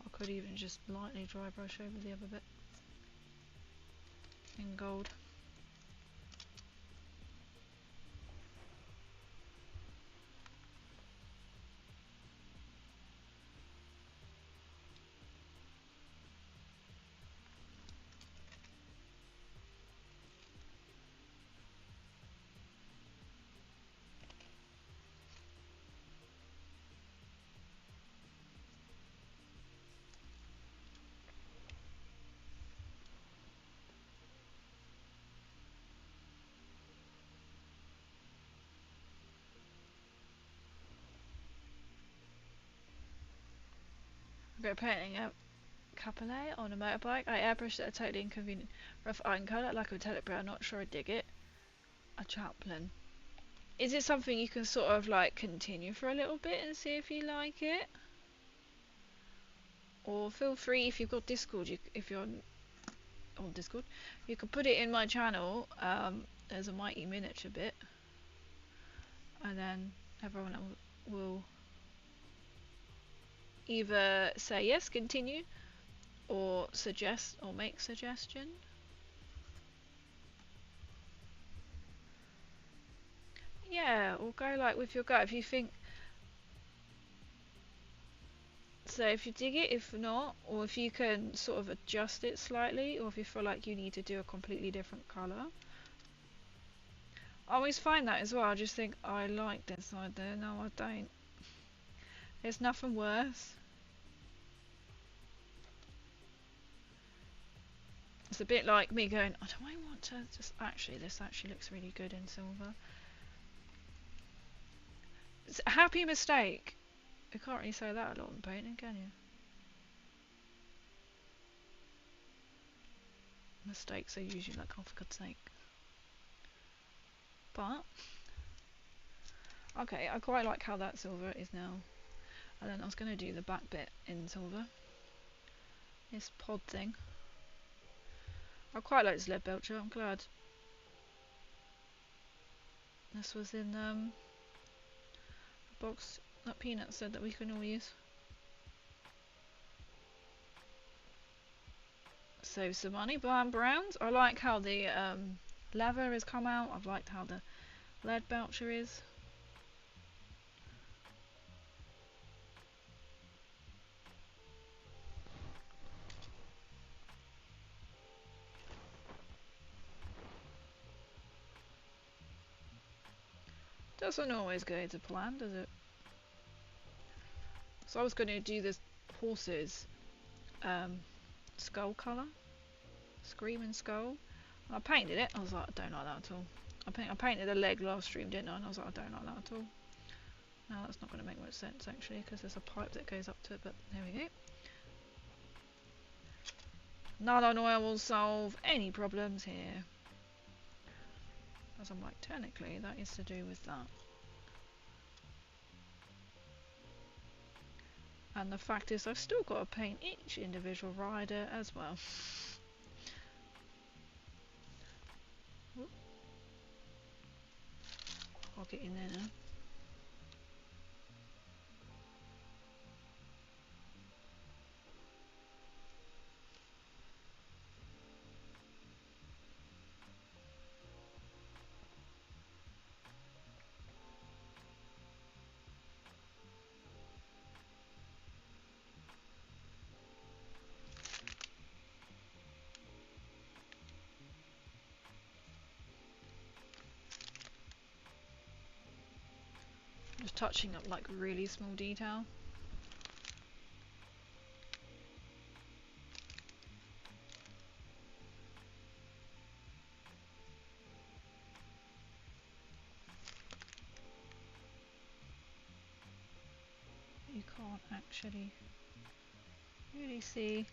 I could even just lightly dry brush over the other bit in gold. We're painting a Capilet on a motorbike. I airbrushed it a totally inconvenient rough iron colour like a metallic brown. Not sure I dig it. A chaplain. Is it something you can sort of like continue for a little bit and see if you like it? Or feel free, if you've got Discord, if you're on Discord, you can put it in my channel as a mighty miniature bit, and then everyone will either say yes, continue, or suggest or make suggestion. Yeah, or go like with your gut if you think. So if you dig it, if not, or if you can sort of adjust it slightly, or if you feel like you need to do a completely different colour. I always find that as well. I just think, I like this idea. No, I don't. There's nothing worse. It's a bit like me going, oh, do I want to just actually, this actually looks really good in silver. It's a happy mistake. You can't really say that a lot in painting, can you? Mistakes are usually like, oh, for God's sake. But okay, I quite like how that silver is now. And then I was going to do the back bit in silver. This pod thing. I quite like this lead belcher, I'm glad. This was in the box that Peanut said that we can all use. Save some money, buying browns. I like how the leather has come out. I've liked how the lead belcher is. Doesn't always go to plan, does it? So I was going to do this horse's skull colour, screaming skull. And I painted it. I was like, I don't like that at all. I painted a leg last stream, didn't I? And I was like, I don't like that at all. No, that's not going to make much sense actually, because there's a pipe that goes up to it. But there we go. Nylon oil will solve any problems here. As I'm like, technically that is to do with that. And the fact is, I've still got to paint each individual rider as well. I'll get in there now. Just touching up like really small detail. You can't actually really see.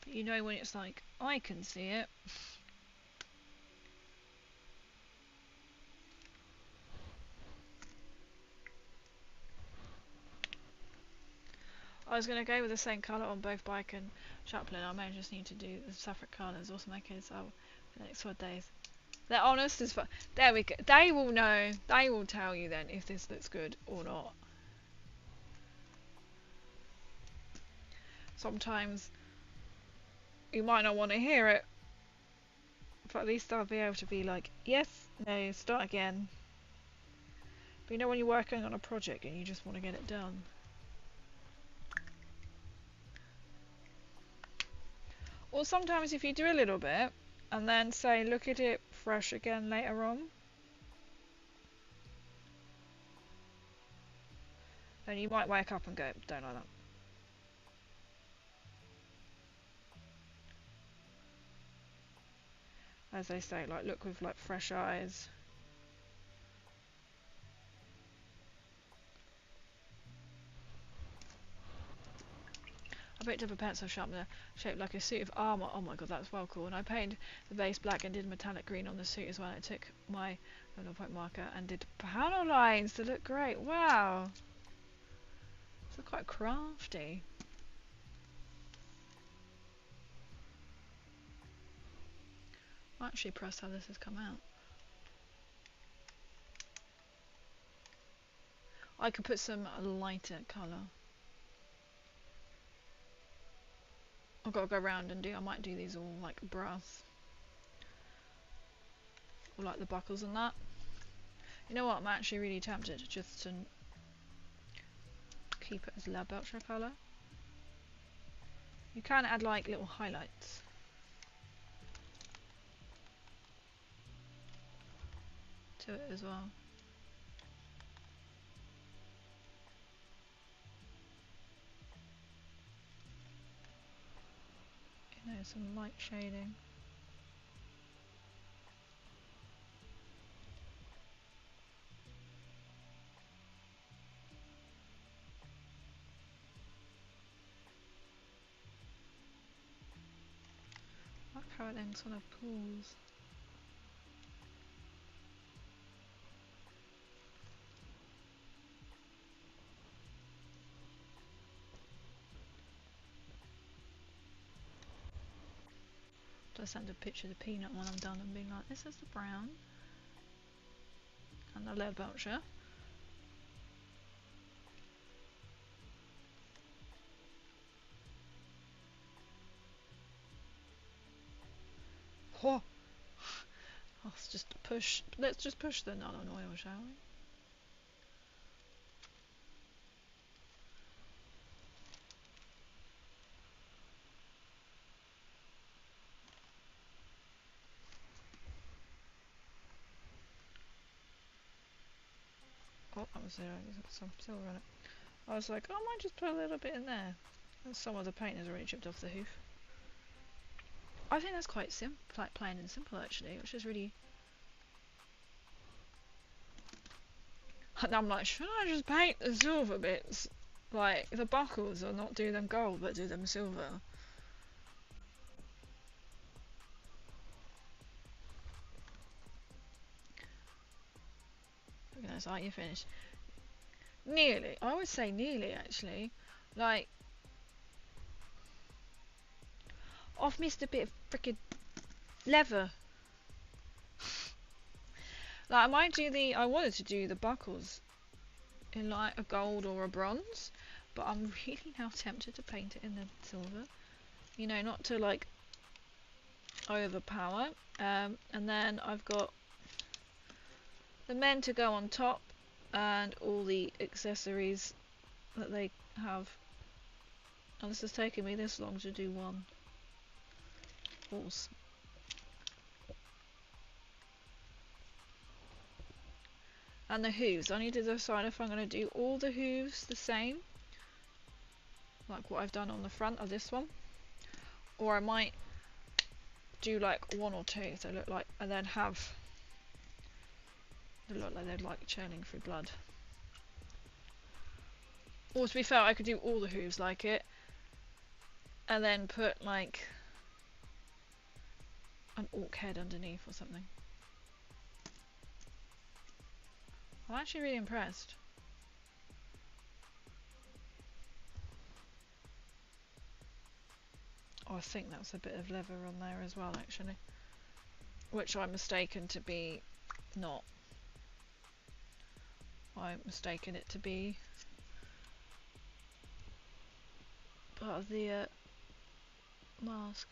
But you know when it's like, I can see it. I was going to go with the same colour on both bike and chaplain. I may just need to do the separate colours or something for the next 4 days. They're honest as fuck. There we go. They will know. They will tell you then if this looks good or not. Sometimes you might not want to hear it, but at least I'll be able to be like, yes, no, start again. But you know when you're working on a project and you just want to get it done. Or sometimes if you do a little bit and then say look at it fresh again later on, then you might wake up and go, don't like that. As they say, like look with like fresh eyes. I picked up a pencil sharpener shaped like a suit of armour. Oh my god, that's well cool. And I painted the base black and did metallic green on the suit as well. I took my little point marker and did panel lines to look great. Wow. It's quite crafty. I'll actually press how this has come out. I could put some lighter colour. I've got to go around and I might do these all like brass. Or like the buckles and that. You know what, I'm actually really tempted just to keep it as lead belcher colour. You can add like little highlights. To it as well. You know, some light shading. I like how it then sort of pulls. Just send a picture of the peanut when I'm done and being like, this is the brown and the lead belcher. Oh, let's just push the nut on oil, shall we? Oh, that was there. There's some silver in it. I was like, oh, I might just put a little bit in there. And some of the paint has already chipped off the hoof. I think that's quite simple, like plain and simple actually, which is really. And I'm like, should I just paint the silver bits, like the buckles, or not do them gold but do them silver? Okay, so you're finished. Nearly. I would say nearly actually. Like, I've missed a bit of frickin' leather. Like, I wanted to do the buckles in like a gold or a bronze, but I'm really now tempted to paint it in the silver. You know, not to like overpower. And then I've got the men to go on top and all the accessories that they have. And this has taken me this long to do one horse. And the hooves, I need to decide if I'm going to do all the hooves the same, like what I've done on the front of this one, or I might do like one or two so look like, and then have they look like they're like churning through blood. Or to be fair, I could do all the hooves like it, and then put like an orc head underneath or something. I'm actually really impressed. Oh, I think that's a bit of leather on there as well actually, which I mistaken to be not. I mistaken it to be part of the mask.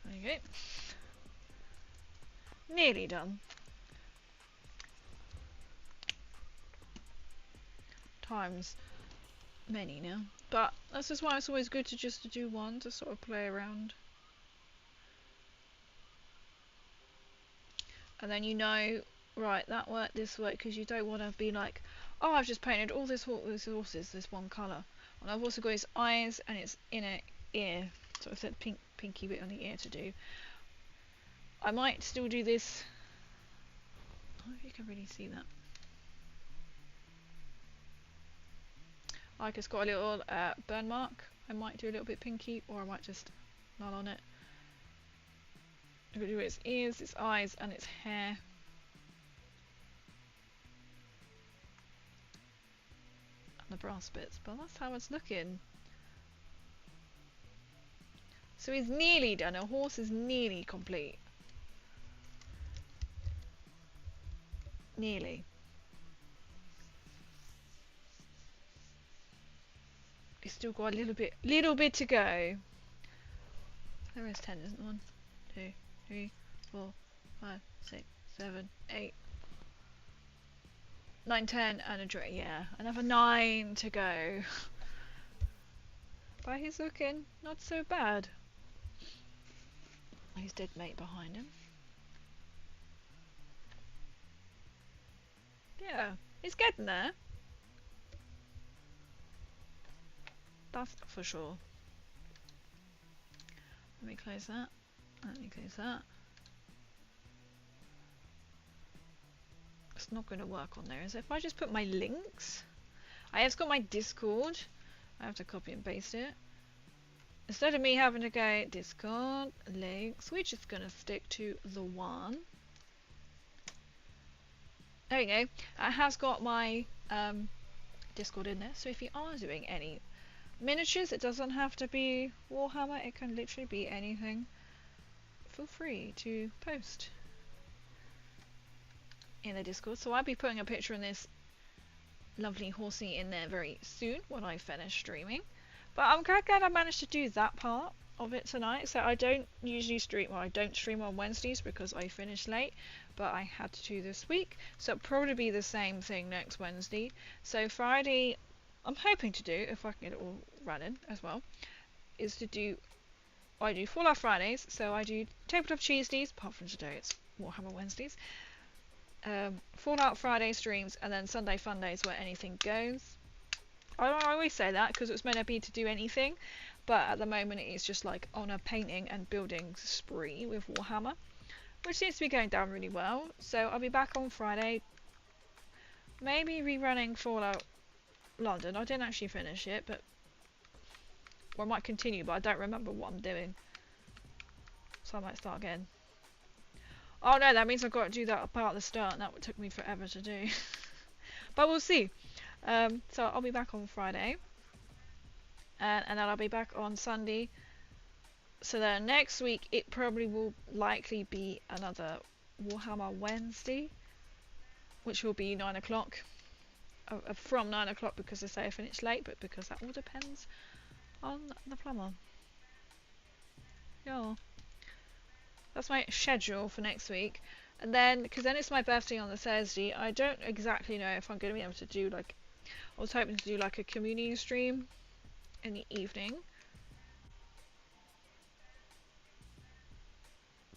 There you go. Nearly done. Times many now. But that's just why it's always good to just do one to sort of play around. And then you know, right, that worked, this worked, because you don't want to be like, oh, I've just painted all these horses this one colour. And I've also got his eyes and its inner ear. So I've said pinky bit on the ear to do. I might still do this. I don't know if you can really see that. Like it's got a little burn mark. I might do a little bit pinky, or I might just null on it. I'm going to do its ears, its eyes, and its hair. And the brass bits, but that's how it's looking. So he's nearly done. Our horse is nearly complete. Nearly. He's still got a little bit to go. There is 10, isn't there? 1, 2, 3, 4, 5, 6, 7, 8, 9, 10, and a draw. Yeah, another 9 to go. But he's looking not so bad. His dead mate behind him. Yeah, he's getting there. That's for sure. Let me close that. Let me close that. It's not going to work on there, is it? If I just put my links, I have got my Discord. I have to copy and paste it. Instead of me having to go Discord links, we're just going to stick to the one. There you go. It has got my Discord in there. So if you are doing any miniatures, it doesn't have to be Warhammer. It can literally be anything. Feel free to post in the Discord. So I'll be putting a picture of this lovely horsey in there very soon when I finish streaming. But I'm glad I managed to do that part of it tonight. So I don't usually stream, well, I don't stream on Wednesdays because I finish late, but I had to do this week. So it'll probably be the same thing next Wednesday. So Friday, I'm hoping to do, if I can get it all running as well, is to do, I do Fallout Fridays, so I do Tabletop Tuesdays, apart from today it's Warhammer Wednesdays, Fallout Friday streams, and then Sunday Fun Days where anything goes. I always say that because it's meant to be to do anything, but at the moment it is just like on a painting and building spree with Warhammer, which seems to be going down really well. So I'll be back on Friday, maybe rerunning Fallout London. I didn't actually finish it, but or I might continue, but I don't remember what I'm doing, so I might start again. Oh no, that means I've got to do that part at the start, and that took me forever to do. But we'll see. So I'll be back on Friday, and then I'll be back on Sunday. So then next week it probably will likely be another Warhammer Wednesday, which will be 9 o'clock. From 9 o'clock because I say I finished late, but because that all depends on the plumber. Yeah. That's my schedule for next week. And then, because then it's my birthday on the Thursday, I don't exactly know if I'm going to be able to do like, I was hoping to do like a community stream in the evening,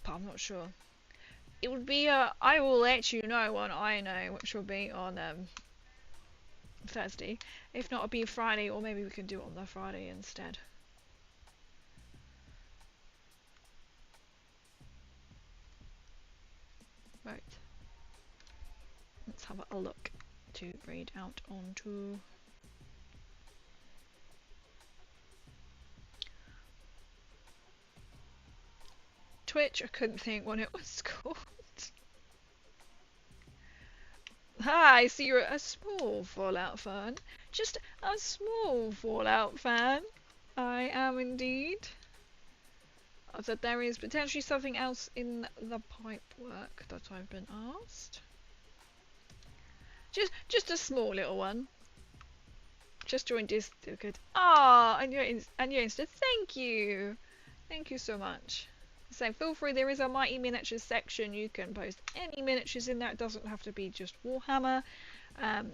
but I'm not sure. It would be I will let you know when I know, which will be on Thursday. If not, it'll be Friday, or maybe we can do it on the Friday instead. Right. Let's have a look to read out onto Twitch. I couldn't think what it was called. Hi, I see you're a small Fallout fan. Just a small Fallout fan. I am indeed. That there is potentially something else in the pipework that I've been asked. Just a small little one. Just joined Discord. Ah, and you're Insta. Thank you. Thank you so much. So feel free, there is a Mighty Miniatures section. You can post any miniatures in there. It doesn't have to be just Warhammer.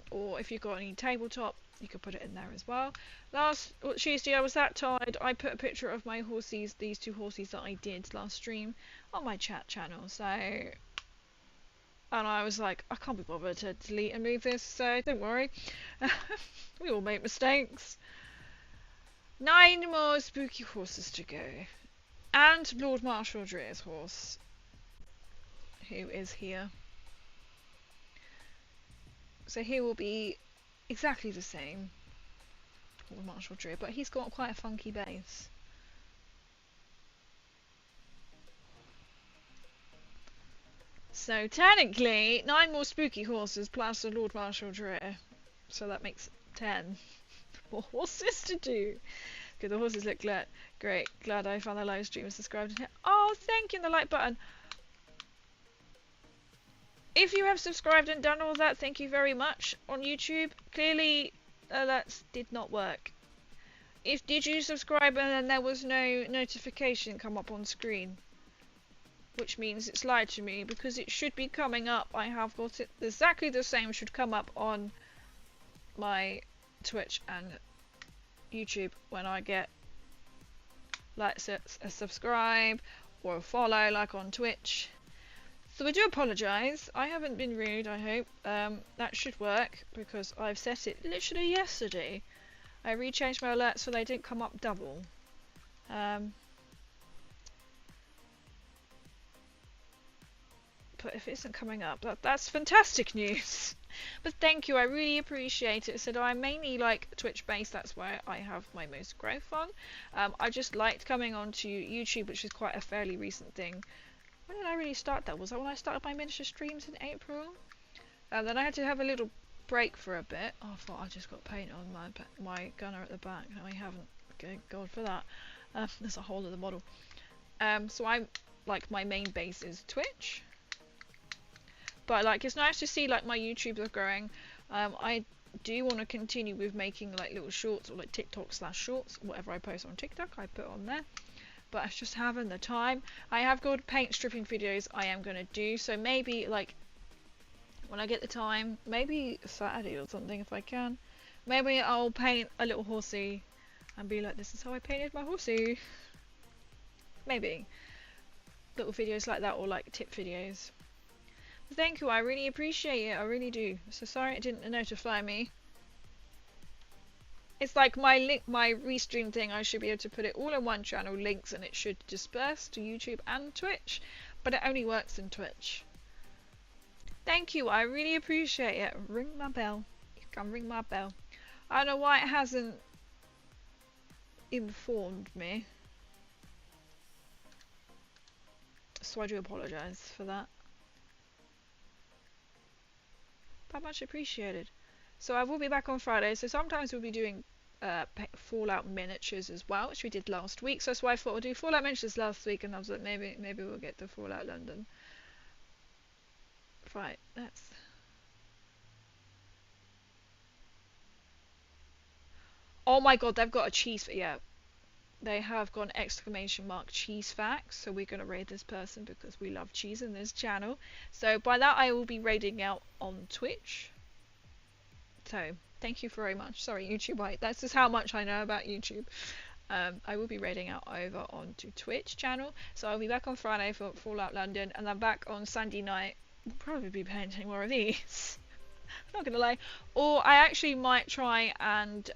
Or if you've got any tabletop you could put it in there as well. Last Tuesday I was that tired, I put a picture of my horses, these two horses that I did last stream, on my chat channel, so, and I was like, I can't be bothered to delete and move this, so don't worry. We all make mistakes. 9 more spooky horses to go. And Lord Marshal Dreer's horse, who is here. So he will be exactly the same, Lord Marshal Dreer, but he's got quite a funky base. So technically, 9 more spooky horses plus the Lord Marshal Dreer. So that makes 10 more horses to do. Okay, the horses look great. Glad I found the live stream and subscribed. Oh, thank you, and the like button. If you have subscribed and done all that, thank you very much on YouTube. Clearly, that did not work. Did you subscribe and then there was no notification come up on screen? Which means it's lied to me, because it should be coming up. I have got it exactly the same, should come up on my Twitch and YouTube when I get like a subscribe or a follow, like on Twitch. So I do apologise. I haven't been rude, I hope. That should work, because I've set it literally yesterday. I rechanged my alerts so they didn't come up double. But if it isn't coming up, that's fantastic news. But thank you, I really appreciate it. So I'm mainly like Twitch based, that's where I have my most growth on. I just liked coming onto YouTube, which is quite a fairly recent thing. When did I really start that? Was that when I started my miniature streams in April? Then I had to have a little break for a bit. Oh, I thought I just got paint on my gunner at the back. No, I haven't. Okay, God for that. There's a hole in the model. So I'm like, my main base is Twitch. But like, it's nice to see like my YouTubes are growing. I do want to continue with making like little shorts, or like TikTok/shorts. Whatever I post on TikTok, I put on there. But it's just having the time. I have got paint stripping videos I am going to do, so maybe like when I get the time, maybe Saturday or something if I can, maybe I'll paint a little horsey and be like, this is how I painted my horsey. Maybe little videos like that, or like tip videos. But thank you, I really appreciate it, I really do. So sorry it didn't notify me. It's like my restream thing, I should be able to put it all in one channel, links, and it should disperse to YouTube and Twitch, but it only works in Twitch. Thank you, I really appreciate it. Ring my bell. You can ring my bell. I don't know why it hasn't informed me, so I do apologise for that. But much appreciated. So I will be back on Friday, so sometimes we'll be doing Fallout miniatures as well, which we did last week, so that's why I thought we'll do Fallout miniatures last week, and I was like, maybe we'll get to Fallout London. Right, that's... Oh my god, they've got a cheese... Yeah, they have got an exclamation mark cheese facts, so we're going to raid this person because we love cheese in this channel. So by that I will be raiding out on Twitch. So thank you very much. Sorry YouTube, that's just how much I know about YouTube. I will be raiding out over onto Twitch channel, so I'll be back on Friday for Fallout London, and then back on Sunday night. We'll probably be painting more of these. I'm not gonna lie. Or I actually might try and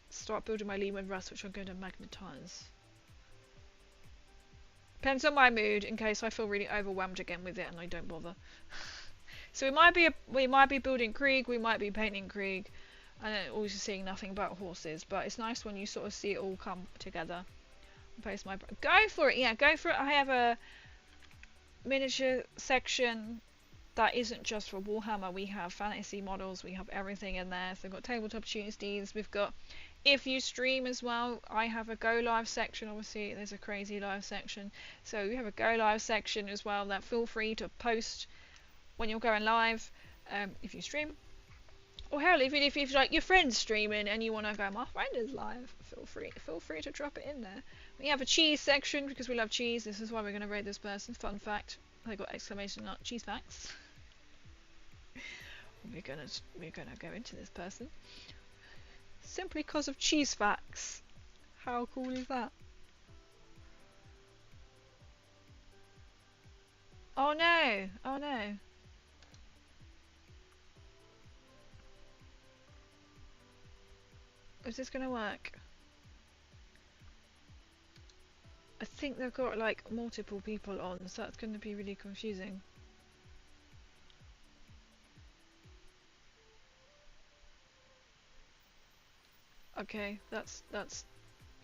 start building my Leman Rust, which I'm going to magnetize. Depends on my mood, in case I feel really overwhelmed again with it and I don't bother. So we might be building Krieg, we might be painting Krieg, and then also seeing nothing about horses. But it's nice when you sort of see it all come together. Post my go for it, yeah, go for it. I have a miniature section that isn't just for Warhammer. We have fantasy models, we have everything in there. So we've got tabletop Tuesdays, we've got if you stream as well. I have a go live section, obviously there's a crazy live section. So we have a go live section as well that feel free to post when you're going live, if you stream. Or hell, even if like your friend's streaming and you want to go, my friend is live, feel free to drop it in there. We have a cheese section because we love cheese. This is why we're going to raid this person. Fun fact, they got exclamation mark cheese facts. we're gonna go into this person simply because of cheese facts. How cool is that? Oh no! Oh no! Is this gonna work? I think they've got like multiple people on, so that's gonna be really confusing. Okay, that's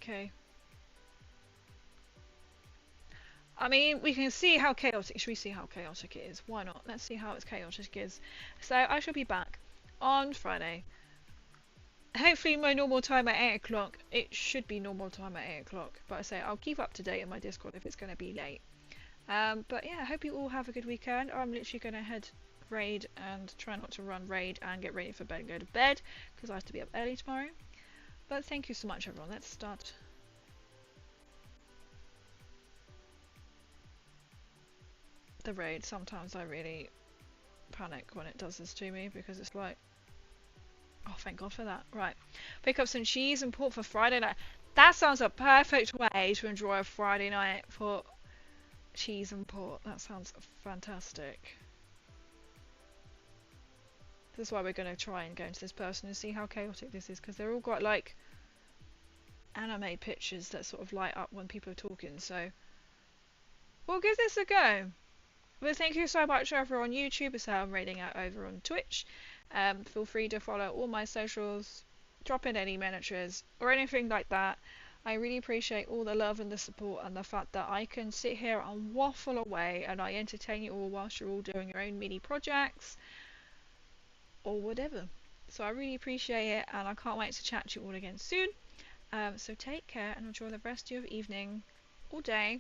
okay. I mean, we can see how chaotic. Should we see how chaotic it is? Why not? Let's see how it's chaotic is. So I shall be back on Friday. Hopefully my normal time at 8 o'clock. It should be normal time at 8 o'clock. But I say I'll keep up to date on my Discord if it's going to be late. But yeah, I hope you all have a good weekend. I'm literally going to head raid and try not to run raid and get ready for bed and go to bed because I have to be up early tomorrow. But thank you so much everyone. Let's start. The raid. Sometimes I really panic when it does this to me because it's like, oh, thank God for that. Right, pick up some cheese and pork for Friday night. That sounds a perfect way to enjoy a Friday night for cheese and pork. That sounds fantastic. This is why we're going to try and go into this person and see how chaotic this is, because they're all got like anime pictures that sort of light up when people are talking, so we'll give this a go. But thank you so much over on YouTube as I'm raiding out over on Twitch. Feel free to follow all my socials, drop in any miniatures or anything like that. I really appreciate all the love and the support and the fact that I can sit here and waffle away and I entertain you all whilst you're all doing your own mini projects or whatever. So I really appreciate it and I can't wait to chat to you all again soon. So take care and enjoy the rest of your evening, all day,